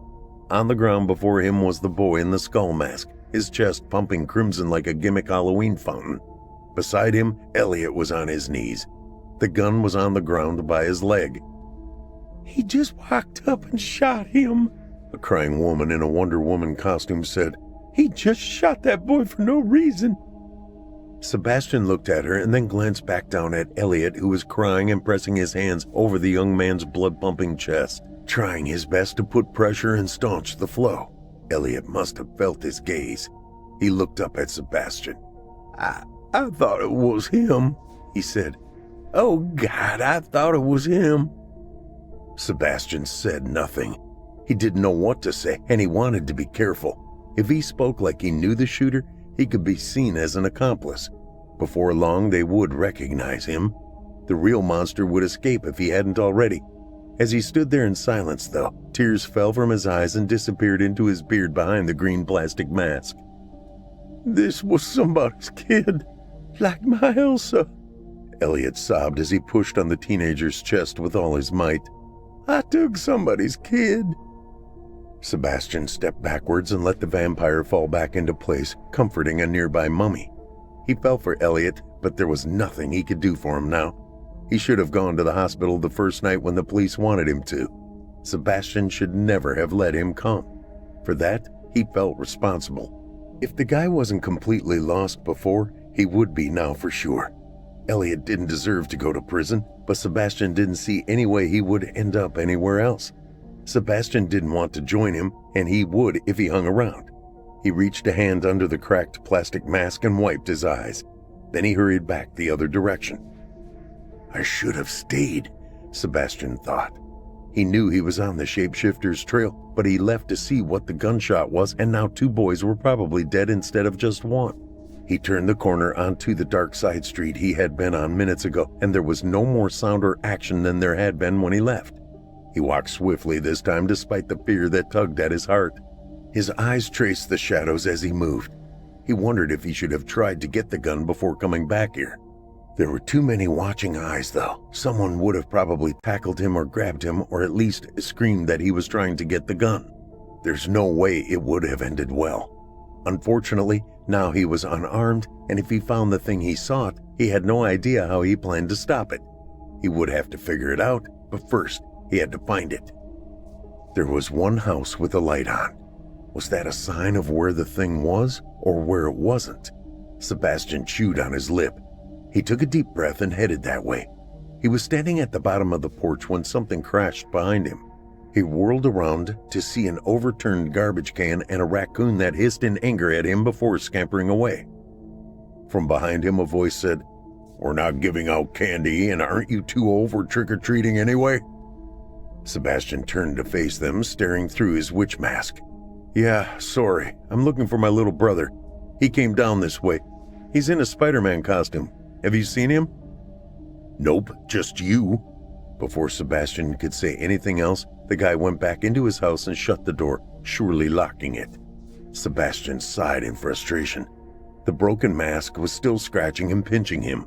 On the ground before him was the boy in the skull mask, his chest pumping crimson like a gimmick Halloween fountain. Beside him, Elliot was on his knees. The gun was on the ground by his leg. "He just walked up and shot him," a crying woman in a Wonder Woman costume said. "He just shot that boy for no reason." Sebastian looked at her and then glanced back down at Elliot, who was crying and pressing his hands over the young man's blood-pumping chest, trying his best to put pressure and staunch the flow. Elliot must have felt his gaze. He looked up at Sebastian. I thought it was him," he said. "Oh, God, I thought it was him." Sebastian said nothing. He didn't know what to say, and he wanted to be careful. If he spoke like he knew the shooter, he could be seen as an accomplice. Before long, they would recognize him. The real monster would escape if he hadn't already. As he stood there in silence, though, tears fell from his eyes and disappeared into his beard behind the green plastic mask. "This was somebody's kid, like my Elsa," Elliot sobbed as he pushed on the teenager's chest with all his might. "I took somebody's kid." Sebastian stepped backwards and let the vampire fall back into place, comforting a nearby mummy. He felt for Elliot, but there was nothing he could do for him now. He should have gone to the hospital the first night when the police wanted him to. Sebastian should never have let him come. For that, he felt responsible. If the guy wasn't completely lost before, he would be now for sure. Elliot didn't deserve to go to prison, but Sebastian didn't see any way he would end up anywhere else. Sebastian didn't want to join him, and he would if he hung around. He reached a hand under the cracked plastic mask and wiped his eyes. Then he hurried back the other direction. "I should have stayed," Sebastian thought. He knew he was on the shapeshifter's trail, but he left to see what the gunshot was, and now 2 boys were probably dead instead of just 1. He turned the corner onto the dark side street he had been on minutes ago, and there was no more sound or action than there had been when he left. He walked swiftly this time despite the fear that tugged at his heart. His eyes traced the shadows as he moved. He wondered if he should have tried to get the gun before coming back here. There were too many watching eyes, though. Someone would have probably tackled him or grabbed him, or at least screamed that he was trying to get the gun. There's no way it would have ended well. Unfortunately, now he was unarmed, and if he found the thing he sought, he had no idea how he planned to stop it. He would have to figure it out, but first, he had to find it. There was one house with a light on. Was that a sign of where the thing was, or where it wasn't? Sebastian chewed on his lip. He took a deep breath and headed that way. He was standing at the bottom of the porch when something crashed behind him. He whirled around to see an overturned garbage can and a raccoon that hissed in anger at him before scampering away. From behind him, a voice said, "We're not giving out candy, and aren't you too old for trick-or-treating anyway?" Sebastian turned to face them, staring through his witch mask. "Yeah, sorry. I'm looking for my little brother. He came down this way. He's in a Spider-Man costume. Have you seen him?" "Nope, just you." Before Sebastian could say anything else, the guy went back into his house and shut the door, surely locking it. Sebastian sighed in frustration. The broken mask was still scratching and pinching him.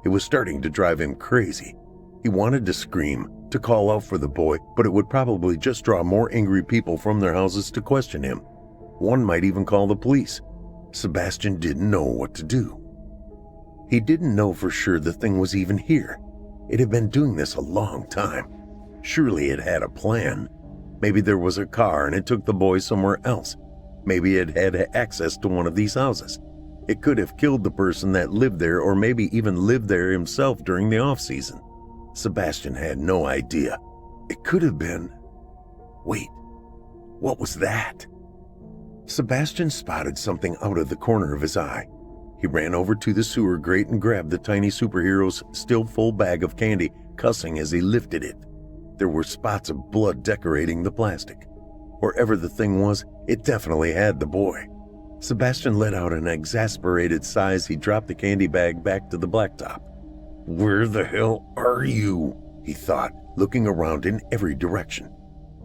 It was starting to drive him crazy. He wanted to scream, to call out for the boy, but it would probably just draw more angry people from their houses to question him. One might even call the police. Sebastian didn't know what to do. He didn't know for sure the thing was even here. It had been doing this a long time. Surely it had a plan. Maybe there was a car and it took the boy somewhere else. Maybe it had access to one of these houses. It could have killed the person that lived there, or maybe even lived there himself during the off-season. Sebastian had no idea. It could have been... Wait, what was that? Sebastian spotted something out of the corner of his eye. He ran over to the sewer grate and grabbed the tiny superhero's still full bag of candy, cussing as he lifted it. There were spots of blood decorating the plastic. Wherever the thing was, it definitely had the boy. Sebastian let out an exasperated sigh as he dropped the candy bag back to the blacktop. "Where the hell are you?" he thought, looking around in every direction.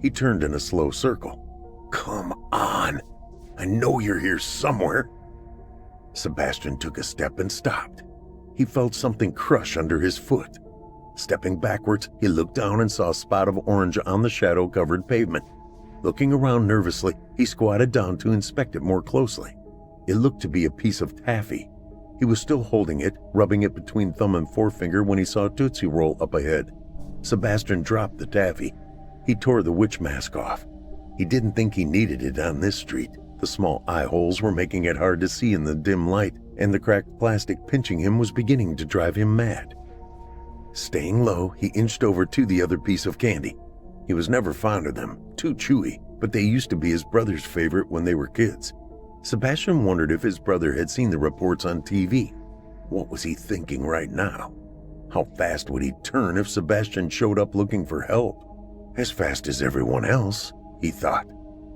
He turned in a slow circle. "Come on! I know you're here somewhere!" Sebastian took a step and stopped. He felt something crush under his foot. Stepping backwards, he looked down and saw a spot of orange on the shadow-covered pavement. Looking around nervously, he squatted down to inspect it more closely. It looked to be a piece of taffy. He was still holding it, rubbing it between thumb and forefinger when he saw Tootsie Roll up ahead. Sebastian dropped the taffy. He tore the witch mask off. He didn't think he needed it on this street. The small eye holes were making it hard to see in the dim light, and the cracked plastic pinching him was beginning to drive him mad. Staying low, he inched over to the other piece of candy. He was never fond of them, too chewy, but they used to be his brother's favorite when they were kids. Sebastian wondered if his brother had seen the reports on TV. What was he thinking right now? How fast would he turn if Sebastian showed up looking for help? As fast as everyone else, he thought.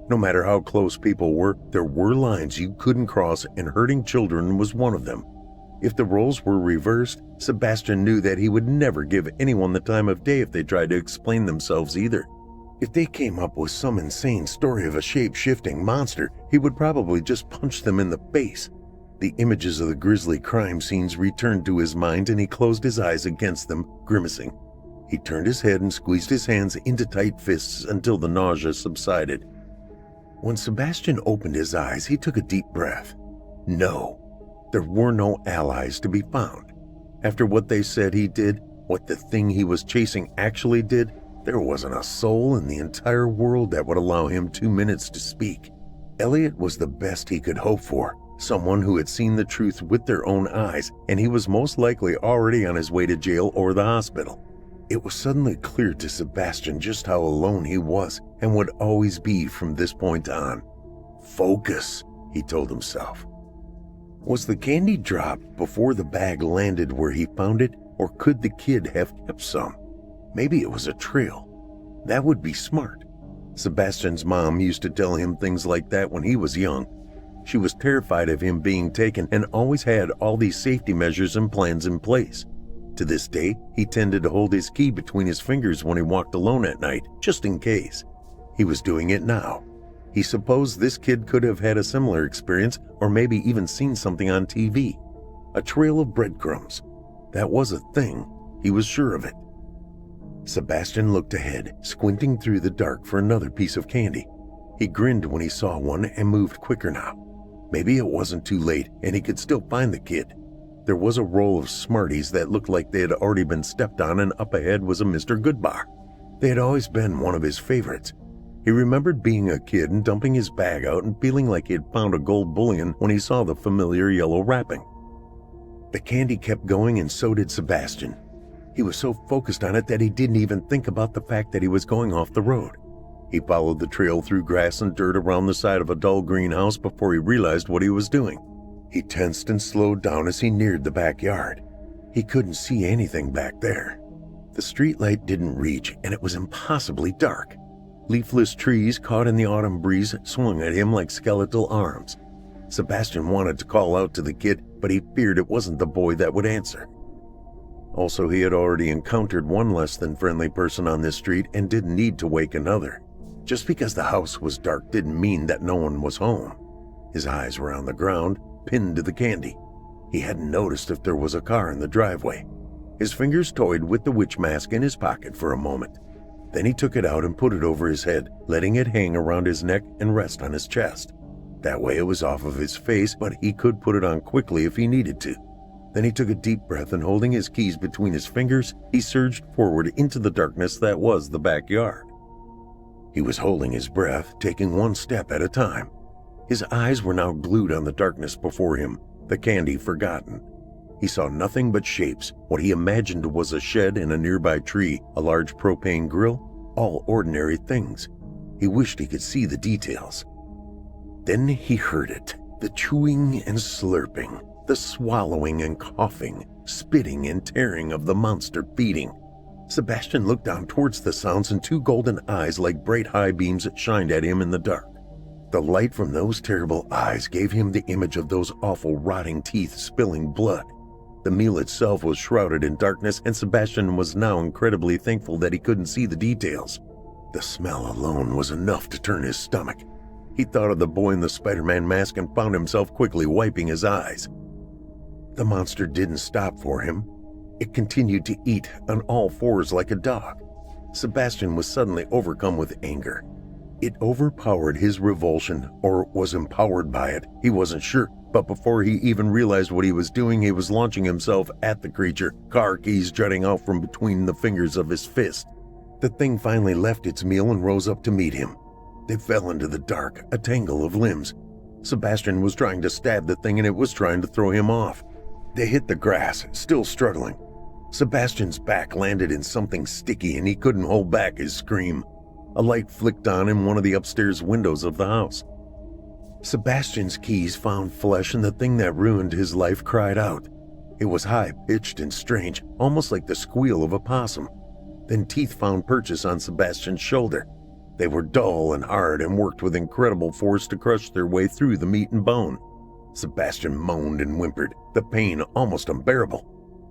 No matter how close people were, there were lines you couldn't cross, and hurting children was one of them. If the roles were reversed, Sebastian knew that he would never give anyone the time of day if they tried to explain themselves either. If they came up with some insane story of a shape-shifting monster, he would probably just punch them in the face. The images of the grisly crime scenes returned to his mind, and he closed his eyes against them, grimacing. He turned his head and squeezed his hands into tight fists until the nausea subsided. When Sebastian opened his eyes, he took a deep breath. No, there were no allies to be found. After what they said he did, what the thing he was chasing actually did, there wasn't a soul in the entire world that would allow him 2 minutes to speak. Elliot was the best he could hope for, someone who had seen the truth with their own eyes, and he was most likely already on his way to jail or the hospital. It was suddenly clear to Sebastian just how alone he was and would always be from this point on. Focus, he told himself. Was the candy dropped before the bag landed where he found it, or could the kid have kept some? Maybe it was a trail. That would be smart. Sebastian's mom used to tell him things like that when he was young. She was terrified of him being taken and always had all these safety measures and plans in place. To this day, he tended to hold his key between his fingers when he walked alone at night, just in case. He was doing it now. He supposed this kid could have had a similar experience, or maybe even seen something on TV. A trail of breadcrumbs. That was a thing. He was sure of it. Sebastian looked ahead, squinting through the dark for another piece of candy. He grinned when he saw one and moved quicker now. Maybe it wasn't too late and he could still find the kid. There was a roll of Smarties that looked like they had already been stepped on, and up ahead was a Mr. Goodbar. They had always been one of his favorites. He remembered being a kid and dumping his bag out and feeling like he had found a gold bullion when he saw the familiar yellow wrapping. The candy kept going, and so did Sebastian. He was so focused on it that he didn't even think about the fact that he was going off the road. He followed the trail through grass and dirt around the side of a dull greenhouse before he realized what he was doing. He tensed and slowed down as he neared the backyard. He couldn't see anything back there. The streetlight didn't reach, and it was impossibly dark. Leafless trees caught in the autumn breeze swung at him like skeletal arms. Sebastian wanted to call out to the kid, but he feared it wasn't the boy that would answer. Also, he had already encountered one less than friendly person on this street and didn't need to wake another. Just because the house was dark didn't mean that no one was home. His eyes were on the ground, pinned to the candy. He hadn't noticed if there was a car in the driveway. His fingers toyed with the witch mask in his pocket for a moment. Then he took it out and put it over his head, letting it hang around his neck and rest on his chest. That way it was off of his face, but he could put it on quickly if he needed to. Then he took a deep breath and, holding his keys between his fingers, he surged forward into the darkness that was the backyard. He was holding his breath, taking one step at a time. His eyes were now glued on the darkness before him, the candy forgotten. He saw nothing but shapes, what he imagined was a shed in a nearby tree, a large propane grill, all ordinary things. He wished he could see the details. Then he heard it, the chewing and slurping, the swallowing and coughing, spitting and tearing of the monster feeding. Sebastian looked down towards the sounds, and two golden eyes like bright high beams shined at him in the dark. The light from those terrible eyes gave him the image of those awful rotting teeth spilling blood. The meal itself was shrouded in darkness, and Sebastian was now incredibly thankful that he couldn't see the details. The smell alone was enough to turn his stomach. He thought of the boy in the Spider-Man mask and found himself quickly wiping his eyes. The monster didn't stop for him. It continued to eat on all fours like a dog. Sebastian was suddenly overcome with anger. It overpowered his revulsion, or was empowered by it. He wasn't sure, but before he even realized what he was doing, he was launching himself at the creature, car keys jutting out from between the fingers of his fist. The thing finally left its meal and rose up to meet him. They fell into the dark, a tangle of limbs. Sebastian was trying to stab the thing, and it was trying to throw him off. They hit the grass, still struggling. Sebastian's back landed in something sticky, and he couldn't hold back his scream. A light flicked on in one of the upstairs windows of the house. Sebastian's keys found flesh, and the thing that ruined his life cried out. It was high-pitched and strange, almost like the squeal of a possum. Then teeth found purchase on Sebastian's shoulder. They were dull and hard and worked with incredible force to crush their way through the meat and bone. Sebastian moaned and whimpered, the pain almost unbearable.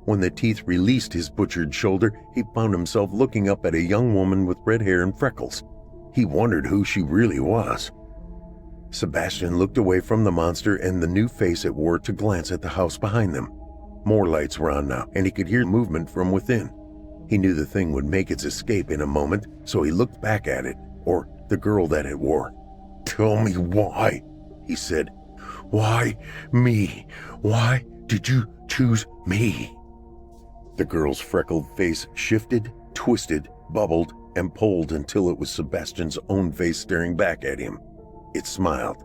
When the teeth released his butchered shoulder, he found himself looking up at a young woman with red hair and freckles. He wondered who she really was. Sebastian looked away from the monster and the new face it wore to glance at the house behind them. More lights were on now, and he could hear movement from within. He knew the thing would make its escape in a moment, so he looked back at it, or the girl that it wore. "Tell me why," he said. "Why me? Why did you choose me?" The girl's freckled face shifted, twisted, bubbled, and pulled until it was Sebastian's own face staring back at him. It smiled.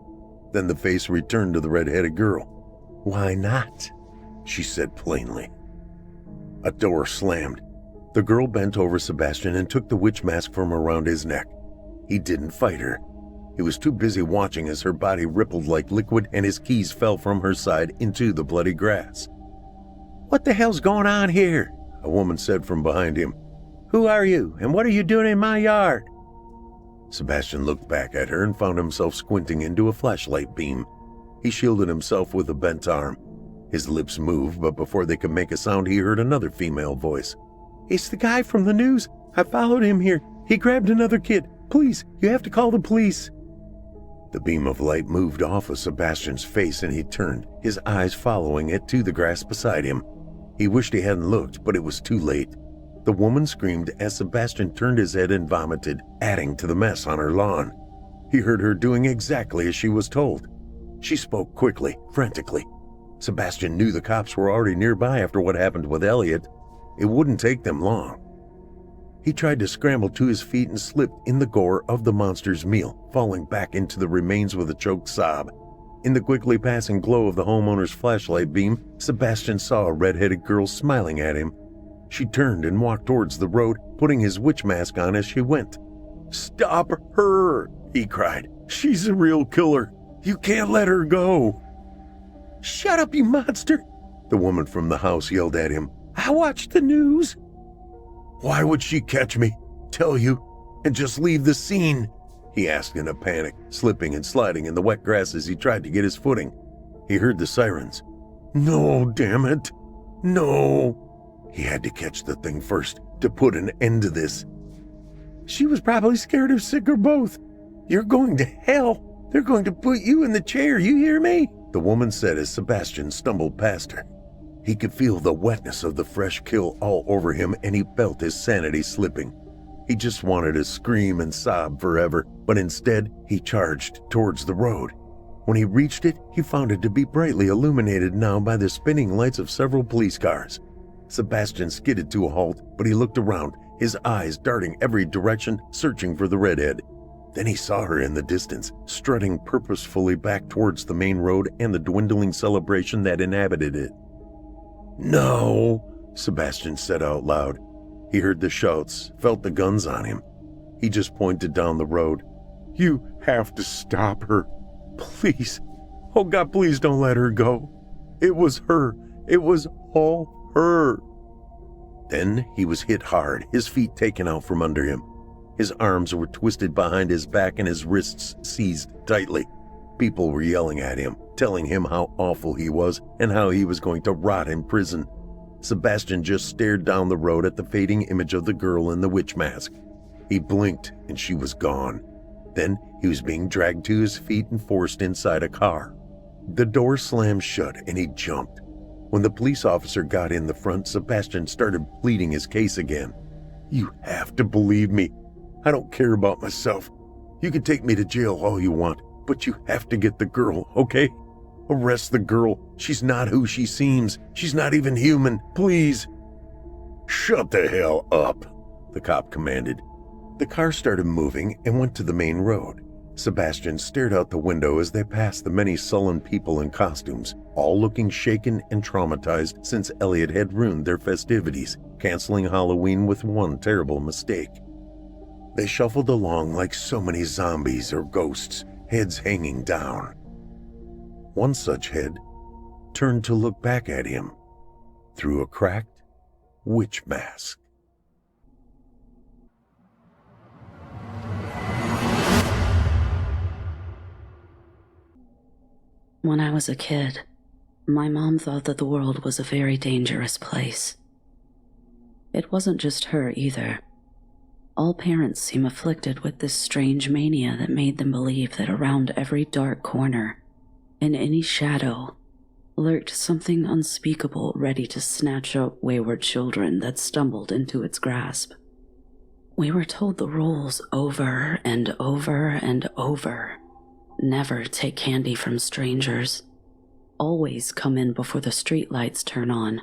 Then the face returned to the red-headed girl. "Why not?" she said plainly. A door slammed. The girl bent over Sebastian and took the witch mask from around his neck. He didn't fight her. He was too busy watching as her body rippled like liquid and his keys fell from her side into the bloody grass. "What the hell's going on here?" a woman said from behind him. "Who are you, and what are you doing in my yard?" Sebastian looked back at her and found himself squinting into a flashlight beam. He shielded himself with a bent arm. His lips moved, but before they could make a sound, he heard another female voice. "It's the guy from the news. I followed him here. He grabbed another kid. Please, you have to call the police." The beam of light moved off of Sebastian's face and he turned, his eyes following it to the grass beside him. He wished he hadn't looked, but it was too late. The woman screamed as Sebastian turned his head and vomited, adding to the mess on her lawn. He heard her doing exactly as she was told. She spoke quickly, frantically. Sebastian knew the cops were already nearby after what happened with Elliot. It wouldn't take them long. He tried to scramble to his feet and slipped in the gore of the monster's meal, falling back into the remains with a choked sob. In the quickly passing glow of the homeowner's flashlight beam, Sebastian saw a red-headed girl smiling at him. She turned and walked towards the road, putting his witch mask on as she went. "Stop her!" he cried. "She's a real killer. You can't let her go." "Shut up, you monster!" the woman from the house yelled at him. "I watched the news." "Why would she catch me, tell you, and just leave the scene?" he asked in a panic, slipping and sliding in the wet grass as he tried to get his footing. He heard the sirens. "No, damn it. No." He had to catch the thing first to put an end to this. "She was probably scared or sick or both. You're going to hell. They're going to put you in the chair, you hear me?" the woman said as Sebastian stumbled past her. He could feel the wetness of the fresh kill all over him, and he felt his sanity slipping. He just wanted to scream and sob forever, but instead he charged towards the road. When he reached it, he found it to be brightly illuminated now by the spinning lights of several police cars. Sebastian skidded to a halt, but he looked around, his eyes darting every direction, searching for the redhead. Then he saw her in the distance, strutting purposefully back towards the main road and the dwindling celebration that inhabited it. No, Sebastian said out loud. He heard the shouts, felt the guns on him. He just pointed down the road. You have to stop her. Please. Oh God, please don't let her go. It was her. It was all her. Then he was hit hard, his feet taken out from under him. His arms were twisted behind his back and his wrists seized tightly. People were yelling at him, telling him how awful he was and how he was going to rot in prison. Sebastian just stared down the road at the fading image of the girl in the witch mask. He blinked and she was gone. Then he was being dragged to his feet and forced inside a car. The door slammed shut and he jumped. When the police officer got in the front, Sebastian started pleading his case again. You have to believe me. I don't care about myself. You can take me to jail all you want, but you have to get the girl, okay? Arrest the girl. She's not who she seems. She's not even human. Please. Shut the hell up, the cop commanded. The car started moving and went to the main road. Sebastian stared out the window as they passed the many sullen people in costumes, all looking shaken and traumatized since Elliot had ruined their festivities, canceling Halloween with one terrible mistake. They shuffled along like so many zombies or ghosts, heads hanging down. One such head turned to look back at him through a cracked witch mask. When I was a kid, my mom thought that the world was a very dangerous place. It wasn't just her either. All parents seem afflicted with this strange mania that made them believe that around every dark corner, in any shadow, lurked something unspeakable ready to snatch up wayward children that stumbled into its grasp. We were told the rules over and over and over. Never take candy from strangers. Always come in before the streetlights turn on.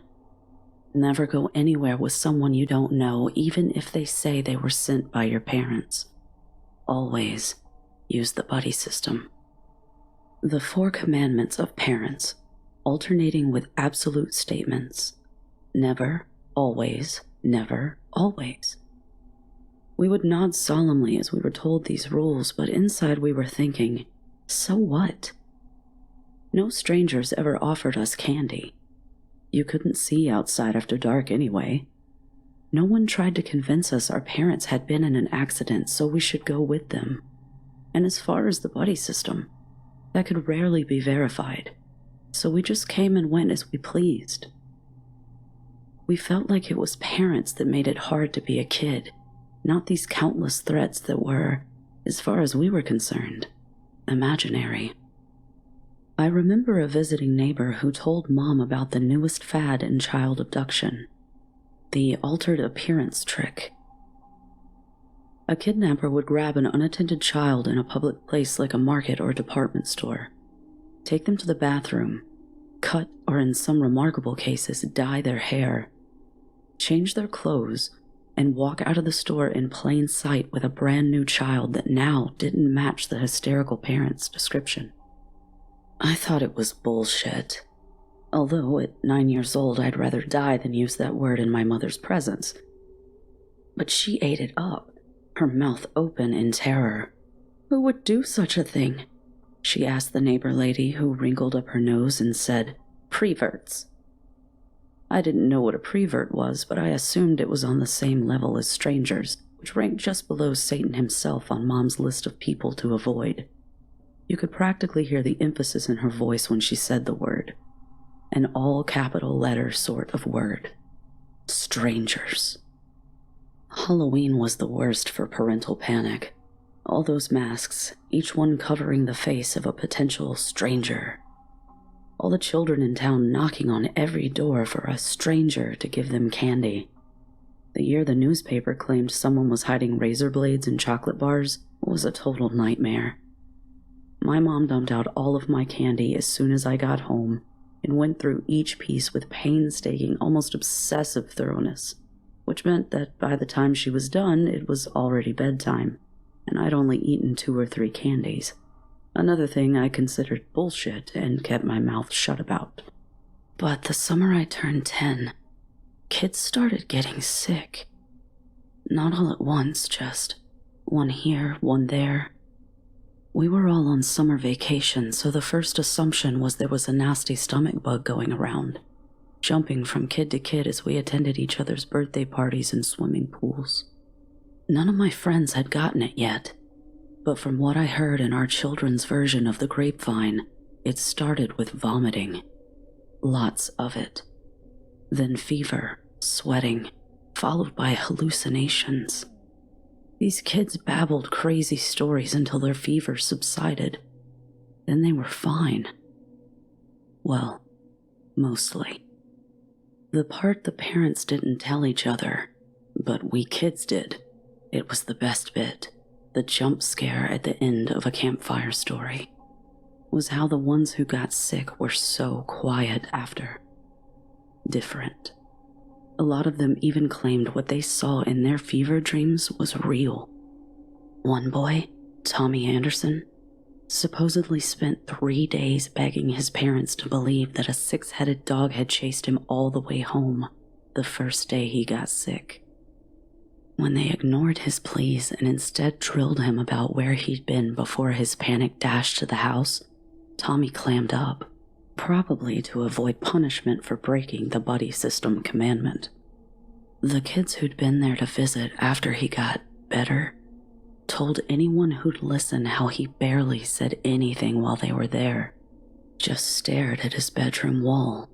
Never go anywhere with someone you don't know, even if they say they were sent by your parents. Always use the buddy system. The 4 commandments of parents, alternating with absolute statements. Never, always, never, always. We would nod solemnly as we were told these rules, but inside we were thinking, so what? No strangers ever offered us candy. You couldn't see outside after dark anyway. No one tried to convince us our parents had been in an accident, so we should go with them. And as far as the buddy system, that could rarely be verified, so we just came and went as we pleased. We felt like it was parents that made it hard to be a kid, not these countless threats that were, as far as we were concerned, imaginary. I remember a visiting neighbor who told Mom about the newest fad in child abduction, the altered appearance trick. A kidnapper would grab an unattended child in a public place like a market or department store, take them to the bathroom, cut or in some remarkable cases dye their hair, change their clothes, and walk out of the store in plain sight with a brand new child that now didn't match the hysterical parent's description. I thought it was bullshit. Although at 9 years old I'd rather die than use that word in my mother's presence. But she ate it up, her mouth open in terror. Who would do such a thing? She asked the neighbor lady, who wrinkled up her nose and said, "Preverts." I didn't know what a prevert was, but I assumed it was on the same level as strangers, which ranked just below Satan himself on Mom's list of people to avoid. You could practically hear the emphasis in her voice when she said the word. An all-capital letter sort of word. Strangers. Halloween was the worst for parental panic. All those masks, each one covering the face of a potential stranger. All the children in town knocking on every door for a stranger to give them candy. The year the newspaper claimed someone was hiding razor blades in chocolate bars was a total nightmare. My mom dumped out all of my candy as soon as I got home and went through each piece with painstaking, almost obsessive thoroughness, which meant that by the time she was done, it was already bedtime, and I'd only eaten 2 or 3 candies. Another thing I considered bullshit and kept my mouth shut about. But the summer I turned 10, kids started getting sick. Not all at once, just one here, one there. We were all on summer vacation, so the first assumption was there was a nasty stomach bug going around, jumping from kid to kid as we attended each other's birthday parties and swimming pools. None of my friends had gotten it yet, but from what I heard in our children's version of the grapevine, it started with vomiting. Lots of it. Then fever, sweating, followed by hallucinations. These kids babbled crazy stories until their fever subsided. Then they were fine. Well, mostly. The part the parents didn't tell each other, but we kids did, it was the best bit, the jump scare at the end of a campfire story, was how the ones who got sick were so quiet after. Different. A lot of them even claimed what they saw in their fever dreams was real. One boy, Tommy Anderson, supposedly spent 3 days begging his parents to believe that a 6-headed dog had chased him all the way home the first day he got sick. When they ignored his pleas and instead drilled him about where he'd been before his panic dash to the house, Tommy clammed up, probably to avoid punishment for breaking the buddy system commandment. The kids who'd been there to visit after he got better told anyone who'd listen how he barely said anything while they were there, just stared at his bedroom wall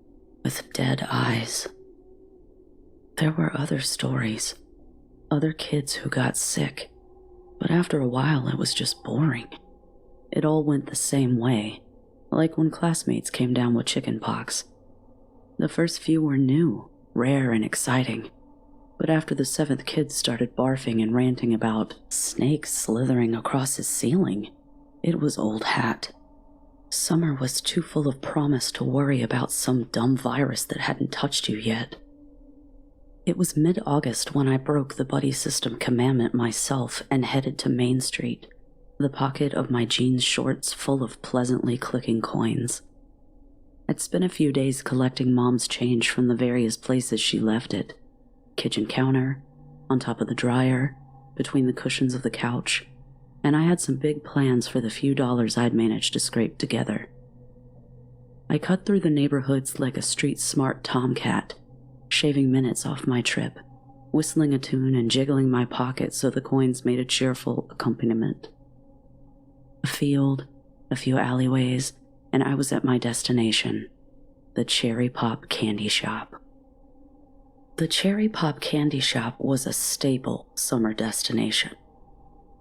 with dead eyes. There were other stories, other kids who got sick, but after a while it was just boring. It all went the same way, like when classmates came down with chicken pox. The first few were new, rare, and exciting, but after the 7th kid started barfing and ranting about snakes slithering across his ceiling, it was old hat. Summer was too full of promise to worry about some dumb virus that hadn't touched you yet. It was mid-August when I broke the buddy system commandment myself and headed to Main Street, the pocket of my jeans shorts full of pleasantly clicking coins. I'd spent a few days collecting Mom's change from the various places she left it. Kitchen counter, on top of the dryer, between the cushions of the couch, and I had some big plans for the few dollars I'd managed to scrape together. I cut through the neighborhoods like a street-smart tomcat, shaving minutes off my trip, whistling a tune and jiggling my pockets so the coins made a cheerful accompaniment. A field, a few alleyways, and I was at my destination, the Cherry Pop Candy Shop. The Cherry Pop Candy Shop was a staple summer destination.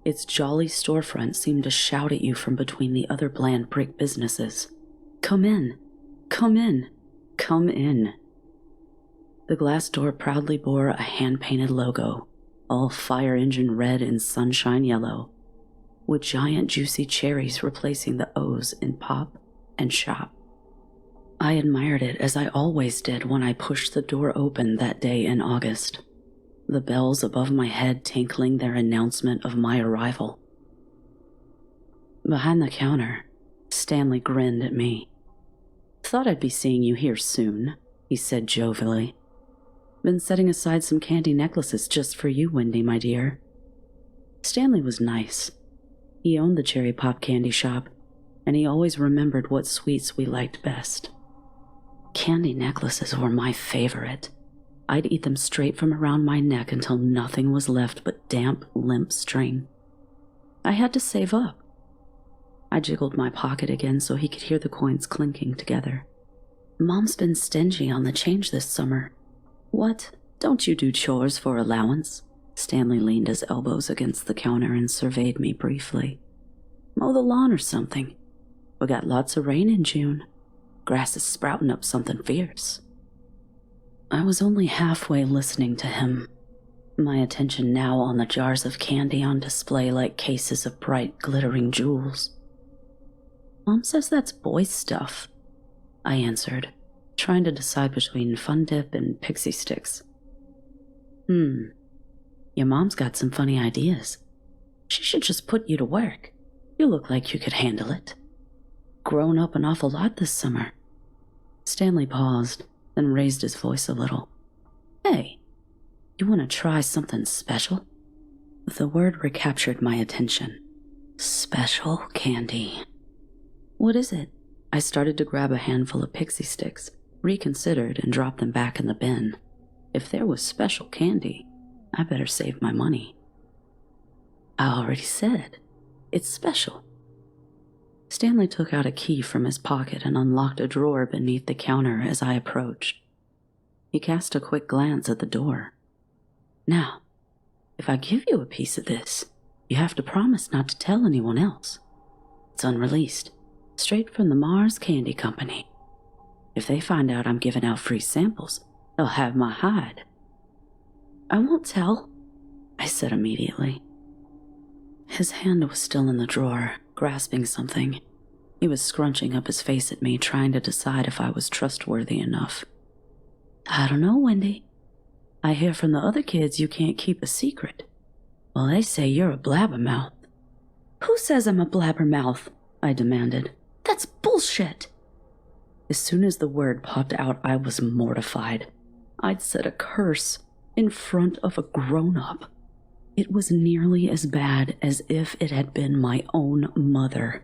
Its jolly storefront seemed to shout at you from between the other bland brick businesses. Come in, come in, come in. The glass door proudly bore a hand-painted logo, all fire engine red and sunshine yellow, with giant juicy cherries replacing the O's in pop and shop. I admired it as I always did when I pushed the door open that day in August, the bells above my head tinkling their announcement of my arrival. Behind the counter, Stanley grinned at me. "Thought I'd be seeing you here soon," he said jovially. "Been setting aside some candy necklaces just for you, Wendy, my dear." Stanley was nice. He owned the Cherry Pop Candy Shop, and he always remembered what sweets we liked best. Candy necklaces were my favorite. I'd eat them straight from around my neck until nothing was left but damp, limp string. I had to save up. I jiggled my pocket again so he could hear the coins clinking together. "Mom's been stingy on the change this summer." "What? Don't you do chores for allowance?" Stanley leaned his elbows against the counter and surveyed me briefly. "Mow the lawn or something. We got lots of rain in June. Grass is sprouting up something fierce." I was only halfway listening to him, my attention now on the jars of candy on display like cases of bright, glittering jewels. "Mom says that's boys' stuff," I answered, trying to decide between Fun Dip and Pixie Sticks. Your mom's got some funny ideas. She should just put you to work. You look like you could handle it. Grown up an awful lot this summer. Stanley paused, then raised his voice a little. Hey, you want to try something special? The word recaptured my attention. Special candy. What is it? I started to grab a handful of pixie sticks, reconsidered, and dropped them back in the bin. If there was special candy, I better save my money. I already said, it's special. Stanley took out a key from his pocket and unlocked a drawer beneath the counter as I approached. He cast a quick glance at the door. Now, if I give you a piece of this, you have to promise not to tell anyone else. It's unreleased, straight from the Mars Candy Company. If they find out I'm giving out free samples, they'll have my hide. I won't tell, I said immediately. His hand was still in the drawer, grasping something. He was scrunching up his face at me, trying to decide if I was trustworthy enough. I don't know, Wendy. I hear from the other kids you can't keep a secret. Well, they say you're a blabbermouth. Who says I'm a blabbermouth? I demanded. That's bullshit. As soon as the word popped out, I was mortified. I'd said a curse in front of a grown-up. It was nearly as bad as if it had been my own mother.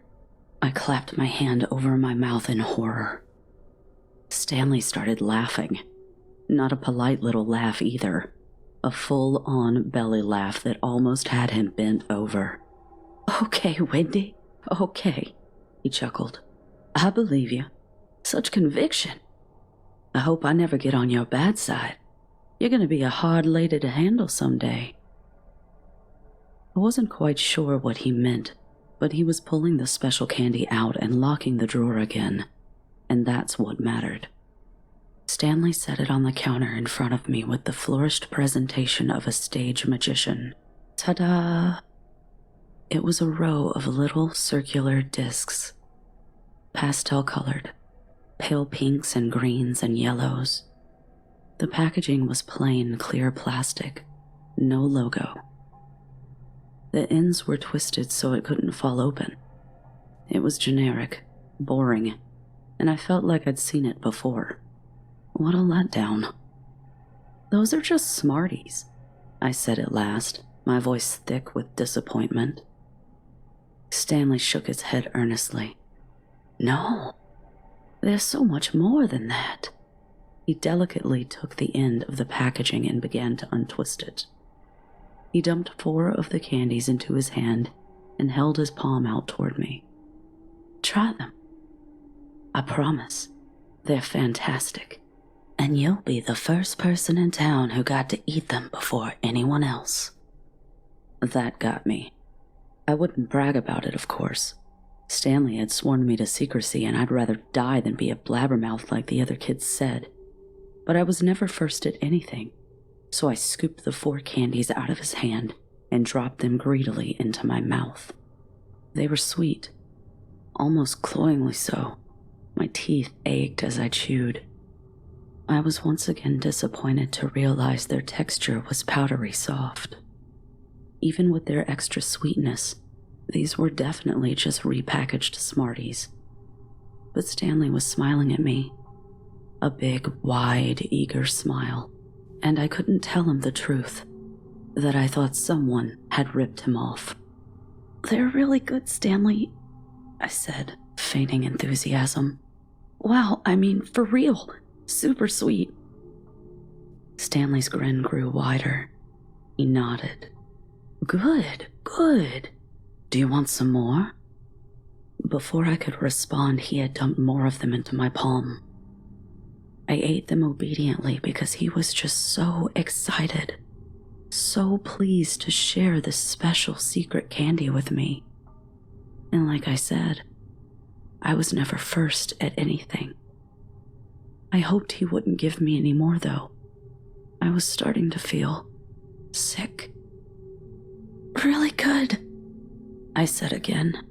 I clapped my hand over my mouth in horror. Stanley started laughing. Not a polite little laugh either. A full-on belly laugh that almost had him bent over. Okay, Wendy, okay, he chuckled. I believe you. Such conviction. I hope I never get on your bad side. You're going to be a hard lady to handle someday. I wasn't quite sure what he meant, but he was pulling the special candy out and locking the drawer again, and that's what mattered. Stanley set it on the counter in front of me with the flourished presentation of a stage magician. Ta-da! It was a row of little circular discs, pastel-colored, pale pinks and greens and yellows. The packaging was plain, clear plastic, no logo. The ends were twisted so it couldn't fall open. It was generic, boring, and I felt like I'd seen it before. What a letdown. Those are just Smarties, I said at last, my voice thick with disappointment. Stanley shook his head earnestly. No, there's so much more than that. He delicately took the end of the packaging and began to untwist it. He dumped 4 of the candies into his hand and held his palm out toward me. Try them. I promise. They're fantastic. And you'll be the first person in town who got to eat them before anyone else. That got me. I wouldn't brag about it, of course. Stanley had sworn me to secrecy, and I'd rather die than be a blabbermouth like the other kids said. But I was never first at anything, so I scooped the 4 candies out of his hand and dropped them greedily into my mouth. They were sweet, almost cloyingly so. My teeth ached as I chewed. I was once again disappointed to realize their texture was powdery soft. Even with their extra sweetness, these were definitely just repackaged Smarties. But Stanley was smiling at me. A big, wide, eager smile. And I couldn't tell him the truth, that I thought someone had ripped him off. They're really good, Stanley, I said, feigning enthusiasm. Wow, I mean, for real. Super sweet. Stanley's grin grew wider. He nodded. Good, good. Do you want some more? Before I could respond, he had dumped more of them into my palm. I ate them obediently because he was just so excited, so pleased to share this special secret candy with me. And like I said, I was never first at anything. I hoped he wouldn't give me any more, though. I was starting to feel sick. Really good, I said again.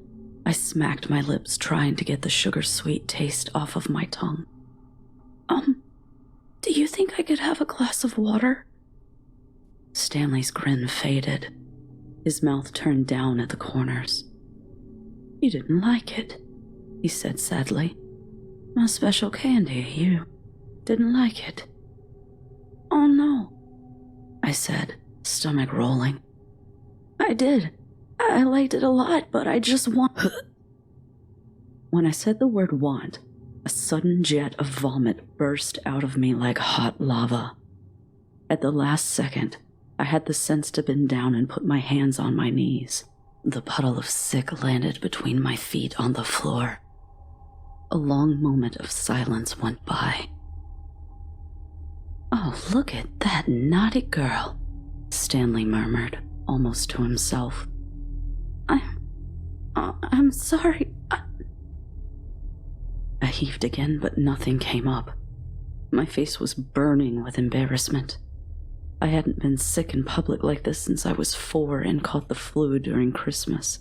I smacked my lips, trying to get the sugar-sweet taste off of my tongue. Do you think I could have a glass of water? Stanley's grin faded. His mouth turned down at the corners. You didn't like it, he said sadly. My special candy, you didn't like it. Oh no, I said, stomach rolling. I did. I liked it a lot, but I just want... When I said the word want, a sudden jet of vomit burst out of me like hot lava. At the last second, I had the sense to bend down and put my hands on my knees. The puddle of sick landed between my feet on the floor. A long moment of silence went by. Oh, look at that naughty girl, Stanley murmured, almost to himself. I'm sorry. I heaved again, but nothing came up. My face was burning with embarrassment. I hadn't been sick in public like this since I was 4 and caught the flu during Christmas.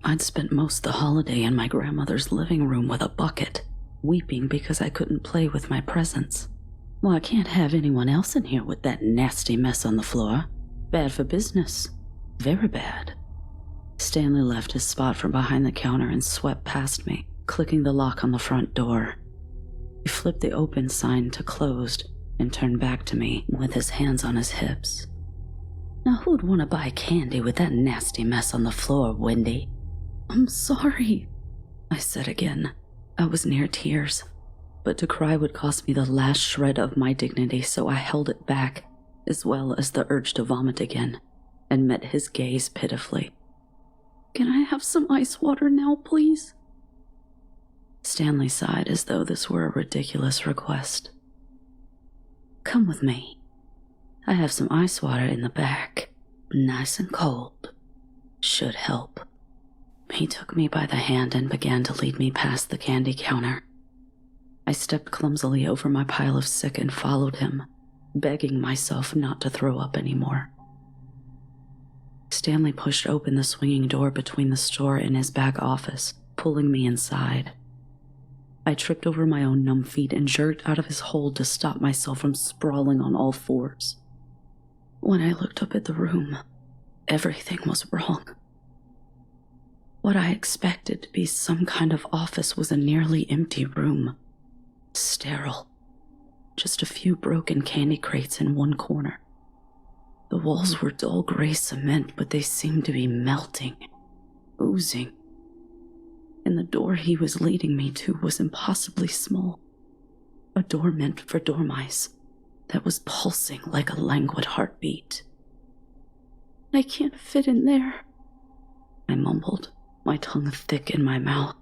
I'd spent most of the holiday in my grandmother's living room with a bucket, weeping because I couldn't play with my presents. Well, I can't have anyone else in here with that nasty mess on the floor. Bad for business. Very bad. Stanley left his spot from behind the counter and swept past me, clicking the lock on the front door. He flipped the open sign to closed and turned back to me with his hands on his hips. Now who'd want to buy candy with that nasty mess on the floor, Wendy? I'm sorry, I said again. I was near tears, but to cry would cost me the last shred of my dignity, so I held it back, as well as the urge to vomit again, and met his gaze pitifully. Can I have some ice water now, please? Stanley sighed as though this were a ridiculous request. Come with me. I have some ice water in the back, nice and cold. Should help. He took me by the hand and began to lead me past the candy counter. I stepped clumsily over my pile of sick and followed him, begging myself not to throw up anymore. Stanley pushed open the swinging door between the store and his back office, pulling me inside. I tripped over my own numb feet and jerked out of his hold to stop myself from sprawling on all fours. When I looked up at the room, everything was wrong. What I expected to be some kind of office was a nearly empty room. Sterile. Just a few broken candy crates in one corner. The walls were dull gray cement, but they seemed to be melting, oozing. And the door he was leading me to was impossibly small. A door meant for dormice that was pulsing like a languid heartbeat. I can't fit in there, I mumbled, my tongue thick in my mouth.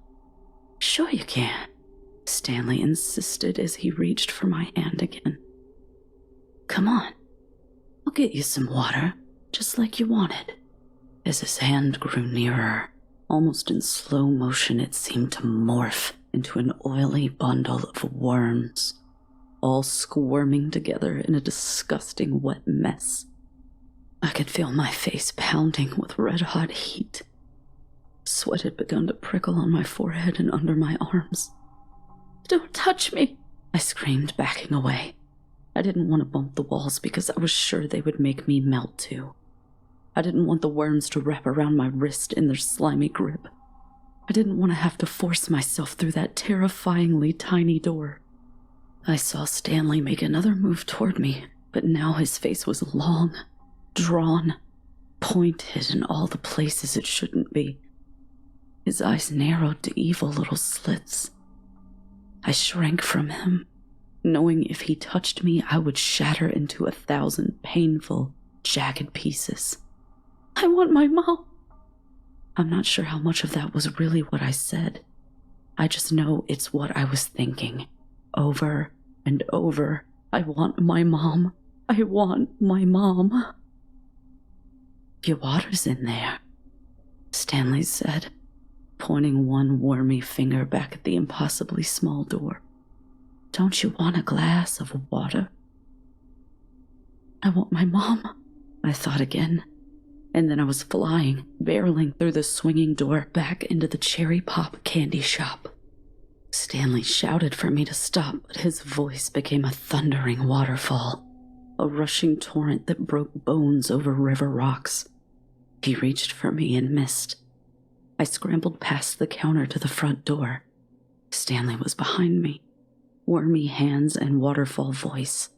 Sure you can, Stanley insisted as he reached for my hand again. Come on, I'll get you some water, just like you wanted. As his hand grew nearer, almost in slow motion, it seemed to morph into an oily bundle of worms, all squirming together in a disgusting wet mess. I could feel my face pounding with red-hot heat. Sweat had begun to prickle on my forehead and under my arms. Don't touch me, I screamed, backing away. I didn't want to bump the walls because I was sure they would make me melt too. I didn't want the worms to wrap around my wrist in their slimy grip. I didn't want to have to force myself through that terrifyingly tiny door. I saw Stanley make another move toward me, but now his face was long, drawn, pointed in all the places it shouldn't be. His eyes narrowed to evil little slits. I shrank from him, knowing if he touched me, I would shatter into 1,000 painful, jagged pieces. I want my mom. I'm not sure how much of that was really what I said. I just know it's what I was thinking, over and over. I want my mom. I want my mom. Your water's in there, Stanley said, pointing one wormy finger back at the impossibly small door. Don't you want a glass of water? I want my mom, I thought again, and then I was flying, barreling through the swinging door back into the cherry pop candy shop. Stanley shouted for me to stop, but his voice became a thundering waterfall, a rushing torrent that broke bones over river rocks. He reached for me and missed. I scrambled past the counter to the front door. Stanley was behind me, wormy hands and waterfall voice.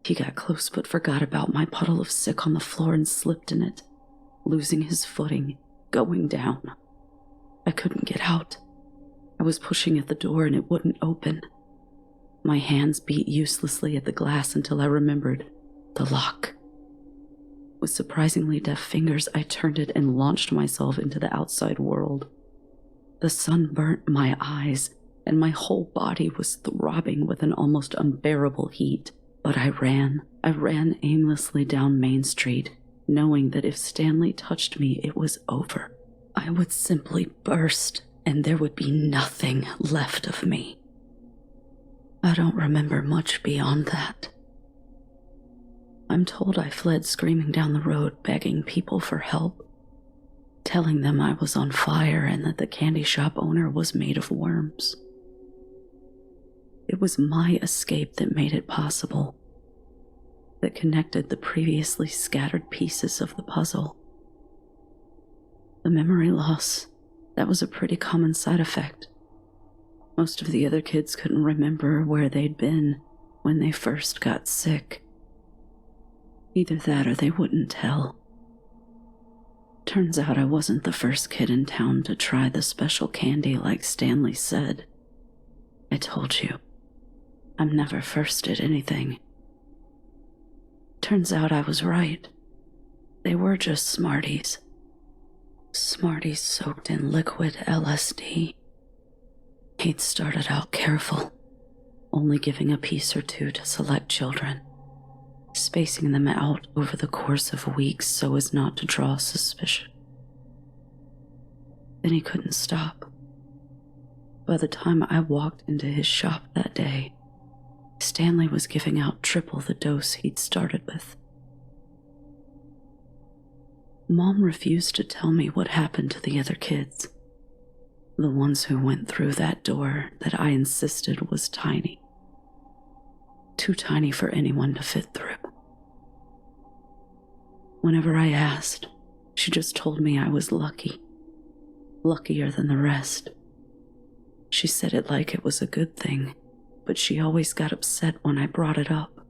He got close but forgot about my puddle of sick on the floor and slipped in it, losing his footing, going down. I couldn't get out. I was pushing at the door and it wouldn't open. My hands beat uselessly at the glass until I remembered the lock. With surprisingly deft fingers, I turned it and launched myself into the outside world. The sun burnt my eyes, and my whole body was throbbing with an almost unbearable heat. But I ran aimlessly down Main Street, knowing that if Stanley touched me, it was over. I would simply burst, and there would be nothing left of me. I don't remember much beyond that. I'm told I fled screaming down the road, begging people for help, telling them I was on fire and that the candy shop owner was made of worms. It was my escape that made it possible, that connected the previously scattered pieces of the puzzle. The memory loss, that was a pretty common side effect. Most of the other kids couldn't remember where they'd been when they first got sick. Either that or they wouldn't tell. Turns out I wasn't the first kid in town to try the special candy like Stanley said. I told you, I'm never first at anything. Turns out I was right. They were just Smarties. Smarties soaked in liquid LSD. He'd started out careful, only giving a piece or two to select children, spacing them out over the course of weeks so as not to draw suspicion. Then he couldn't stop. By the time I walked into his shop that day, Stanley was giving out triple the dose he'd started with. Mom refused to tell me what happened to the other kids, the ones who went through that door that I insisted was tiny. Too tiny for anyone to fit through. Whenever I asked, she just told me I was lucky. Luckier than the rest. She said it like it was a good thing, but she always got upset when I brought it up,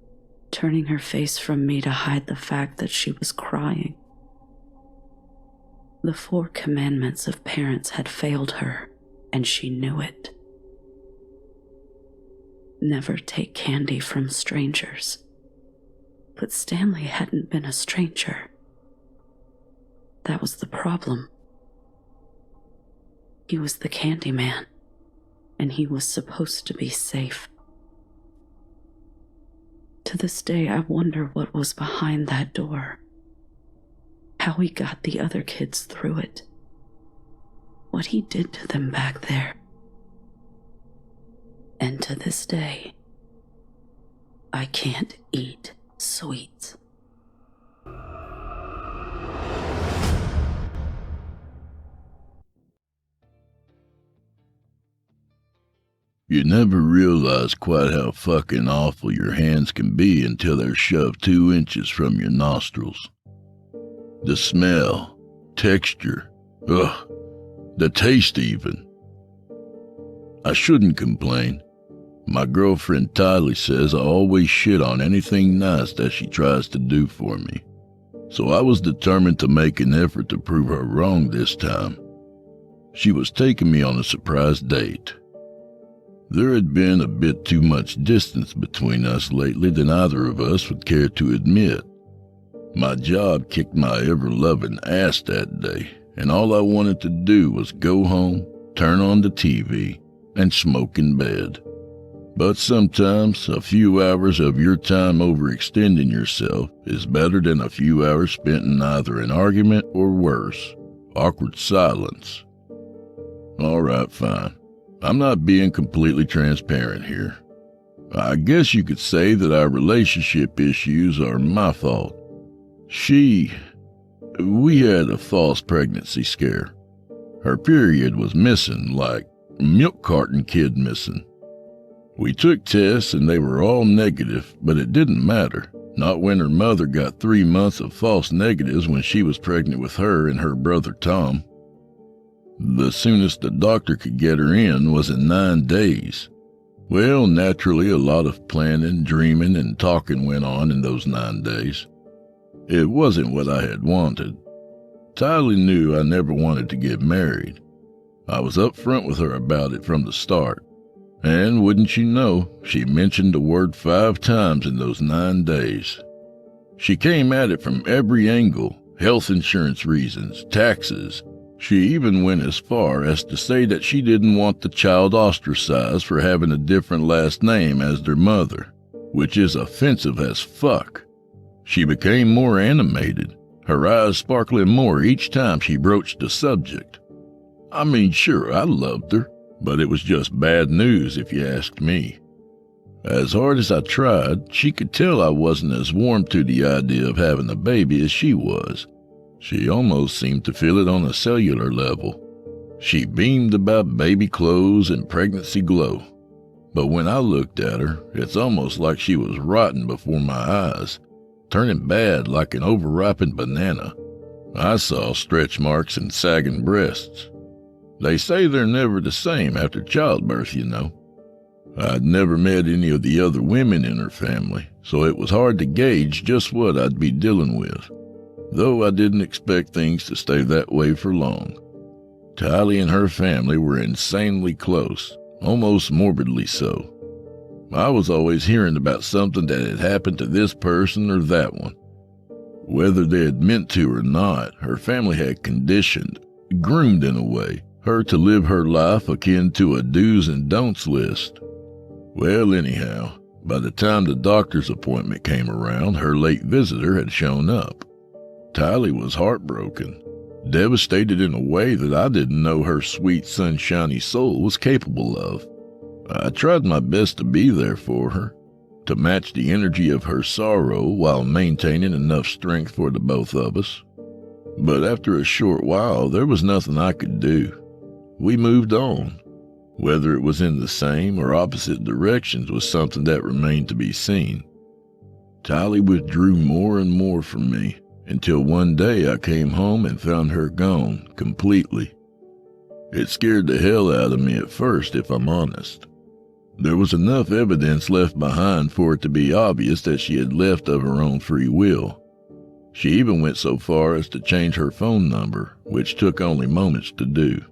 turning her face from me to hide the fact that she was crying. The 4 commandments of parents had failed her, and she knew it. Never take candy from strangers. But Stanley hadn't been a stranger. That was the problem. He was the candy man, and he was supposed to be safe. To this day, I wonder what was behind that door. How he got the other kids through it. What he did to them back there. And to this day, I can't eat sweets. You never realize quite how fucking awful your hands can be until they're shoved 2 inches from your nostrils. The smell, texture, the taste even. I shouldn't complain. My girlfriend Tylee says I always shit on anything nice that she tries to do for me. So I was determined to make an effort to prove her wrong this time. She was taking me on a surprise date. There had been a bit too much distance between us lately than either of us would care to admit. My job kicked my ever-loving ass that day, and all I wanted to do was go home, turn on the TV, and smoke in bed. But sometimes a few hours of your time overextending yourself is better than a few hours spent in either an argument or worse, awkward silence. All right, fine. I'm not being completely transparent here. I guess you could say that our relationship issues are my fault. We had a false pregnancy scare. Her period was missing, like milk carton kid missing. We took tests and they were all negative, but it didn't matter. Not when her mother got 3 months of false negatives when she was pregnant with her and her brother Tom. The soonest the doctor could get her in was in 9 days. Well, naturally, a lot of planning, dreaming, and talking went on in those 9 days. It wasn't what I had wanted. Tylee knew I never wanted to get married. I was up front with her about it from the start. And wouldn't you know, she mentioned the word 5 times in those 9 days. She came at it from every angle, health insurance reasons, taxes. She even went as far as to say that she didn't want the child ostracized for having a different last name as their mother, which is offensive as fuck. She became more animated, her eyes sparkling more each time she broached the subject. I mean, sure, I loved her, but it was just bad news if you asked me. As hard as I tried, she could tell I wasn't as warm to the idea of having a baby as she was. She almost seemed to feel it on a cellular level. She beamed about baby clothes and pregnancy glow. But when I looked at her, it's almost like she was rotting before my eyes, turning bad like an overripened banana. I saw stretch marks and sagging breasts. They say they're never the same after childbirth, you know. I'd never met any of the other women in her family, so it was hard to gauge just what I'd be dealing with, though I didn't expect things to stay that way for long. Tylee and her family were insanely close, almost morbidly so. I was always hearing about something that had happened to this person or that one. Whether they had meant to or not, her family had conditioned, groomed in a way, her to live her life akin to a do's and don'ts list. Well, anyhow, by the time the doctor's appointment came around, her late visitor had shown up. Tylee was heartbroken, devastated in a way that I didn't know her sweet, sunshiny soul was capable of. I tried my best to be there for her, to match the energy of her sorrow while maintaining enough strength for the both of us. But after a short while, there was nothing I could do. We moved on. Whether it was in the same or opposite directions was something that remained to be seen. Tylee withdrew more and more from me, until one day I came home and found her gone, completely. It scared the hell out of me at first, if I'm honest. There was enough evidence left behind for it to be obvious that she had left of her own free will. She even went so far as to change her phone number, which took only moments to do.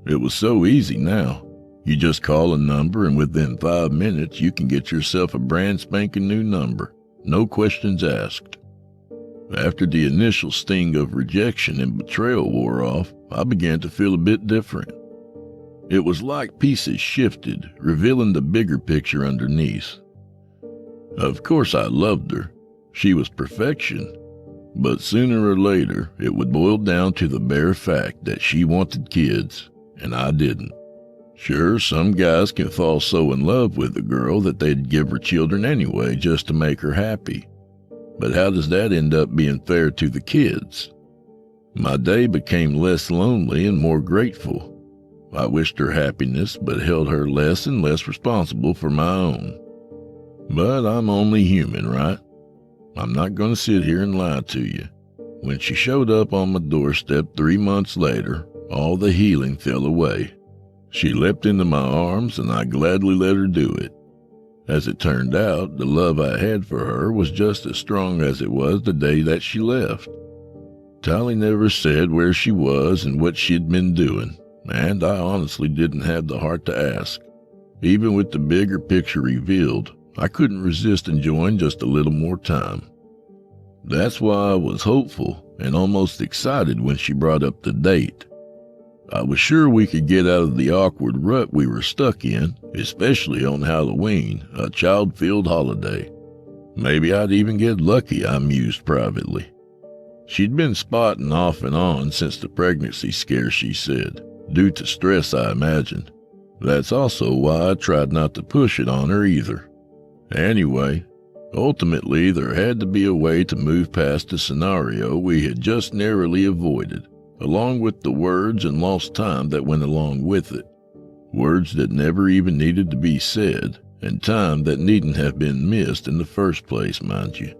It was so easy now. You just call a number and within 5 minutes you can get yourself a brand spanking new number, no questions asked. After the initial sting of rejection and betrayal wore off, I began to feel a bit different. It was like pieces shifted, revealing the bigger picture underneath. Of course I loved her. She was perfection. But sooner or later, it would boil down to the bare fact that she wanted kids, and I didn't. Sure, some guys can fall so in love with a girl that they'd give her children anyway just to make her happy. But how does that end up being fair to the kids? My day became less lonely and more grateful. I wished her happiness, but held her less and less responsible for my own. But I'm only human, right? I'm not going to sit here and lie to you. When she showed up on my doorstep 3 months later, all the healing fell away. She leapt into my arms, and I gladly let her do it. As it turned out, the love I had for her was just as strong as it was the day that she left. Tylee never said where she was and what she'd been doing, and I honestly didn't have the heart to ask. Even with the bigger picture revealed, I couldn't resist enjoying just a little more time. That's why I was hopeful and almost excited when she brought up the date. I was sure we could get out of the awkward rut we were stuck in, especially on Halloween, a child-filled holiday. Maybe I'd even get lucky, I mused privately. She'd been spotting off and on since the pregnancy scare, she said, due to stress, I imagine. That's also why I tried not to push it on her either. Anyway, ultimately there had to be a way to move past the scenario we had just narrowly avoided, along with the words and lost time that went along with it. Words that never even needed to be said, and time that needn't have been missed in the first place, mind you.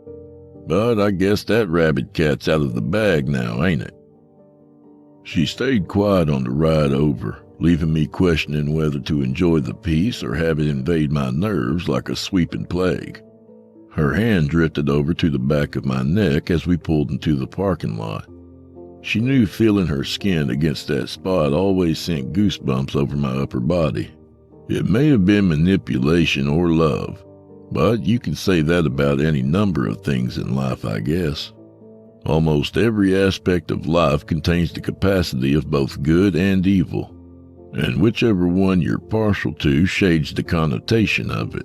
But I guess that rabbit cat's out of the bag now, ain't it? She stayed quiet on the ride over, leaving me questioning whether to enjoy the peace or have it invade my nerves like a sweeping plague. Her hand drifted over to the back of my neck as we pulled into the parking lot. She knew feeling her skin against that spot always sent goosebumps over my upper body. It may have been manipulation or love, but you can say that about any number of things in life, I guess. Almost every aspect of life contains the capacity of both good and evil, and whichever one you're partial to shades the connotation of it.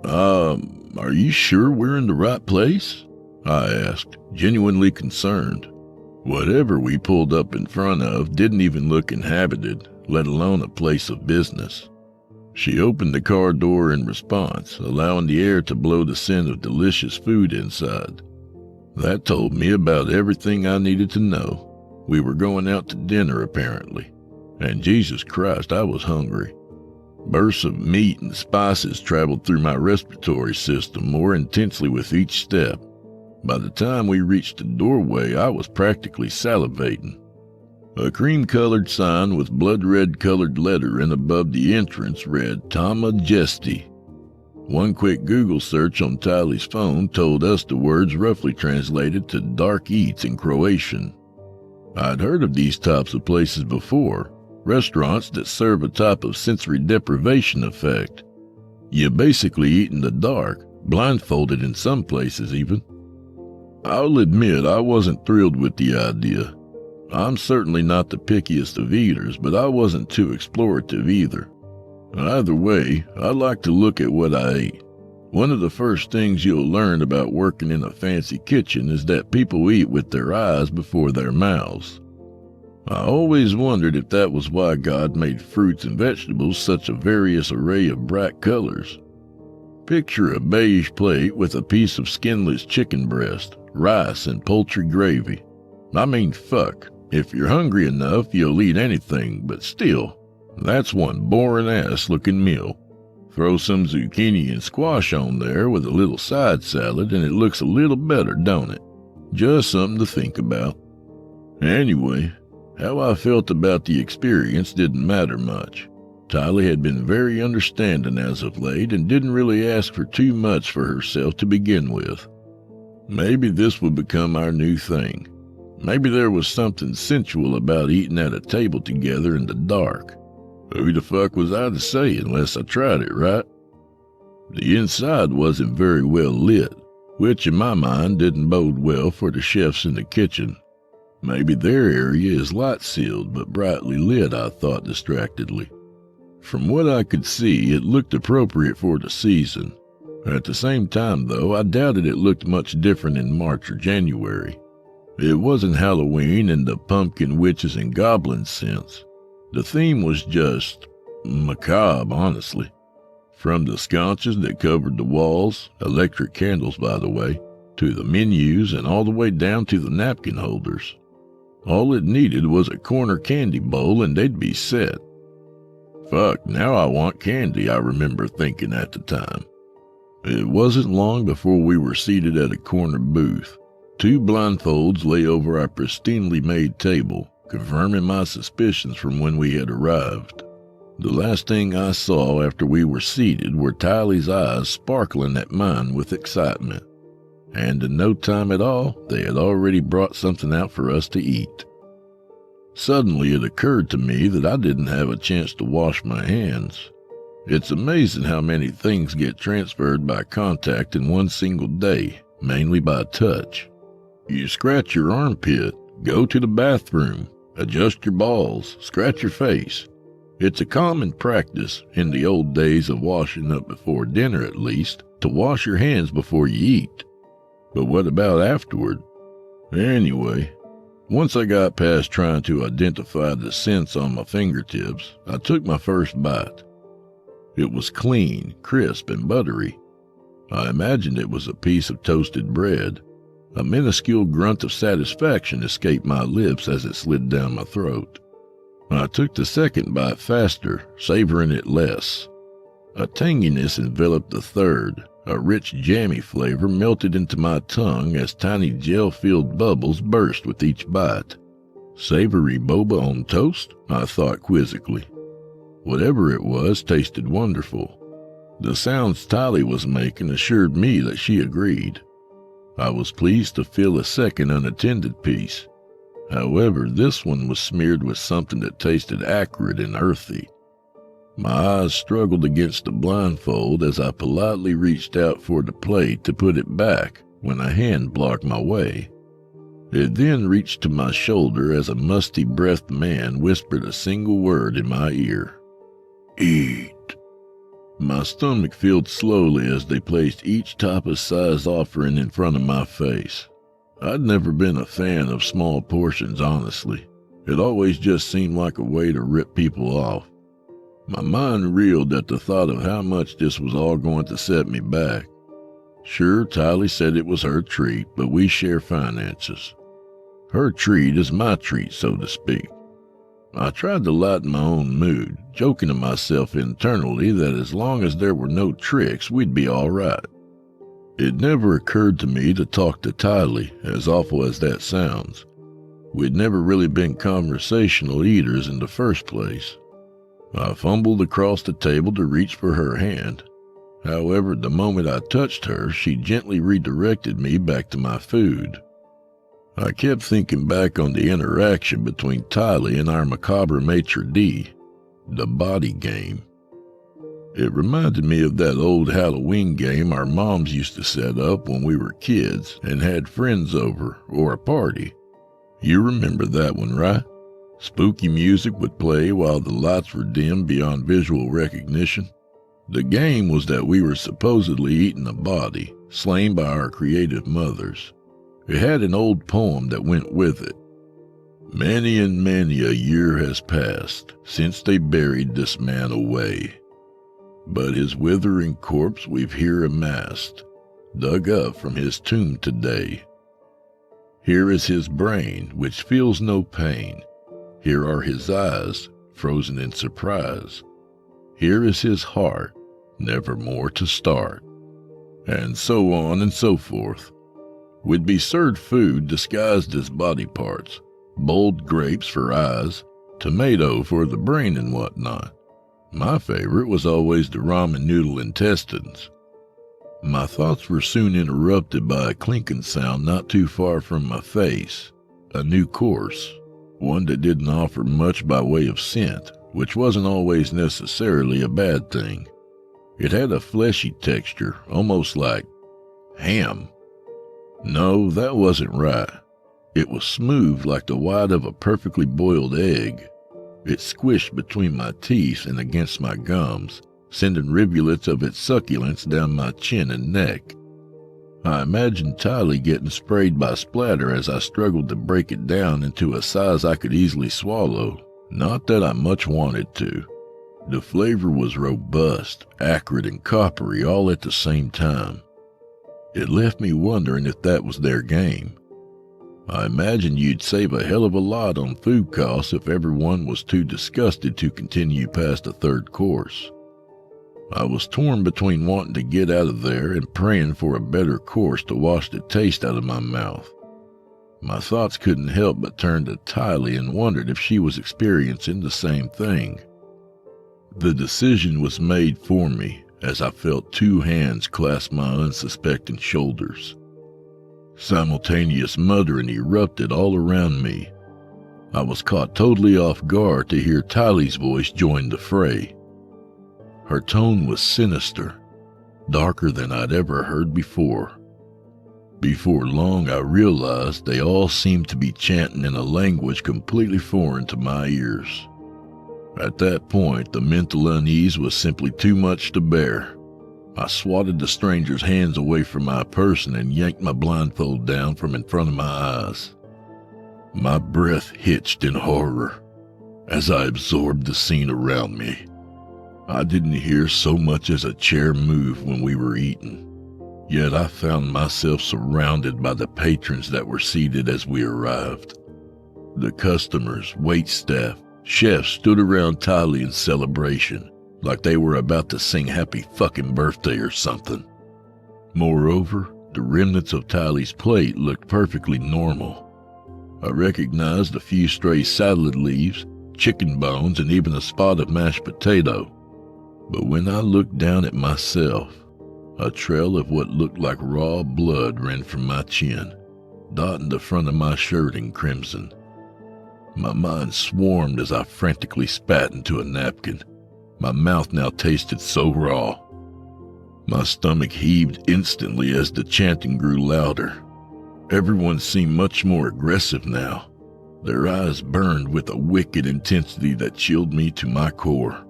Are you sure we're in the right place? I asked, genuinely concerned. Whatever we pulled up in front of didn't even look inhabited, let alone a place of business. She opened the car door in response, allowing the air to blow the scent of delicious food inside. That told me about everything I needed to know. We were going out to dinner, apparently, and Jesus Christ, I was hungry. Bursts of meat and spices traveled through my respiratory system more intensely with each step. By the time we reached the doorway, I was practically salivating. A cream-colored sign with blood-red-colored lettering above the entrance read Tama Jesti. One quick Google search on Tylee's phone told us the words roughly translated to dark eats in Croatian. I'd heard of these types of places before, restaurants that serve a type of sensory deprivation effect. You basically eat in the dark, blindfolded in some places even. I'll admit I wasn't thrilled with the idea. I'm certainly not the pickiest of eaters, but I wasn't too explorative either. Either way, I like to look at what I ate. One of the first things you'll learn about working in a fancy kitchen is that people eat with their eyes before their mouths. I always wondered if that was why God made fruits and vegetables such a various array of bright colors. Picture a beige plate with a piece of skinless chicken breast, rice, and poultry gravy. I mean, fuck. If you're hungry enough, you'll eat anything, but still, that's one boring-ass looking meal. Throw some zucchini and squash on there with a little side salad and it looks a little better, don't it? Just something to think about. Anyway, how I felt about the experience didn't matter much. Tylee had been very understanding as of late and didn't really ask for too much for herself to begin with. Maybe this would become our new thing. Maybe there was something sensual about eating at a table together in the dark. Who the fuck was I to say unless I tried it, right? The inside wasn't very well lit, which in my mind didn't bode well for the chefs in the kitchen. Maybe their area is light-sealed but brightly lit, I thought distractedly. From what I could see, it looked appropriate for the season. At the same time, though, I doubted it looked much different in March or January. It wasn't Halloween in the pumpkin witches and goblins sense. The theme was just macabre, honestly. From the sconces that covered the walls, electric candles by the way, to the menus and all the way down to the napkin holders. All it needed was a corner candy bowl and they'd be set. Fuck, now I want candy, I remember thinking at the time. It wasn't long before we were seated at a corner booth. 2 blindfolds lay over our pristinely made table, confirming my suspicions from when we had arrived. The last thing I saw after we were seated were Tylee's eyes sparkling at mine with excitement. And in no time at all, they had already brought something out for us to eat. Suddenly it occurred to me that I didn't have a chance to wash my hands. It's amazing how many things get transferred by contact in one single day, mainly by touch. You scratch your armpit, go to the bathroom, adjust your balls, scratch your face. It's a common practice, in the old days of washing up before dinner at least, to wash your hands before you eat. But what about afterward? Anyway, once I got past trying to identify the scents on my fingertips, I took my first bite. It was clean, crisp, and buttery. I imagined it was a piece of toasted bread. A minuscule grunt of satisfaction escaped my lips as it slid down my throat. I took the second bite faster, savoring it less. A tanginess enveloped the third. A rich, jammy flavor melted into my tongue as tiny gel-filled bubbles burst with each bite. Savory boba on toast? I thought quizzically. Whatever it was tasted wonderful. The sounds Tally was making assured me that she agreed. I was pleased to fill a second unattended piece. However, this one was smeared with something that tasted acrid and earthy. My eyes struggled against the blindfold as I politely reached out for the plate to put it back when a hand blocked my way. It then reached to my shoulder as a musty-breathed man whispered a single word in my ear. Eat. My stomach filled slowly as they placed each type-of-size offering in front of my face. I'd never been a fan of small portions, honestly. It always just seemed like a way to rip people off. My mind reeled at the thought of how much this was all going to set me back. Sure, Tally said it was her treat, but we share finances. Her treat is my treat, so to speak. I tried to lighten my own mood, joking to myself internally that as long as there were no tricks, we'd be all right. It never occurred to me to talk to Tally, as awful as that sounds. We'd never really been conversational eaters in the first place. I fumbled across the table to reach for her hand. However, the moment I touched her, she gently redirected me back to my food. I kept thinking back on the interaction between Tally and our macabre maitre d', the body game. It reminded me of that old Halloween game our moms used to set up when we were kids and had friends over, or a party. You remember that one, right? Spooky music would play while the lights were dim beyond visual recognition. The game was that we were supposedly eating a body, slain by our creative mothers. It had an old poem that went with it. Many and many a year has passed since they buried this man away. But his withering corpse we've here amassed, dug up from his tomb today. Here is his brain, which feels no pain. Here are his eyes, frozen in surprise. Here is his heart, never more to start. And so on and so forth. We'd be served food disguised as body parts, boiled grapes for eyes, tomato for the brain and whatnot. My favorite was always the ramen noodle intestines. My thoughts were soon interrupted by a clinking sound not too far from my face. A new course, one that didn't offer much by way of scent, which wasn't always necessarily a bad thing. It had a fleshy texture, almost like ham. No, that wasn't right. It was smooth like the white of a perfectly boiled egg. It squished between my teeth and against my gums, sending rivulets of its succulence down my chin and neck. I imagined Tally getting sprayed by splatter as I struggled to break it down into a size I could easily swallow. Not that I much wanted to. The flavor was robust, acrid, and coppery all at the same time. It left me wondering if that was their game. I imagine you'd save a hell of a lot on food costs if everyone was too disgusted to continue past the third course. I was torn between wanting to get out of there and praying for a better course to wash the taste out of my mouth. My thoughts couldn't help but turn to Tally and wondered if she was experiencing the same thing. The decision was made for me as I felt two hands clasp my unsuspecting shoulders. Simultaneous muttering erupted all around me. I was caught totally off guard to hear Tally's voice join the fray. Her tone was sinister, darker than I'd ever heard before. Before long, I realized they all seemed to be chanting in a language completely foreign to my ears. At that point, the mental unease was simply too much to bear. I swatted the stranger's hands away from my person and yanked my blindfold down from in front of my eyes. My breath hitched in horror as I absorbed the scene around me. I didn't hear so much as a chair move when we were eating, yet I found myself surrounded by the patrons that were seated as we arrived. The customers, waitstaff, chefs stood around Tally in celebration, like they were about to sing happy fucking birthday or something. Moreover, the remnants of Tally's plate looked perfectly normal. I recognized a few stray salad leaves, chicken bones, and even a spot of mashed potato. But when I looked down at myself, a trail of what looked like raw blood ran from my chin, dotting the front of my shirt in crimson. My mind swarmed as I frantically spat into a napkin. My mouth now tasted so raw. My stomach heaved instantly as the chanting grew louder. Everyone seemed much more aggressive now. Their eyes burned with a wicked intensity that chilled me to my core.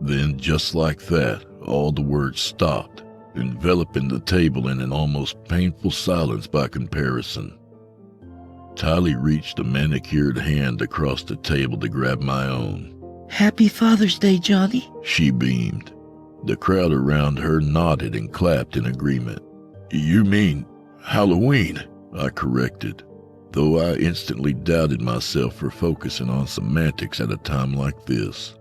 Then, just like that, all the words stopped, enveloping the table in an almost painful silence by comparison. Tali reached a manicured hand across the table to grab my own. Happy Father's Day, Johnny, she beamed. The crowd around her nodded and clapped in agreement. You mean Halloween, I corrected, though I instantly doubted myself for focusing on semantics at a time like this.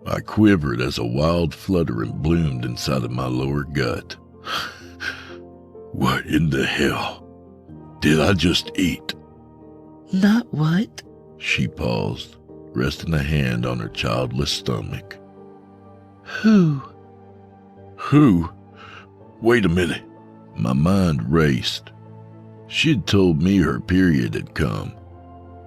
I quivered as a wild fluttering bloomed inside of my lower gut. What in the hell did I just eat? Not what? She paused, resting a hand on her childless stomach. Who? Who? Wait a minute. My mind raced. She'd told me her period had come.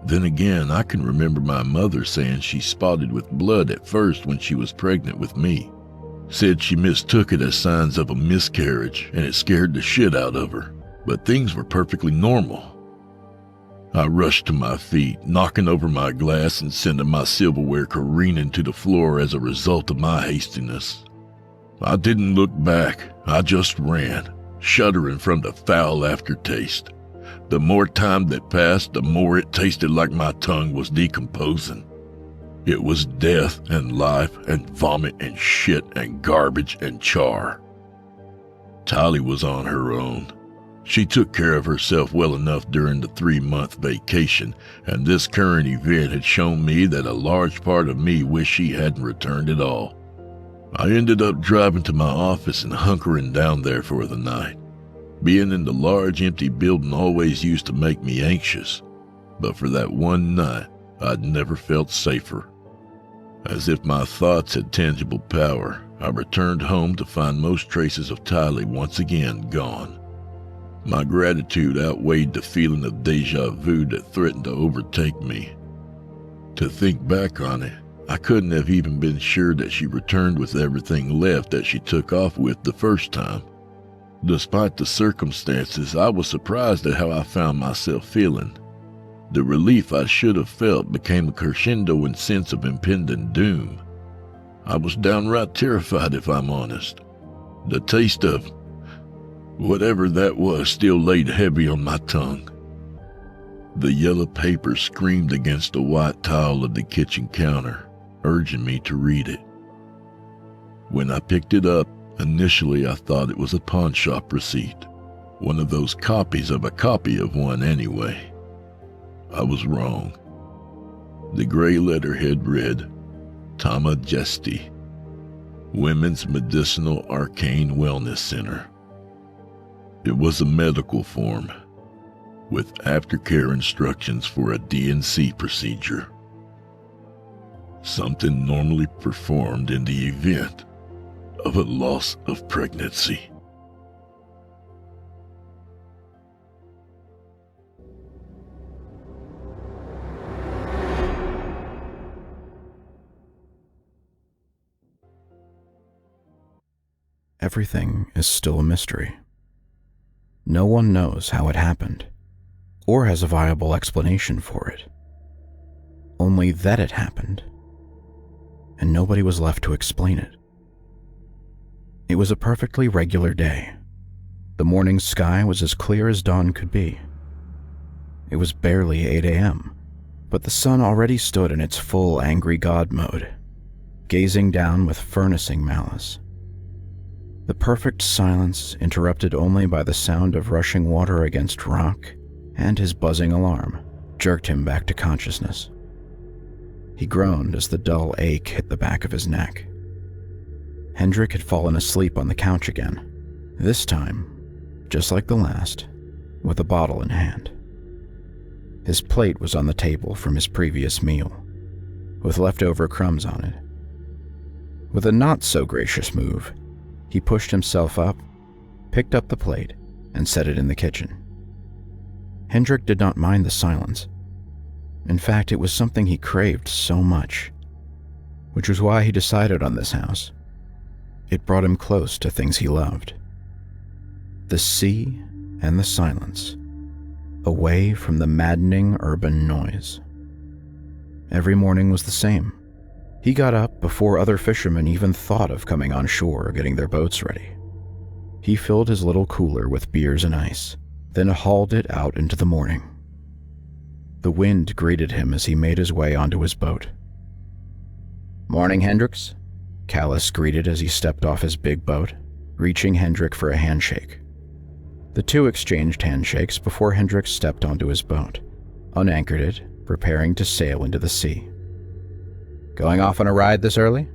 Then again, I can remember my mother saying she spotted with blood at first when she was pregnant with me. Said she mistook it as signs of a miscarriage and it scared the shit out of her. But things were perfectly normal. I rushed to my feet, knocking over my glass and sending my silverware careening to the floor as a result of my hastiness. I didn't look back. I just ran, shuddering from the foul aftertaste. The more time that passed, the more it tasted like my tongue was decomposing. It was death and life and vomit and shit and garbage and char. Tali was on her own. She took care of herself well enough during the 3-month vacation, and this current event had shown me that a large part of me wished she hadn't returned at all. I ended up driving to my office and hunkering down there for the night. Being in the large empty building always used to make me anxious, but for that one night, I'd never felt safer. As if my thoughts had tangible power, I returned home to find most traces of Tali once again gone. My gratitude outweighed the feeling of déjà vu that threatened to overtake me. To think back on it, I couldn't have even been sure that she returned with everything left that she took off with the first time. Despite the circumstances, I was surprised at how I found myself feeling. The relief I should have felt became a crescendo in sense of impending doom. I was downright terrified, if I'm honest. The taste of whatever that was still laid heavy on my tongue. The yellow paper screamed against the white tile of the kitchen counter, urging me to read it. When I picked it up, initially I thought it was a pawn shop receipt, one of those copies of a copy of one anyway. I was wrong. The gray letterhead read, Tama Gesti, Women's Medicinal Arcane Wellness Center. It was a medical form, with aftercare instructions for a D&C procedure. Something normally performed in the event of a loss of pregnancy. Everything is still a mystery. No one knows how it happened, or has a viable explanation for it. Only that it happened, and nobody was left to explain it. It was a perfectly regular day. The morning sky was as clear as dawn could be. It was barely 8 a.m., but the sun already stood in its full angry god mode, gazing down with furnacing malice. The perfect silence, interrupted only by the sound of rushing water against rock and his buzzing alarm, jerked him back to consciousness. He groaned as the dull ache hit the back of his neck. Hendrik had fallen asleep on the couch again, this time, just like the last, with a bottle in hand. His plate was on the table from his previous meal, with leftover crumbs on it. With a not-so-gracious move, he pushed himself up, picked up the plate, and set it in the kitchen. Hendrik did not mind the silence. In fact, it was something he craved so much, which was why he decided on this house. It brought him close to things he loved. The sea and the silence, away from the maddening urban noise. Every morning was the same. He got up before other fishermen even thought of coming on shore or getting their boats ready. He filled his little cooler with beers and ice, then hauled it out into the morning. The wind greeted him as he made his way onto his boat. "Morning, Hendricks," Callis greeted as he stepped off his big boat, reaching Hendrik for a handshake. The two exchanged handshakes before Hendricks stepped onto his boat, unanchored it, preparing to sail into the sea. "Going off on a ride this early?"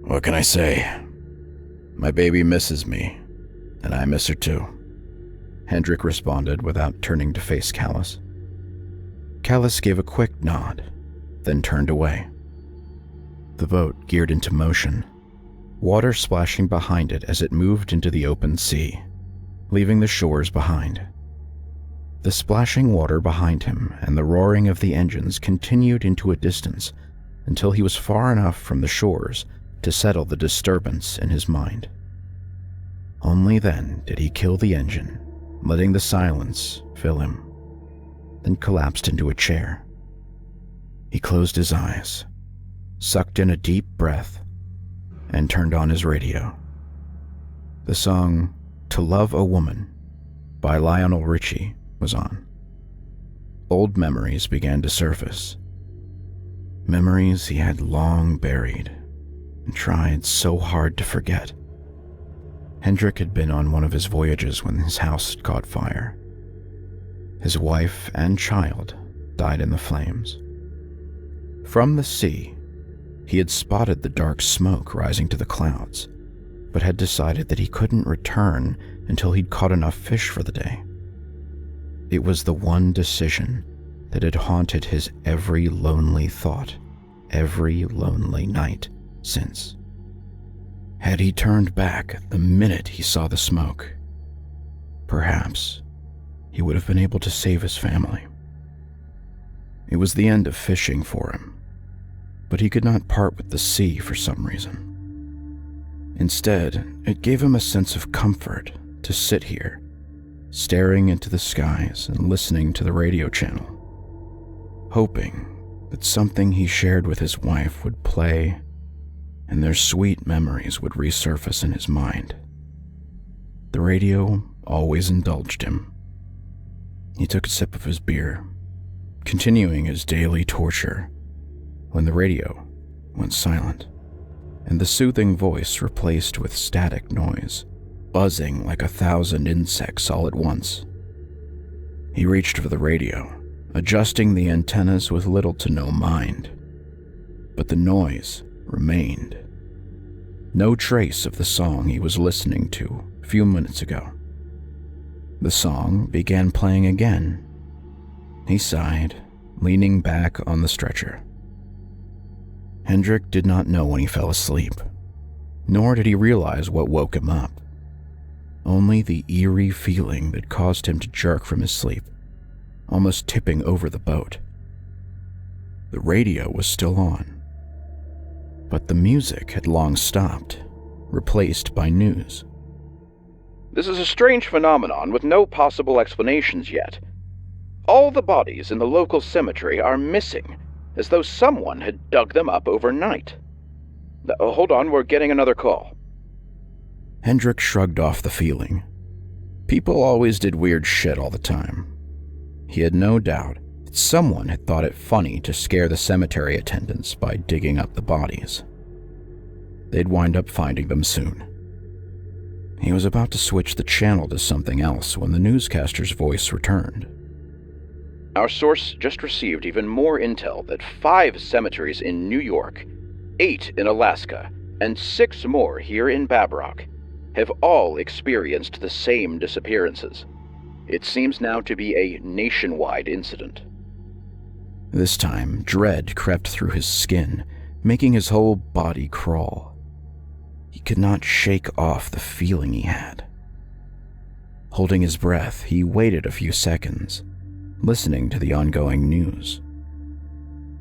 "What can I say? My baby misses me, and I miss her too," Hendrik responded without turning to face Callis. Callis gave a quick nod, then turned away. The boat geared into motion, water splashing behind it as it moved into the open sea, leaving the shores behind. The splashing water behind him and the roaring of the engines continued into a distance until he was far enough from the shores to settle the disturbance in his mind. Only then did he kill the engine, letting the silence fill him, then collapsed into a chair. He closed his eyes, sucked in a deep breath, and turned on his radio. The song "To Love a Woman" by Lionel Richie was on. Old memories began to surface. Memories he had long buried and tried so hard to forget. Hendrik had been on one of his voyages when his house had caught fire. His wife and child died in the flames. From the sea, he had spotted the dark smoke rising to the clouds, but had decided that he couldn't return until he'd caught enough fish for the day. It was the one decision that had haunted his every lonely thought, every lonely night since. Had he turned back the minute he saw the smoke, perhaps he would have been able to save his family. It was the end of fishing for him, but he could not part with the sea for some reason. Instead, it gave him a sense of comfort to sit here, staring into the skies and listening to the radio channel, hoping that something he shared with his wife would play and their sweet memories would resurface in his mind. The radio always indulged him. He took a sip of his beer, continuing his daily torture, when the radio went silent, and the soothing voice replaced with static noise, buzzing like 1,000 insects all at once. He reached for the radio, adjusting the antennas with little to no mind. But the noise remained. No trace of the song he was listening to a few minutes ago. The song began playing again. He sighed, leaning back on the stretcher. Hendrik did not know when he fell asleep, nor did he realize what woke him up. Only the eerie feeling that caused him to jerk from his sleep, almost tipping over the boat. The radio was still on, but the music had long stopped, replaced by news. This is a strange phenomenon with no possible explanations yet. All the bodies in the local cemetery are missing, as though someone had dug them up overnight. Hold on, we're getting another call. Hendrik shrugged off the feeling. People always did weird shit all the time. He had no doubt that someone had thought it funny to scare the cemetery attendants by digging up the bodies. They'd wind up finding them soon. He was about to switch the channel to something else when the newscaster's voice returned. Our source just received even more intel that 5 cemeteries in New York, 8 in Alaska, and 6 more here in Brambrack have all experienced the same disappearances. It seems now to be a nationwide incident. This time, dread crept through his skin, making his whole body crawl. He could not shake off the feeling he had. Holding his breath, he waited a few seconds, listening to the ongoing news.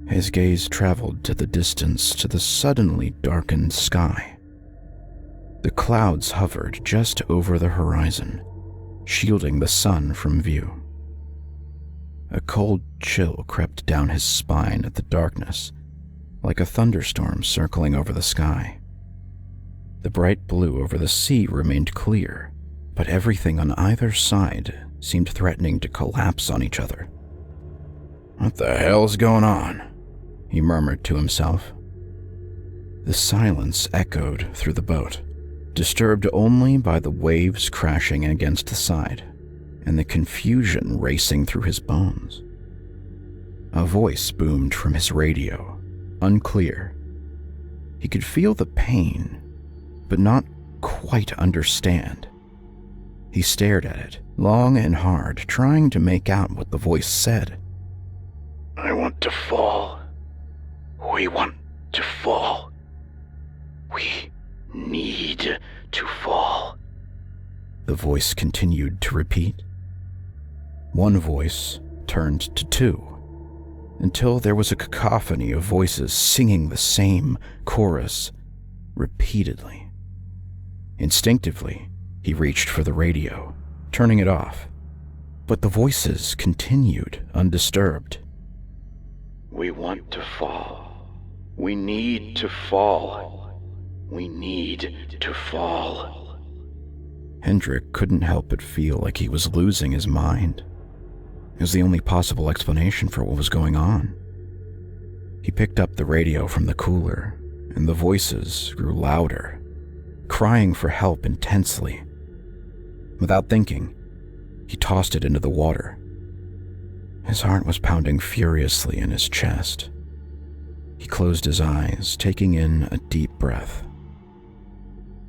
His gaze traveled to the distance to the suddenly darkened sky. The clouds hovered just over the horizon, shielding the sun from view. A cold chill crept down his spine at the darkness, like a thunderstorm circling over the sky. The bright blue over the sea remained clear, but everything on either side seemed threatening to collapse on each other. "What the hell's going on?" he murmured to himself. The silence echoed through the boat, disturbed only by the waves crashing against the side and the confusion racing through his bones. A voice boomed from his radio, unclear. He could feel the pain, but not quite understand. He stared at it, long and hard, trying to make out what the voice said. "I want to fall. We want to fall. We need to fall." The voice continued to repeat. One voice turned to two, until there was a cacophony of voices singing the same chorus repeatedly. Instinctively, he reached for the radio, turning it off, but the voices continued undisturbed. "We want to fall. We need to fall. We need to fall." Hendrik couldn't help but feel like he was losing his mind. It was the only possible explanation for what was going on. He picked up the radio from the cooler, and the voices grew louder, crying for help intensely. Without thinking, he tossed it into the water. His heart was pounding furiously in his chest. He closed his eyes, taking in a deep breath.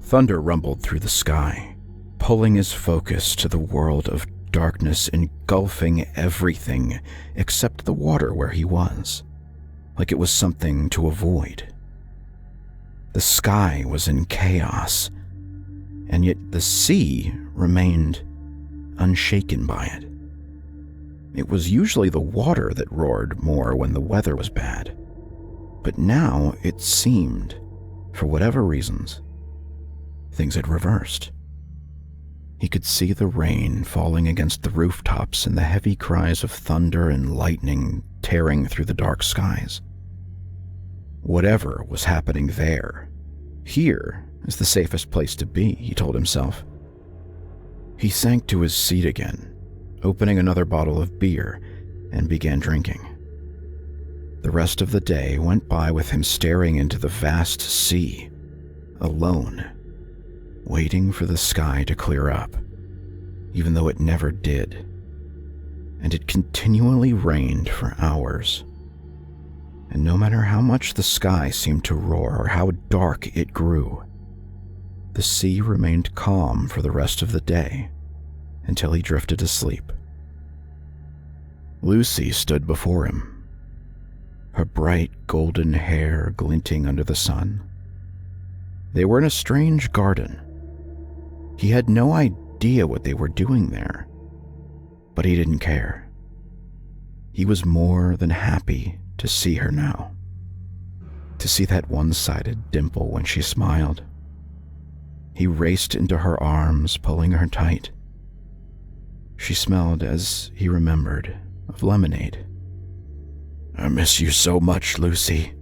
Thunder rumbled through the sky, pulling his focus to the world of darkness engulfing everything except the water where he was, like it was something to avoid. The sky was in chaos, and yet the sea remained unshaken by it. It was usually the water that roared more when the weather was bad, but now it seemed, for whatever reasons, things had reversed. He could see the rain falling against the rooftops and the heavy cries of thunder and lightning tearing through the dark skies. Whatever was happening there, here is the safest place to be, he told himself. He sank to his seat again, opening another bottle of beer, and began drinking. The rest of the day went by with him staring into the vast sea, alone, waiting for the sky to clear up, even though it never did, and it continually rained for hours. And no matter how much the sky seemed to roar or how dark it grew, the sea remained calm for the rest of the day until he drifted asleep. Lucy stood before him, her bright golden hair glinting under the sun. They were in a strange garden. He had no idea what they were doing there, but he didn't care. He was more than happy to see her now, to see that one-sided dimple when she smiled. He raced into her arms, pulling her tight. She smelled, as he remembered, of lemonade. "I miss you so much, Lucy.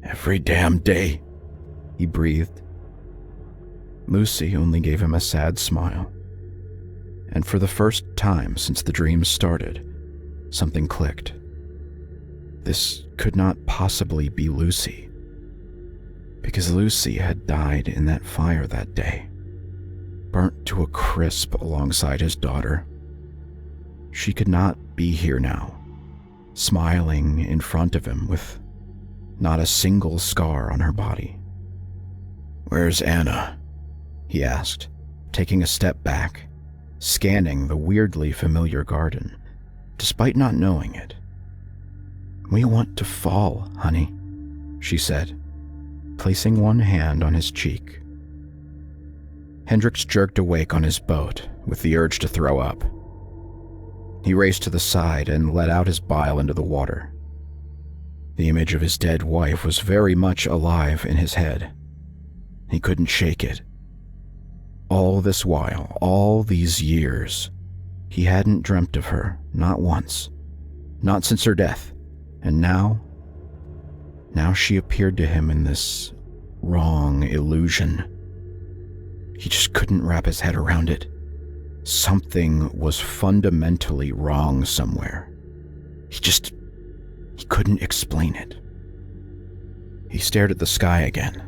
Every damn day," he breathed. Lucy only gave him a sad smile. And for the first time since the dream started, something clicked. This could not possibly be Lucy, because Lucy had died in that fire that day, burnt to a crisp alongside his daughter. She could not be here now, smiling in front of him with not a single scar on her body. "Where's Anna?" he asked, taking a step back, scanning the weirdly familiar garden, despite not knowing it. "We want to fall, honey," she said, placing one hand on his cheek. Hendricks jerked awake on his boat with the urge to throw up. He raced to the side and let out his bile into the water. The image of his dead wife was very much alive in his head. He couldn't shake it. All this while, all these years, he hadn't dreamt of her, not once, not since her death, and now she appeared to him in this wrong illusion. He just couldn't wrap his head around it. Something was fundamentally wrong somewhere. He couldn't explain it. He stared at the sky again.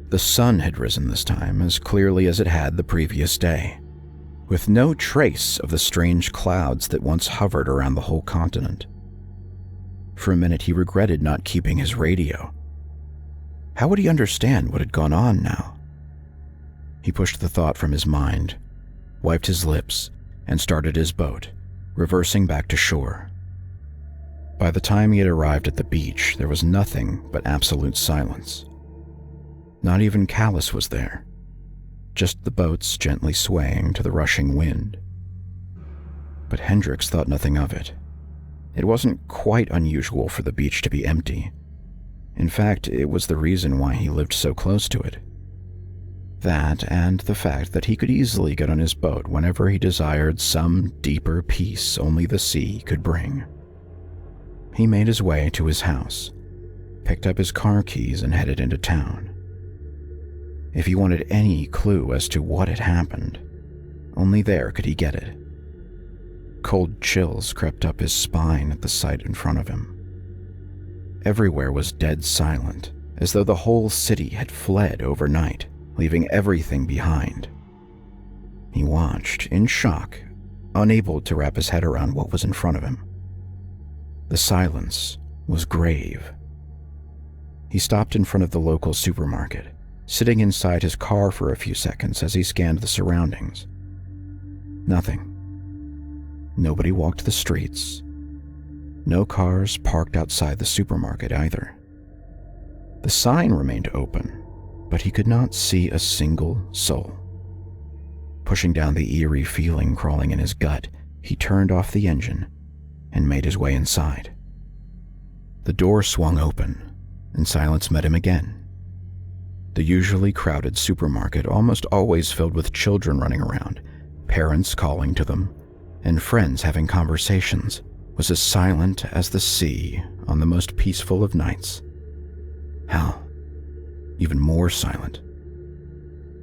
The sun had risen this time as clearly as it had the previous day, with no trace of the strange clouds that once hovered around the whole continent. For a minute he regretted not keeping his radio. How would he understand what had gone on now? He pushed the thought from his mind, wiped his lips, and started his boat, reversing back to shore. By the time he had arrived at the beach, there was nothing but absolute silence. Not even Callus was there, just the boats gently swaying to the rushing wind. But Hendricks thought nothing of it. It wasn't quite unusual for the beach to be empty. In fact, it was the reason why he lived so close to it. That, and the fact that he could easily get on his boat whenever he desired some deeper peace only the sea could bring. He made his way to his house, picked up his car keys, and headed into town. If he wanted any clue as to what had happened, only there could he get it. Cold chills crept up his spine at the sight in front of him. Everywhere was dead silent, as though the whole city had fled overnight, leaving everything behind. He watched, in shock, unable to wrap his head around what was in front of him. The silence was grave. He stopped in front of the local supermarket, sitting inside his car for a few seconds as he scanned the surroundings. Nothing. Nobody walked the streets. No cars parked outside the supermarket either. The sign remained open, but he could not see a single soul. Pushing down the eerie feeling crawling in his gut, he turned off the engine and made his way inside. The door swung open, and silence met him again. The usually crowded supermarket, almost always filled with children running around, parents calling to them, and friends having conversations, was as silent as the sea on the most peaceful of nights. Hell, even more silent.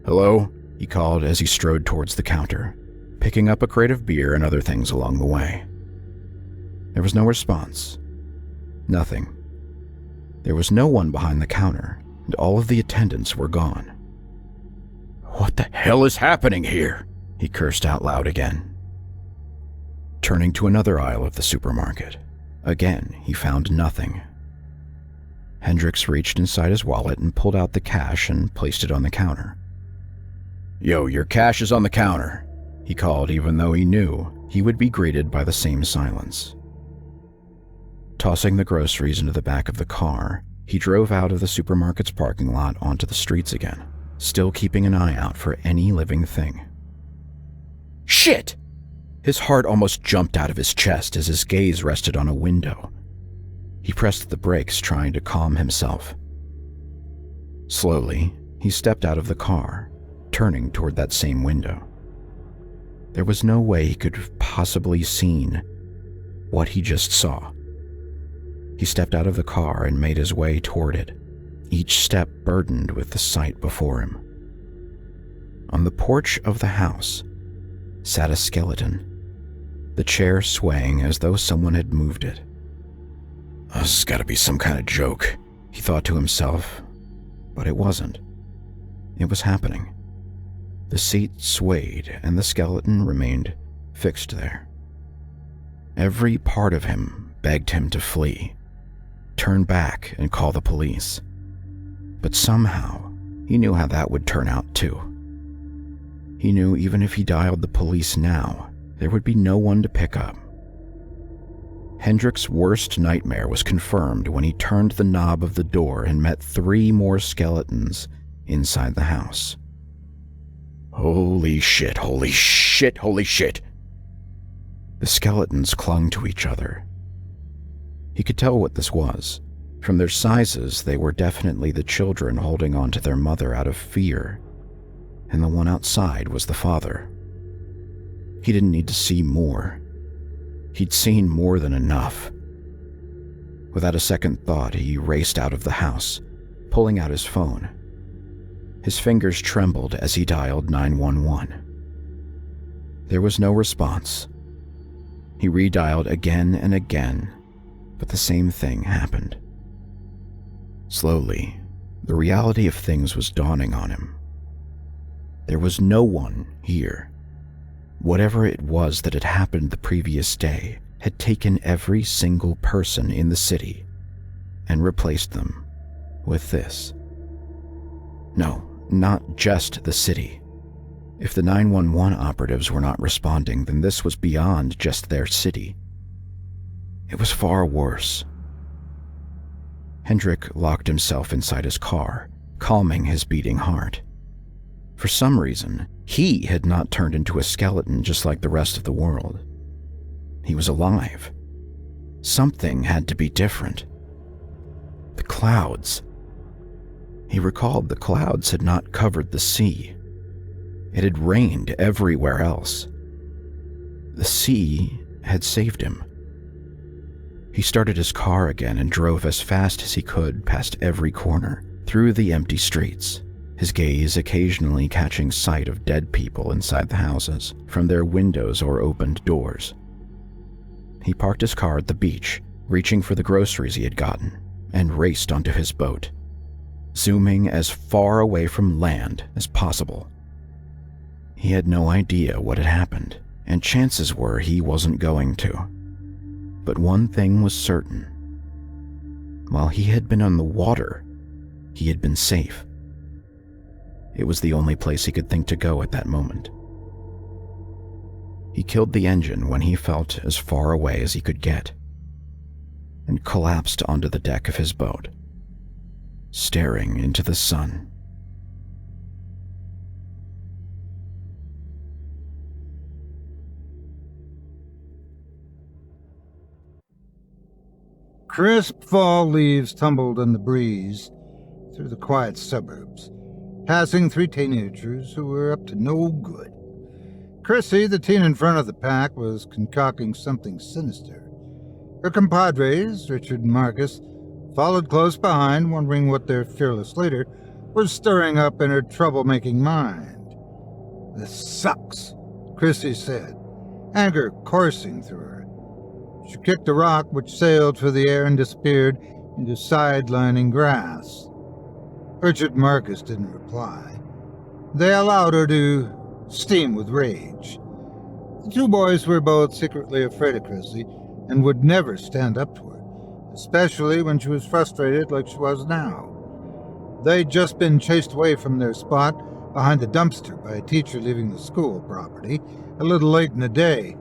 "Hello?" he called as he strode towards the counter, picking up a crate of beer and other things along the way. There was no response. Nothing. There was no one behind the counter, and all of the attendants were gone. "What the hell is happening here?" he cursed out loud again. Turning to another aisle of the supermarket, again he found nothing. Hendricks reached inside his wallet and pulled out the cash and placed it on the counter. "Yo, your cash is on the counter," he called, even though he knew he would be greeted by the same silence. Tossing the groceries into the back of the car, he drove out of the supermarket's parking lot onto the streets again, still keeping an eye out for any living thing. Shit! His heart almost jumped out of his chest as his gaze rested on a window. He pressed the brakes, trying to calm himself. Slowly, he stepped out of the car, turning toward that same window. There was no way he could have possibly seen what he just saw. He stepped out of the car and made his way toward it, each step burdened with the sight before him. On the porch of the house sat a skeleton, the chair swaying as though someone had moved it. "This has got to be some kind of joke," he thought to himself, but it wasn't. It was happening. The seat swayed and the skeleton remained fixed there. Every part of him begged him to flee, turn back and call the police. But somehow, he knew how that would turn out too. He knew even if he dialed the police now, there would be no one to pick up. Hendrik's worst nightmare was confirmed when he turned the knob of the door and met 3 more skeletons inside the house. Holy shit, holy shit, holy shit! The skeletons clung to each other. He could tell what this was. From their sizes, they were definitely the children holding on to their mother out of fear, and the one outside was the father. He didn't need to see more. He'd seen more than enough. Without a second thought, he raced out of the house, pulling out his phone. His fingers trembled as he dialed 911. There was no response. He redialed again and again, but the same thing happened. Slowly, the reality of things was dawning on him. There was no one here. Whatever it was that had happened the previous day had taken every single person in the city and replaced them with this. No, not just the city. If the 911 operatives were not responding, then this was beyond just their city. It was far worse. Hendrik locked himself inside his car, calming his beating heart. For some reason, he had not turned into a skeleton just like the rest of the world. He was alive. Something had to be different. The clouds. He recalled the clouds had not covered the sea. It had rained everywhere else. The sea had saved him. He started his car again and drove as fast as he could past every corner, through the empty streets, his gaze occasionally catching sight of dead people inside the houses, from their windows or opened doors. He parked his car at the beach, reaching for the groceries he had gotten, and raced onto his boat, zooming as far away from land as possible. He had no idea what had happened, and chances were he wasn't going to. But one thing was certain. While he had been on the water, he had been safe. It was the only place he could think to go at that moment. He killed the engine when he felt as far away as he could get, and collapsed onto the deck of his boat, staring into the sun. Crisp fall leaves tumbled in the breeze through the quiet suburbs, passing 3 teenagers who were up to no good. Chrissy, the teen in front of the pack, was concocting something sinister. Her compadres, Richard and Marcus, followed close behind, wondering what their fearless leader was stirring up in her troublemaking mind. "This sucks," Chrissy said, anger coursing through her. She kicked a rock which sailed through the air and disappeared into sidelining grass. Richard and Marcus didn't reply. They allowed her to steam with rage. The 2 boys were both secretly afraid of Chrissy and would never stand up to her, especially when she was frustrated like she was now. They'd just been chased away from their spot behind the dumpster by a teacher leaving the school property a little late in the day.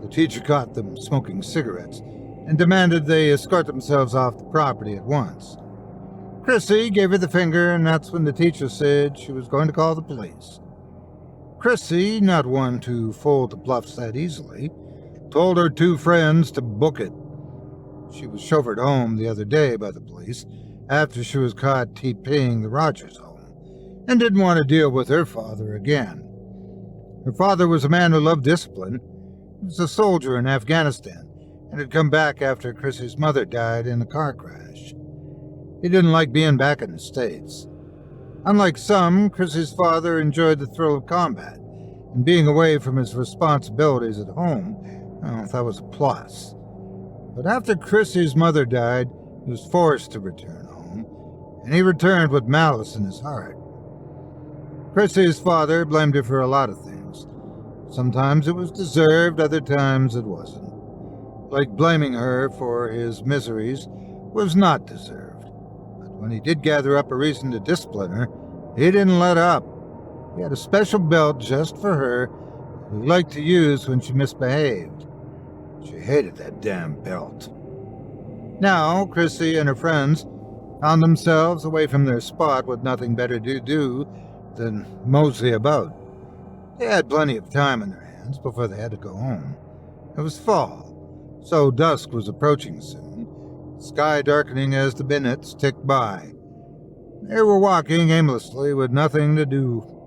The teacher caught them smoking cigarettes and demanded they escort themselves off the property at once. Chrissy gave her the finger, and that's when the teacher said she was going to call the police. Chrissy, not one to fold the bluffs that easily, told her 2 friends to book it. She was chauffeured home the other day by the police after she was caught TPing the Rogers home, and didn't want to deal with her father again. Her father was a man who loved discipline. He was a soldier in Afghanistan and had come back after Chrissy's mother died in a car crash. He didn't like being back in the States. Unlike some, Chrissy's father enjoyed the thrill of combat, and being away from his responsibilities at home, well, that was a plus. But after Chrissy's mother died, he was forced to return home, and he returned with malice in his heart. Chrissy's father blamed her for a lot of things. Sometimes it was deserved, other times it wasn't. Like blaming her for his miseries was not deserved. But when he did gather up a reason to discipline her, he didn't let up. He had a special belt just for her that he liked to use when she misbehaved. She hated that damn belt. Now, Chrissy and her friends found themselves away from their spot with nothing better to do than mosey about. They had plenty of time in their hands before they had to go home. It was fall, so dusk was approaching soon, the sky darkening as the minutes ticked by. They were walking aimlessly with nothing to do.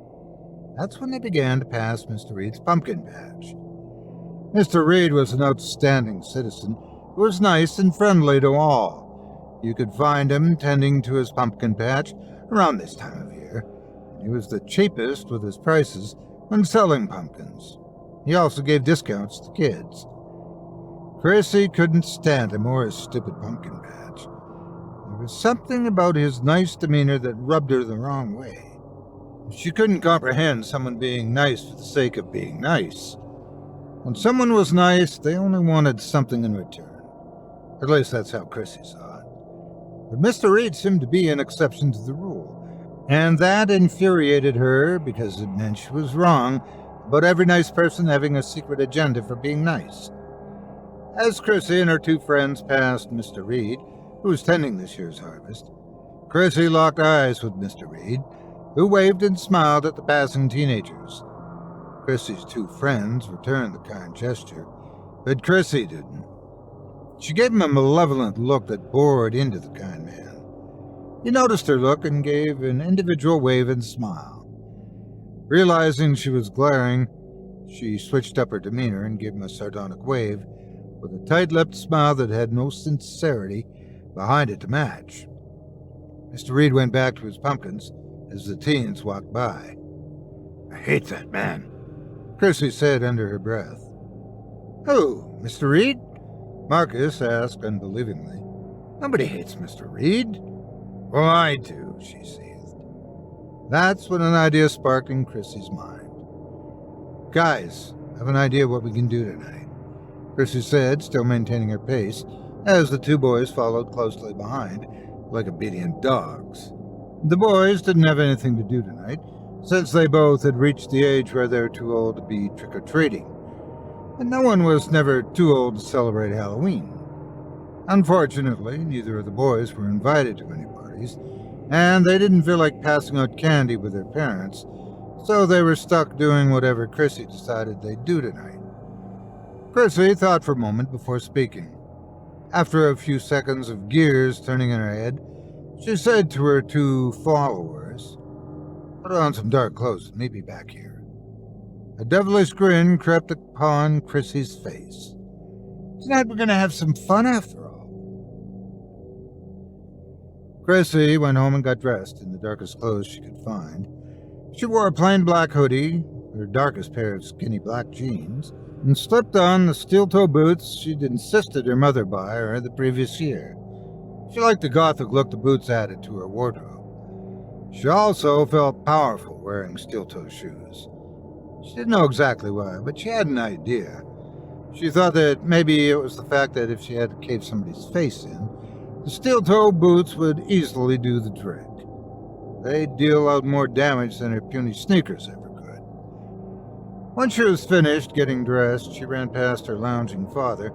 That's when they began to pass Mr. Reed's pumpkin patch. Mr. Reed was an outstanding citizen who was nice and friendly to all. You could find him tending to his pumpkin patch around this time of year. He was the cheapest with his prices when selling pumpkins. He also gave discounts to kids. Chrissy couldn't stand him or his stupid pumpkin patch. There was something about his nice demeanor that rubbed her the wrong way. She couldn't comprehend someone being nice for the sake of being nice. When someone was nice, they only wanted something in return. At least that's how Chrissy saw it. But Mr. Reed seemed to be an exception to the rule, and that infuriated her because it meant she was wrong about every nice person having a secret agenda for being nice. As Chrissy and her two friends passed Mr. Reed, who was tending this year's harvest, Chrissy locked eyes with Mr. Reed, who waved and smiled at the passing teenagers. Chrissy's two friends returned the kind gesture, but Chrissy didn't. She gave him a malevolent look that bored into the kind man. He noticed her look and gave an individual wave and smile. Realizing she was glaring, she switched up her demeanor and gave him a sardonic wave, with a tight-lipped smile that had no sincerity behind it to match. Mr. Reed went back to his pumpkins as the teens walked by. "I hate that man," Chrissy said under her breath. "Who, Mr. Reed?" Marcus asked unbelievingly. "Nobody hates Mr. Reed." "Well, I do," she seethed. That's when an idea sparked in Chrissy's mind. "Guys, I have an idea what we can do tonight," Chrissy said, still maintaining her pace, as the two boys followed closely behind, like obedient dogs. The boys didn't have anything to do tonight, since they both had reached the age where they're too old to be trick-or-treating. And no one was never too old to celebrate Halloween. Unfortunately, neither of the boys were invited to any parties, and they didn't feel like passing out candy with their parents, so they were stuck doing whatever Chrissy decided they'd do tonight. Chrissy thought for a moment before speaking. After a few seconds of gears turning in her head, she said to her two followers, "Put on some dark clothes and meet me back here." A devilish grin crept upon Chrissy's face. "Tonight we're going to have some fun after all." Chrissy went home and got dressed in the darkest clothes she could find. She wore a plain black hoodie, her darkest pair of skinny black jeans, and slipped on the steel-toe boots she'd insisted her mother buy her the previous year. She liked the gothic look the boots added to her wardrobe. She also felt powerful wearing steel-toe shoes. She didn't know exactly why, but she had an idea. She thought that maybe it was the fact that if she had to cave somebody's face in, the steel-toe boots would easily do the trick. They'd deal out more damage than her puny sneakers ever could. Once she was finished getting dressed, she ran past her lounging father,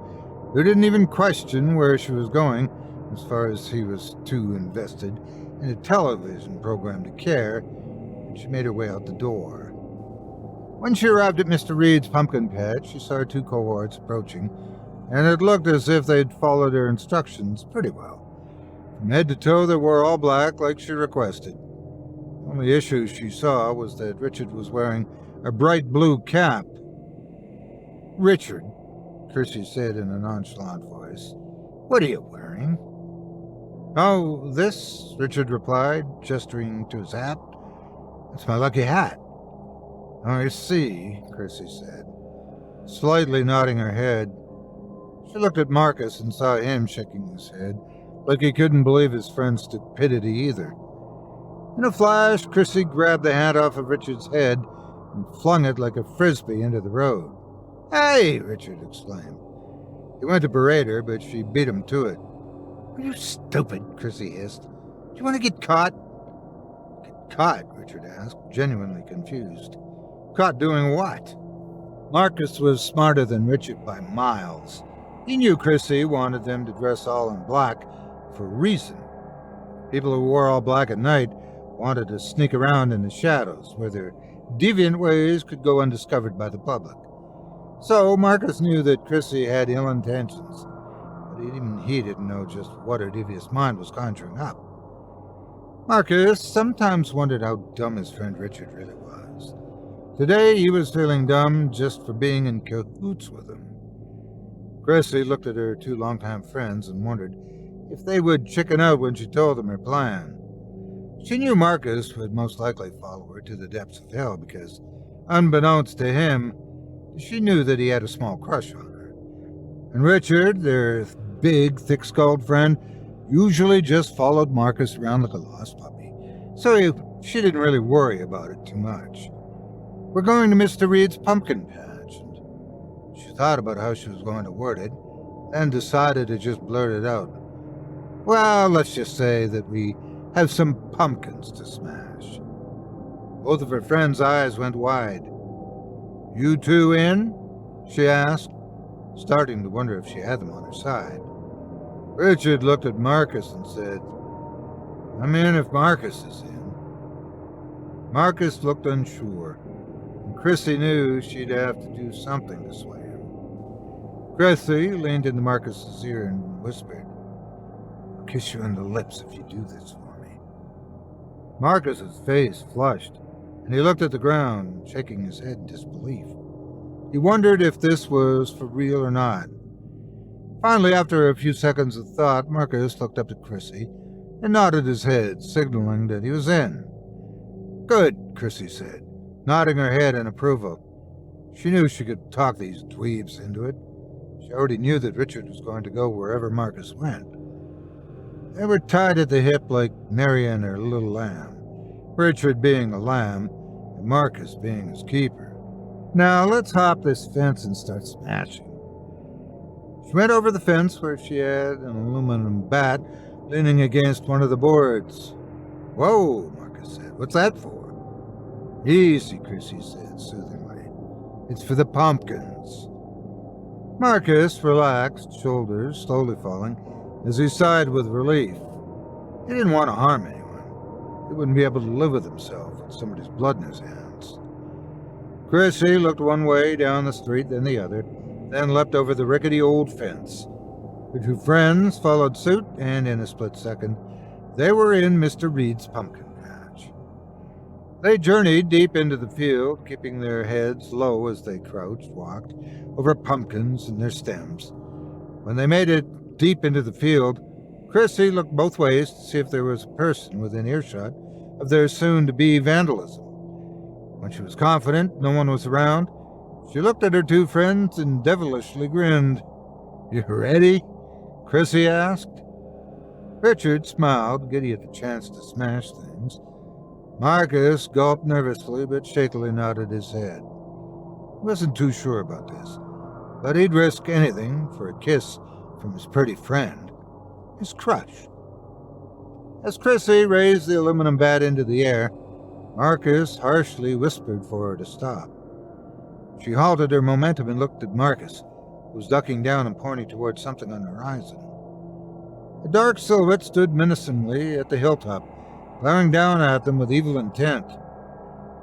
who didn't even question where she was going, as far as he was too invested in a television program to care, and she made her way out the door. When she arrived at Mr. Reed's pumpkin patch, she saw two cohorts approaching, and it looked as if they'd followed her instructions pretty well. From head to toe, they wore all black like she requested. The only issue she saw was that Richard was wearing a bright blue cap. "Richard," Chrissy said in a nonchalant voice, "what are you wearing?" "Oh, this," Richard replied, gesturing to his hat. "It's my lucky hat." "I see," Chrissy said, slightly nodding her head. She looked at Marcus and saw him shaking his head, like he couldn't believe his friend's stupidity either. In a flash, Chrissy grabbed the hat off of Richard's head and flung it like a frisbee into the road. "Hey!" Richard exclaimed. He went to berate her, but she beat him to it. "Are you stupid?" Chrissy hissed. "Do you want to get caught?" caught? Richard asked, genuinely confused. Caught doing what? Marcus was smarter than Richard by miles. He knew Chrissy wanted them to dress all in black for a reason. People who wore all black at night wanted to sneak around in the shadows, where their deviant ways could go undiscovered by the public. So Marcus knew that Chrissy had ill intentions, but even he didn't know just what her devious mind was conjuring up. Marcus sometimes wondered how dumb his friend Richard really was. Today he was feeling dumb just for being in cahoots with him. Chrissy looked at her two longtime friends and wondered if they would chicken out when she told them her plan. She knew Marcus would most likely follow her to the depths of hell because, unbeknownst to him, she knew that he had a small crush on her. And Richard, their big, thick-skulled friend, usually just followed Marcus around like a lost puppy, so she didn't really worry about it too much. We're going to Mr. Reed's pumpkin patch, and she thought about how she was going to word it, then decided to just blurt it out. Well, let's just say that we have some pumpkins to smash. Both of her friends' eyes went wide. You two in? She asked, starting to wonder if she had them on her side. Richard looked at Marcus and said, I'm in if Marcus is in. Marcus looked unsure, and Chrissy knew she'd have to do something to sway him. Chrissy leaned into Marcus's ear and whispered, I'll kiss you on the lips if you do this for me. Marcus's face flushed, and he looked at the ground, shaking his head in disbelief. He wondered if this was for real or not. Finally, after a few seconds of thought, Marcus looked up at Chrissy and nodded his head, signaling that he was in. Good, Chrissy said, nodding her head in approval. She knew she could talk these dweebs into it. She already knew that Richard was going to go wherever Marcus went. They were tied at the hip like Mary and her little lamb, Richard being a lamb and Marcus being his keeper. Now let's hop this fence and start smashing. She went over the fence where she had an aluminum bat leaning against one of the boards. Whoa, Marcus said. What's that for? Easy, Chrissy said soothingly. It's for the pumpkins. Marcus relaxed, shoulders slowly falling, as he sighed with relief. He didn't want to harm anyone. He wouldn't be able to live with himself with somebody's blood in his hands. Chrissy looked one way down the street, then the other, then leapt over the rickety old fence. Her two friends followed suit, and in a split second, they were in Mr. Reed's pumpkin patch. They journeyed deep into the field, keeping their heads low as they crouched, walked over pumpkins and their stems. When they made it deep into the field, Chrissy looked both ways to see if there was a person within earshot of their soon-to-be vandalism. When she was confident no one was around, she looked at her two friends and devilishly grinned. You ready? Chrissy asked. Richard smiled, giddy at the chance to smash things. Marcus gulped nervously but shakily nodded his head. He wasn't too sure about this, but he'd risk anything for a kiss from his pretty friend, his crush. As Chrissy raised the aluminum bat into the air, Marcus harshly whispered for her to stop. She halted her momentum and looked at Marcus, who was ducking down and pointing towards something on the horizon. A dark silhouette stood menacingly at the hilltop, glaring down at them with evil intent.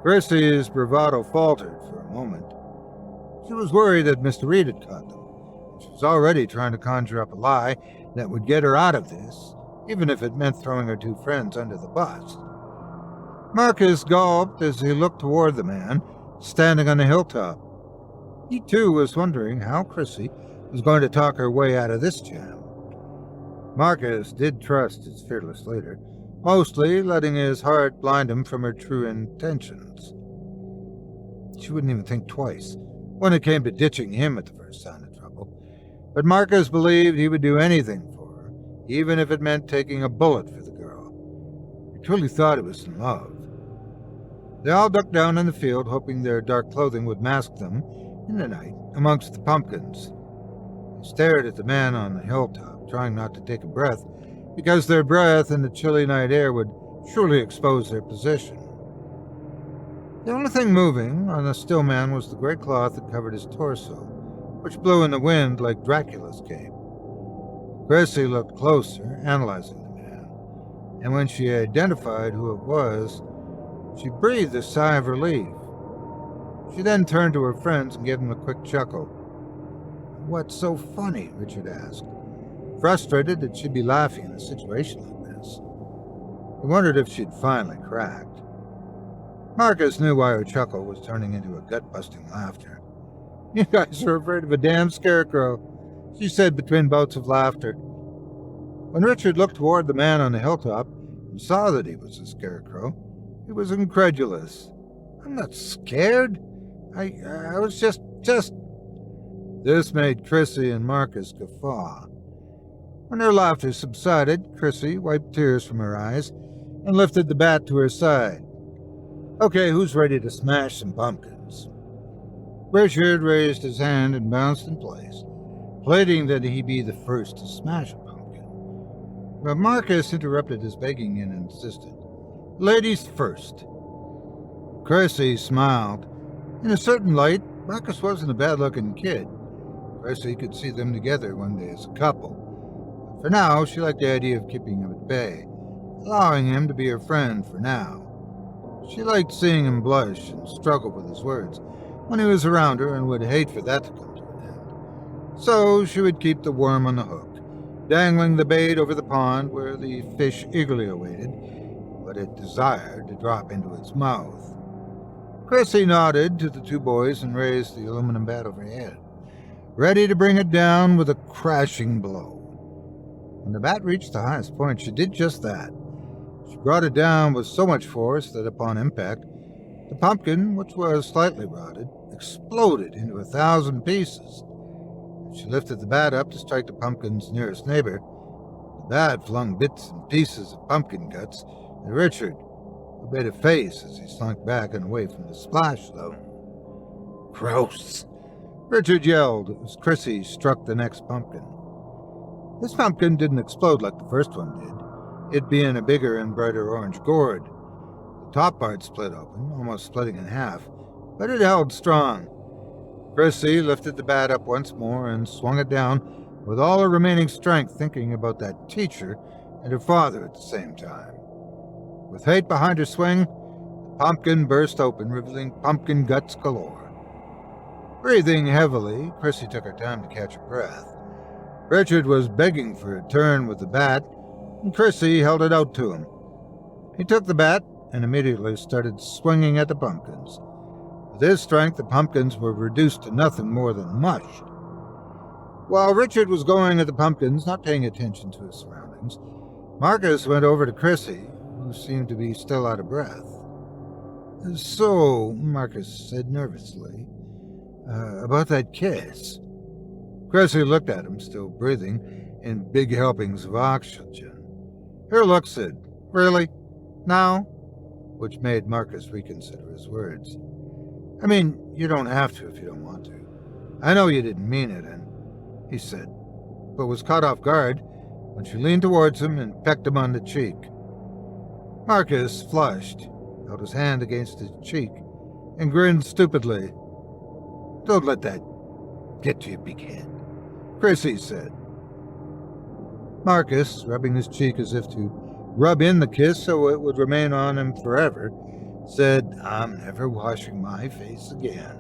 Chrissy's bravado faltered for a moment. She was worried that Mr. Reed had caught them. She was already trying to conjure up a lie that would get her out of this, even if it meant throwing her two friends under the bus. Marcus gulped as he looked toward the man standing on the hilltop. He, too, was wondering how Chrissy was going to talk her way out of this jam. Marcus did trust his fearless leader, mostly letting his heart blind him from her true intentions. She wouldn't even think twice when it came to ditching him at the first sign of trouble, but Marcus believed he would do anything for her, even if it meant taking a bullet for the girl. He truly thought it was in love. They all ducked down in the field, hoping their dark clothing would mask them in the night amongst the pumpkins. They stared at the man on the hilltop, trying not to take a breath, because their breath in the chilly night air would surely expose their position. The only thing moving on the still man was the gray cloth that covered his torso, which blew in the wind like Dracula's cape. Chrissy looked closer, analyzing the man, and when she identified who it was, she breathed a sigh of relief. She then turned to her friends and gave them a quick chuckle. "What's so funny?" Richard asked, frustrated that she'd be laughing in a situation like this. He wondered if she'd finally cracked. Marcus knew why her chuckle was turning into a gut-busting laughter. "You guys are afraid of a damn scarecrow," she said between bouts of laughter. When Richard looked toward the man on the hilltop and saw that he was a scarecrow, he was incredulous. "I'm not scared. I was just... This made Chrissy and Marcus guffaw. When their laughter subsided, Chrissy wiped tears from her eyes and lifted the bat to her side. "Okay, who's ready to smash some pumpkins?" Richard raised his hand and bounced in place, pleading that he be the first to smash a pumpkin. But Marcus interrupted his begging and insisted, "Ladies first." Chrissy smiled. In a certain light, Marcus wasn't a bad-looking kid. Chrissy could see them together one day as a couple. But for now, she liked the idea of keeping him at bay, allowing him to be her friend for now. She liked seeing him blush and struggle with his words when he was around her and would hate for that to come to an end. So she would keep the worm on the hook, dangling the bait over the pond where the fish eagerly awaited what it desired to drop into its mouth. Chrissy nodded to the two boys and raised the aluminum bat overhead, ready to bring it down with a crashing blow. When the bat reached the highest point, she did just that. She brought it down with so much force that upon impact, the pumpkin, which was slightly rotted, exploded into 1,000 pieces. As she lifted the bat up to strike the pumpkin's nearest neighbor, the bat flung bits and pieces of pumpkin guts at Richard, who made a face as he slunk back and away from the splash zone. "Gross!" Richard yelled as Chrissy struck the next pumpkin. This pumpkin didn't explode like the first one did, it being a bigger and brighter orange gourd. The top part split open, almost splitting in half, but it held strong. Chrissy lifted the bat up once more and swung it down with all her remaining strength, thinking about that teacher and her father at the same time. With hate behind her swing, the pumpkin burst open, revealing pumpkin guts galore. Breathing heavily, Chrissy took her time to catch her breath. Richard was begging for a turn with the bat, and Chrissy held it out to him. He took the bat and immediately started swinging at the pumpkins. With his strength, the pumpkins were reduced to nothing more than mush. While Richard was going at the pumpkins, not paying attention to his surroundings, Marcus went over to Chrissy, who seemed to be still out of breath. "So," Marcus said nervously, "about that kiss." Chrissy looked at him, still breathing in big helpings of oxygen. Her look said, "Really? Now?" which made Marcus reconsider his words. "I mean, you don't have to if you don't want to. I know you didn't mean it, and," he said, but was caught off guard when she leaned towards him and pecked him on the cheek. Marcus flushed, held his hand against his cheek, and grinned stupidly. "Don't let that get to your big head," Chrissy said. Marcus, rubbing his cheek as if to rub in the kiss so it would remain on him forever, said, "I'm never washing my face again."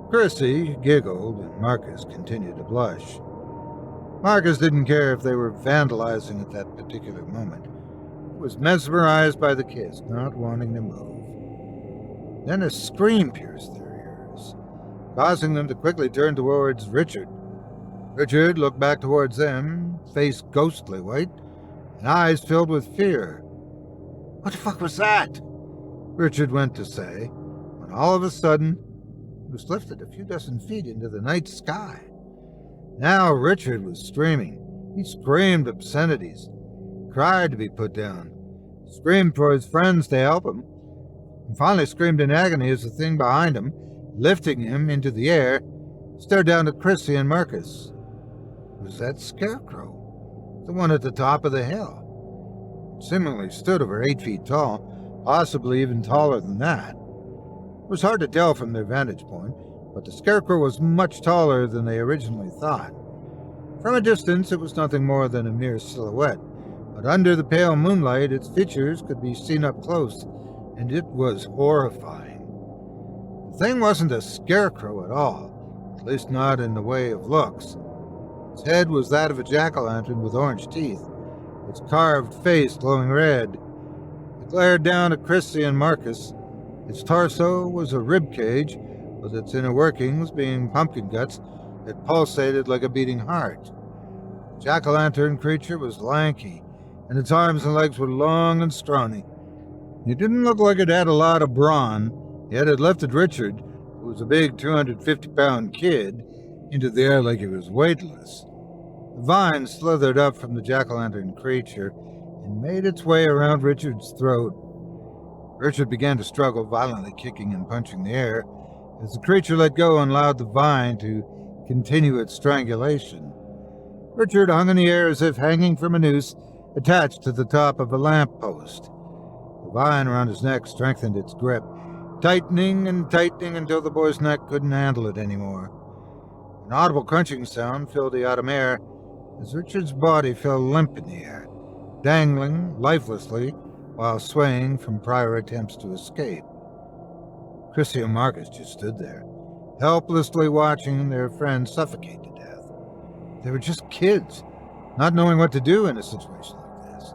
Chrissy giggled, and Marcus continued to blush. Marcus didn't care if they were vandalizing at that particular moment. He was mesmerized by the kiss, not wanting to move. Then a scream pierced their ears, causing them to quickly turn towards Richard. Richard looked back towards them, face ghostly white, and eyes filled with fear. "What the fuck was that?" Richard went to say, when all of a sudden, he was lifted a few dozen feet into the night sky. Now Richard was screaming. He screamed obscenities, cried to be put down, screamed for his friends to help him, and finally screamed in agony as the thing behind him, lifting him into the air, stared down at Chrissy and Marcus. It was that scarecrow, the one at the top of the hill. It seemingly stood over 8 feet tall, possibly even taller than that. It was hard to tell from their vantage point, but the scarecrow was much taller than they originally thought. From a distance, it was nothing more than a mere silhouette, but under the pale moonlight, its features could be seen up close, and it was horrifying. The thing wasn't a scarecrow at all, at least not in the way of looks. Its head was that of a jack-o'-lantern with orange teeth, its carved face glowing red. It glared down at Chrissy and Marcus. Its torso was a rib cage, with its inner workings being pumpkin guts that pulsated like a beating heart. The jack-o'-lantern creature was lanky, and its arms and legs were long and scrawny. It didn't look like it had a lot of brawn, yet it lifted Richard, who was a big 250-pound kid, into the air like he was weightless. The vine slithered up from the jack-o'-lantern creature and made its way around Richard's throat. Richard began to struggle, violently kicking and punching the air, as the creature let go and allowed the vine to continue its strangulation. Richard hung in the air as if hanging from a noose attached to the top of a lamppost. The vine around his neck strengthened its grip, tightening and tightening until the boy's neck couldn't handle it anymore. An audible crunching sound filled the autumn air as Richard's body fell limp in the air, dangling lifelessly while swaying from prior attempts to escape. Chrissy and Marcus just stood there, helplessly watching their friend suffocate to death. They were just kids, not knowing what to do in a situation like this.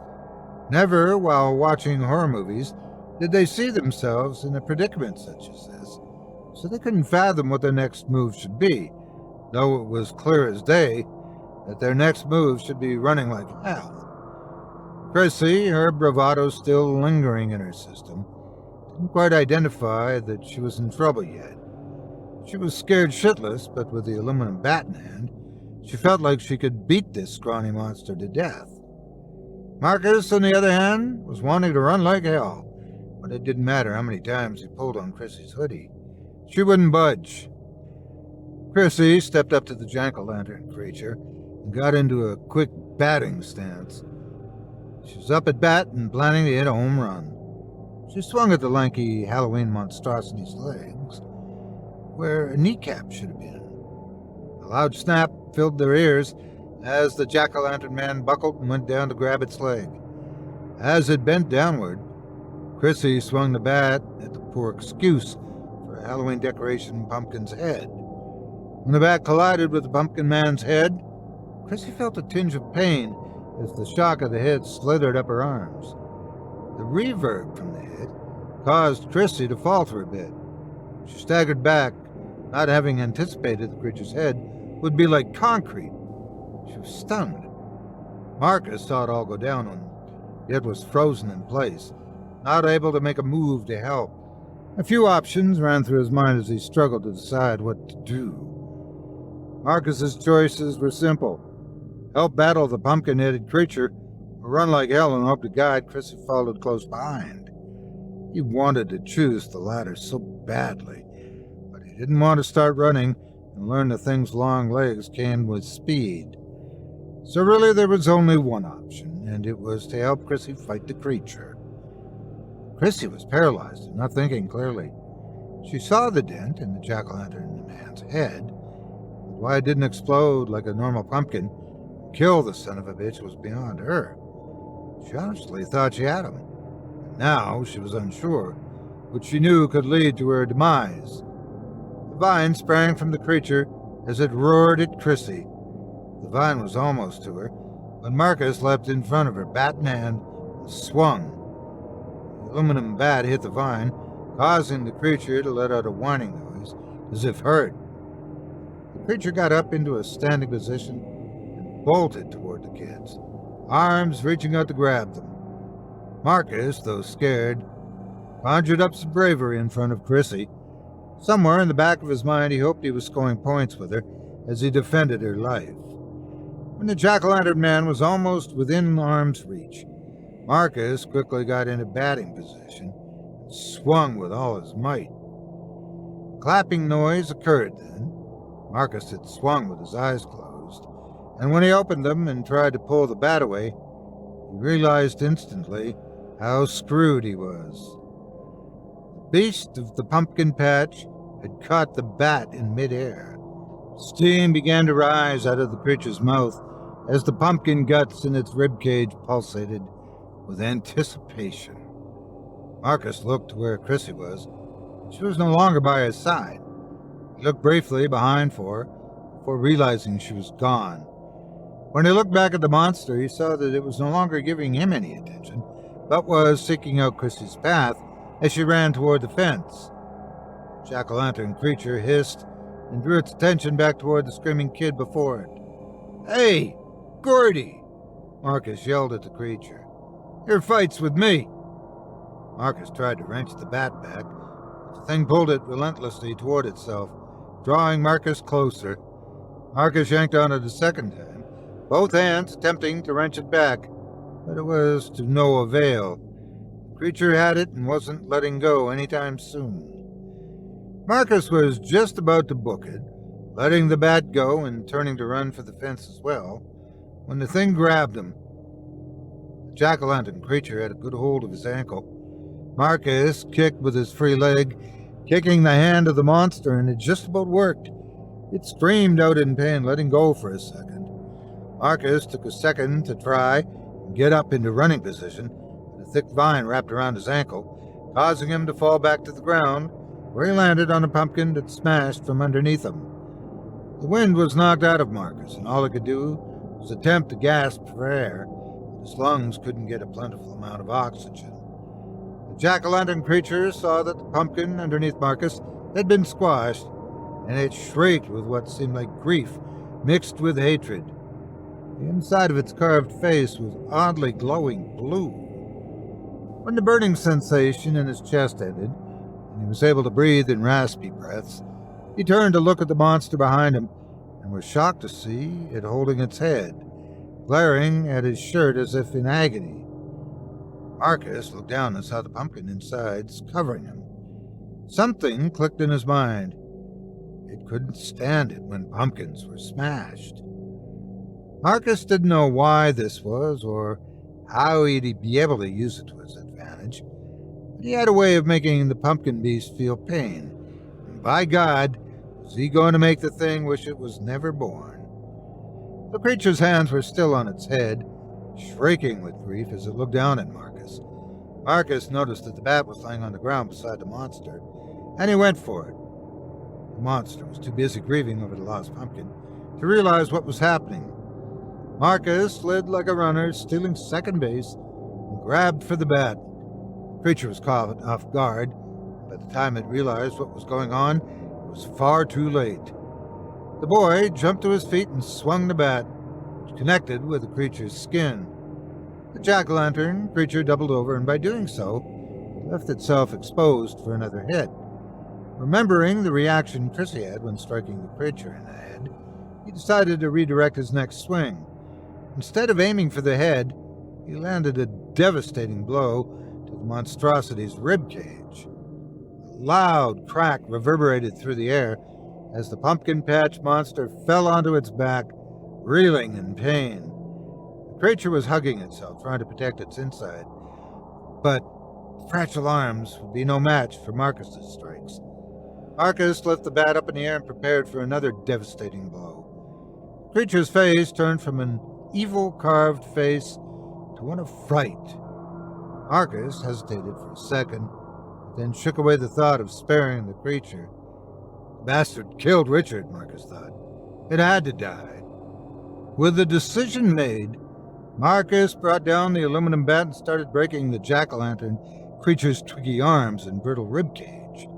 Never, while watching horror movies, did they see themselves in a predicament such as this, so they couldn't fathom what their next move should be, though it was clear as day that their next move should be running like hell. Chrissy, her bravado still lingering in her system, didn't quite identify that she was in trouble yet. She was scared shitless, but with the aluminum bat in hand, she felt like she could beat this scrawny monster to death. Marcus, on the other hand, was wanting to run like hell, but it didn't matter how many times he pulled on Chrissy's hoodie. She wouldn't budge. Chrissy stepped up to the jack-o'-lantern creature and got into a quick batting stance. She was up at bat and planning to hit a home run. She swung at the lanky Halloween monstrosity's legs, where a kneecap should have been. A loud snap filled their ears as the jack-o'-lantern man buckled and went down to grab its leg. As it bent downward, Chrissy swung the bat at the poor excuse for a Halloween decoration pumpkin's head. When the bat collided with the pumpkin man's head, Chrissy felt a tinge of pain as the shock of the hit slithered up her arms. The reverb from the hit caused Chrissy to falter a bit. She staggered back, not having anticipated the creature's head would be like concrete. She was stunned. Marcus saw it all go down and yet was frozen in place, not able to make a move to help. A few options ran through his mind as he struggled to decide what to do. Marcus's choices were simple. Help battle the pumpkin-headed creature, or run like hell and hope to God Chrissy followed close behind. He wanted to choose the latter so badly, but he didn't want to start running and learn the thing's long legs came with speed. So really there was only one option, and it was to help Chrissy fight the creature. Chrissy was paralyzed and not thinking clearly. She saw the dent in the jack-o'-lantern man's head, but why it didn't explode like a normal pumpkin and kill the son of a bitch was beyond her. She honestly thought she had him, but now she was unsure, which she knew could lead to her demise. The vine sprang from the creature as it roared at Chrissy. The vine was almost to her, but Marcus leapt in front of her, bat in hand, and swung. The aluminum bat hit the vine, causing the creature to let out a whining noise, as if hurt. The creature got up into a standing position and bolted toward the kids, arms reaching out to grab them. Marcus, though scared, conjured up some bravery in front of Chrissy. Somewhere in the back of his mind he hoped he was scoring points with her as he defended her life. When the jack-o'-lantern man was almost within arm's reach, Marcus quickly got into batting position and swung with all his might. A clapping noise occurred then. Marcus had swung with his eyes closed, and when he opened them and tried to pull the bat away, He realized instantly how screwed he was. The beast of the pumpkin patch had caught the bat in midair. Steam began to rise out of the creature's mouth as the pumpkin guts in its ribcage pulsated with anticipation. Marcus looked to where Chrissy was. She was no longer by his side. He looked briefly behind for her before realizing she was gone. When he looked back at the monster, he saw that it was no longer giving him any attention, but was seeking out Chrissy's path as she ran toward the fence. The jack-o'-lantern creature hissed and drew its attention back toward the screaming kid before it. "Hey, Gordy!" Marcus yelled at the creature. "Your fight's with me!" Marcus tried to wrench the bat back, but the thing pulled it relentlessly toward itself, drawing Marcus closer. Marcus yanked on it a second time, both hands attempting to wrench it back, but it was to no avail. The creature had it and wasn't letting go anytime soon. Marcus was just about to book it, letting the bat go and turning to run for the fence as well, when the thing grabbed him. The jack-o'-lantern creature had a good hold of his ankle. Marcus kicked with his free leg, kicking the hand of the monster, and it just about worked. It screamed out in pain, letting go for a second. Marcus took a second to try and get up into running position, but a thick vine wrapped around his ankle, causing him to fall back to the ground, where he landed on a pumpkin that smashed from underneath him. The wind was knocked out of Marcus, and all he could do was attempt to gasp for air, but his lungs couldn't get a plentiful amount of oxygen. The jack-o'-lantern creature saw that the pumpkin underneath Marcus had been squashed, and it shrieked with what seemed like grief mixed with hatred. The inside of its carved face was oddly glowing blue. When the burning sensation in his chest ended, and he was able to breathe in raspy breaths, he turned to look at the monster behind him and was shocked to see it holding its head, glaring at his shirt as if in agony. Marcus looked down and saw the pumpkin insides covering him. Something clicked in his mind. It couldn't stand it when pumpkins were smashed. Marcus didn't know why this was or how he'd be able to use it to his advantage, but he had a way of making the pumpkin beast feel pain, and by God, was he going to make the thing wish it was never born. The creature's hands were still on its head, shrieking with grief as it looked down at Marcus. Marcus noticed that the bat was lying on the ground beside the monster, and he went for it. The monster was too busy grieving over the lost pumpkin to realize what was happening. Marcus slid like a runner, stealing second base, and grabbed for the bat. The creature was caught off guard. By the time it realized what was going on, it was far too late. The boy jumped to his feet and swung the bat, which connected with the creature's skin. The jack-o'-lantern creature doubled over, and by doing so, left itself exposed for another hit. Remembering the reaction Chrissy had when striking the creature in the head, he decided to redirect his next swing. Instead of aiming for the head, he landed a devastating blow to the monstrosity's ribcage. A loud crack reverberated through the air as the pumpkin patch monster fell onto its back, reeling in pain. The creature was hugging itself, trying to protect its inside, but fragile arms would be no match for Marcus's strikes. Marcus lifted the bat up in the air and prepared for another devastating blow. The creature's face turned from an evil carved face to one of fright. Marcus hesitated for a second, but then shook away the thought of sparing the creature. The bastard killed Richard, Marcus thought. It had to die. With the decision made, Marcus brought down the aluminum bat and started breaking the jack-o'-lantern creature's twiggy arms and brittle ribcage.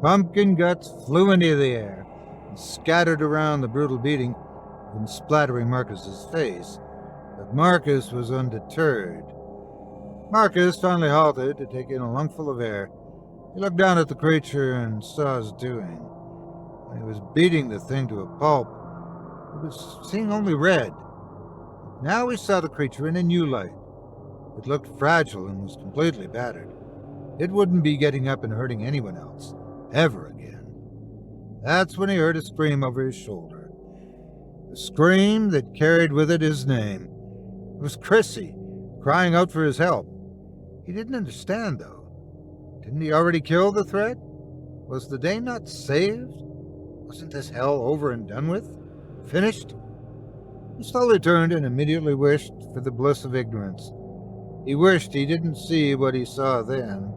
Pumpkin guts flew into the air and scattered around the brutal beating, even splattering Marcus's face. But Marcus was undeterred. Marcus finally halted to take in a lungful of air. He looked down at the creature and saw his doing. When he was beating the thing to a pulp, he was seeing only red. Now he saw the creature in a new light. It looked fragile and was completely battered. It wouldn't be getting up and hurting anyone else, ever again. That's when he heard a scream over his shoulder. A scream that carried with it his name. It was Chrissy, crying out for his help. He didn't understand, though. Didn't he already kill the threat? Was the day not saved? Wasn't this hell over and done with? Finished? He slowly turned and immediately wished for the bliss of ignorance. He wished he didn't see what he saw then,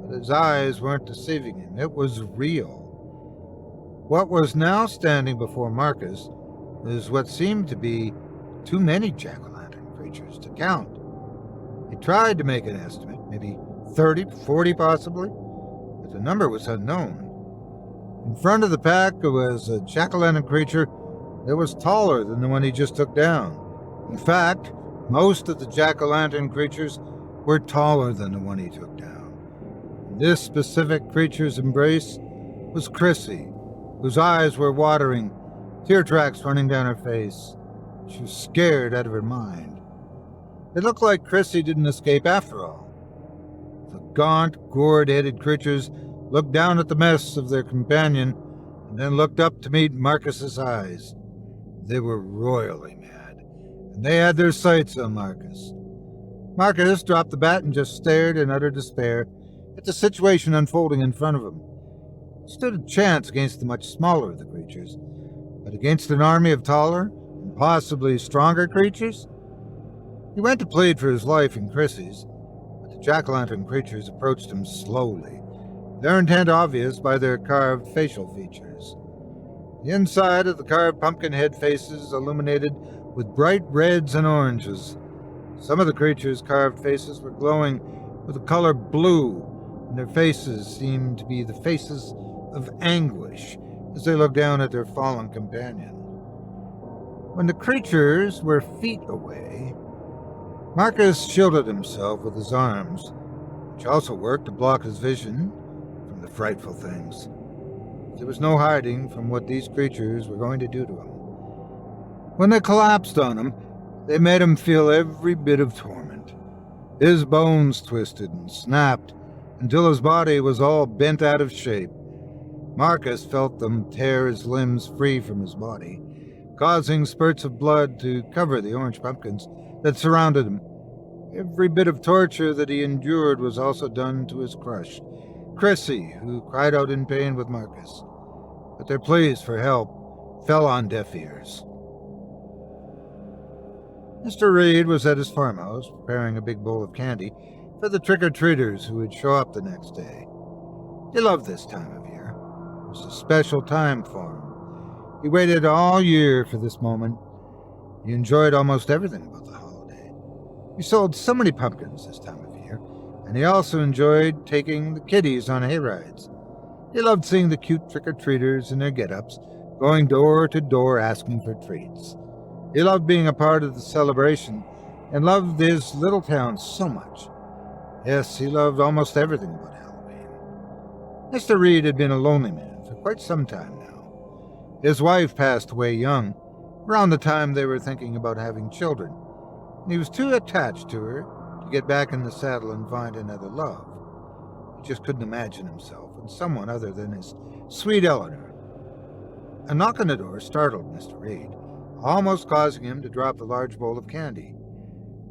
but his eyes weren't deceiving him. It was real. What was now standing before Marcus was what seemed to be too many jack-o'-lantern creatures to count. He tried to make an estimate, maybe 30, 40 possibly, but the number was unknown. In front of the pack was a jack-o'-lantern creature that was taller than the one he just took down. In fact, most of the jack-o'-lantern creatures were taller than the one he took down. This specific creature's embrace was Chrissy, whose eyes were watering, tear tracks running down her face. She was scared out of her mind. It looked like Chrissy didn't escape after all. The gaunt, gourd-headed creatures looked down at the mess of their companion and then looked up to meet Marcus's eyes. They were royally mad, and they had their sights on Marcus. Marcus dropped the bat and just stared in utter despair at the situation unfolding in front of him. He stood a chance against the much smaller of the creatures, but against an army of taller and possibly stronger creatures? He went to plead for his life in Chrissy's, but the jack-o'-lantern creatures approached him slowly, their intent obvious by their carved facial features. The inside of the carved pumpkin head faces illuminated with bright reds and oranges. Some of the creatures' carved faces were glowing with the color blue, and their faces seemed to be the faces of anguish as they looked down at their fallen companion. When the creatures were feet away, Marcus shielded himself with his arms, which also worked to block his vision from the frightful things. There was no hiding from what these creatures were going to do to him. When they collapsed on him, they made him feel every bit of torment. His bones twisted and snapped until his body was all bent out of shape. Marcus felt them tear his limbs free from his body, causing spurts of blood to cover the orange pumpkins that surrounded him. Every bit of torture that he endured was also done to his crush, Chrissy, who cried out in pain with Marcus. But their pleas for help fell on deaf ears. Mr. Reed was at his farmhouse, preparing a big bowl of candy for the trick-or-treaters who would show up the next day. He loved this time of year. It was a special time for him. He waited all year for this moment. He enjoyed almost everything about the holiday. He sold so many pumpkins this time of year, and he also enjoyed taking the kiddies on hayrides. He loved seeing the cute trick-or-treaters in their get-ups, going door to door asking for treats. He loved being a part of the celebration and loved his little town so much. Yes, he loved almost everything about Halloween. Mr. Reed had been a lonely man for quite some time now. His wife passed away young, around the time they were thinking about having children. He was too attached to her to get back in the saddle and find another love. He just couldn't imagine himself with someone other than his sweet Eleanor. A knock on the door startled Mr. Reed, almost causing him to drop the large bowl of candy.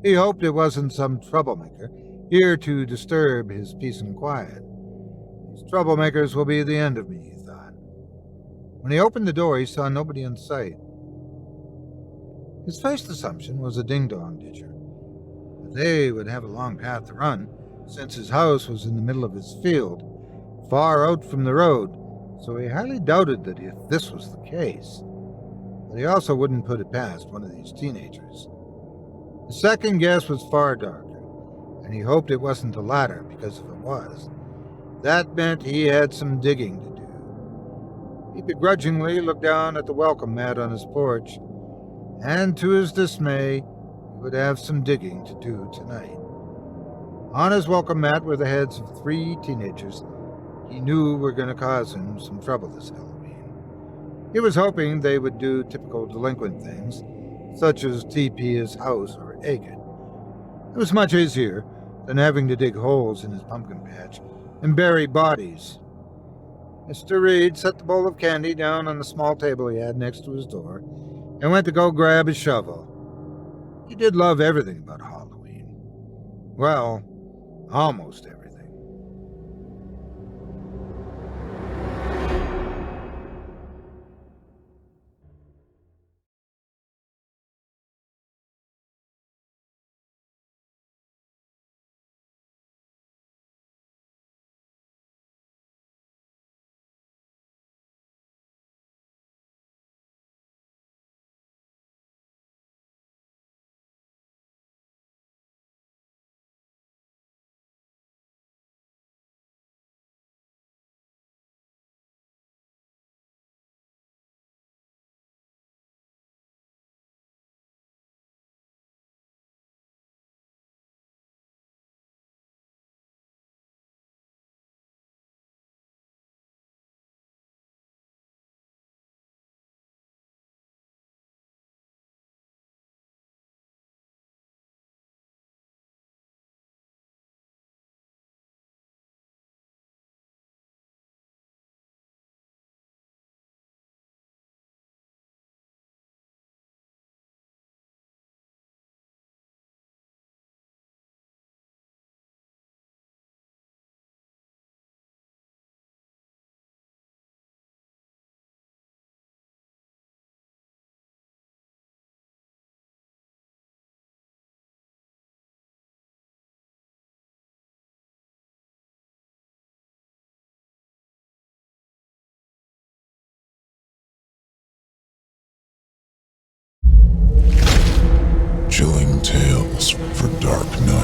He hoped it wasn't some troublemaker, here to disturb his peace and quiet. These troublemakers will be the end of me, he thought. When he opened the door, he saw nobody in sight. His first assumption was a ding-dong ditcher, but they would have a long path to run, since his house was in the middle of his field, far out from the road, so he highly doubted that if this was the case. But he also wouldn't put it past one of these teenagers. The second guess was far darker, and he hoped it wasn't the latter, because if it was, that meant he had some digging to do. He begrudgingly looked down at the welcome mat on his porch, and to his dismay, he would have some digging to do tonight. On his welcome mat were the heads of 3 teenagers he knew were going to cause him some trouble this Halloween. He was hoping they would do typical delinquent things, such as TP his house or egg it. It was much easier than having to dig holes in his pumpkin patch and bury bodies. Mr. Reed set the bowl of candy down on the small table he had next to his door and went to go grab his shovel. He did love everything about Halloween. Well, almost everything. Chilling tales for dark nights.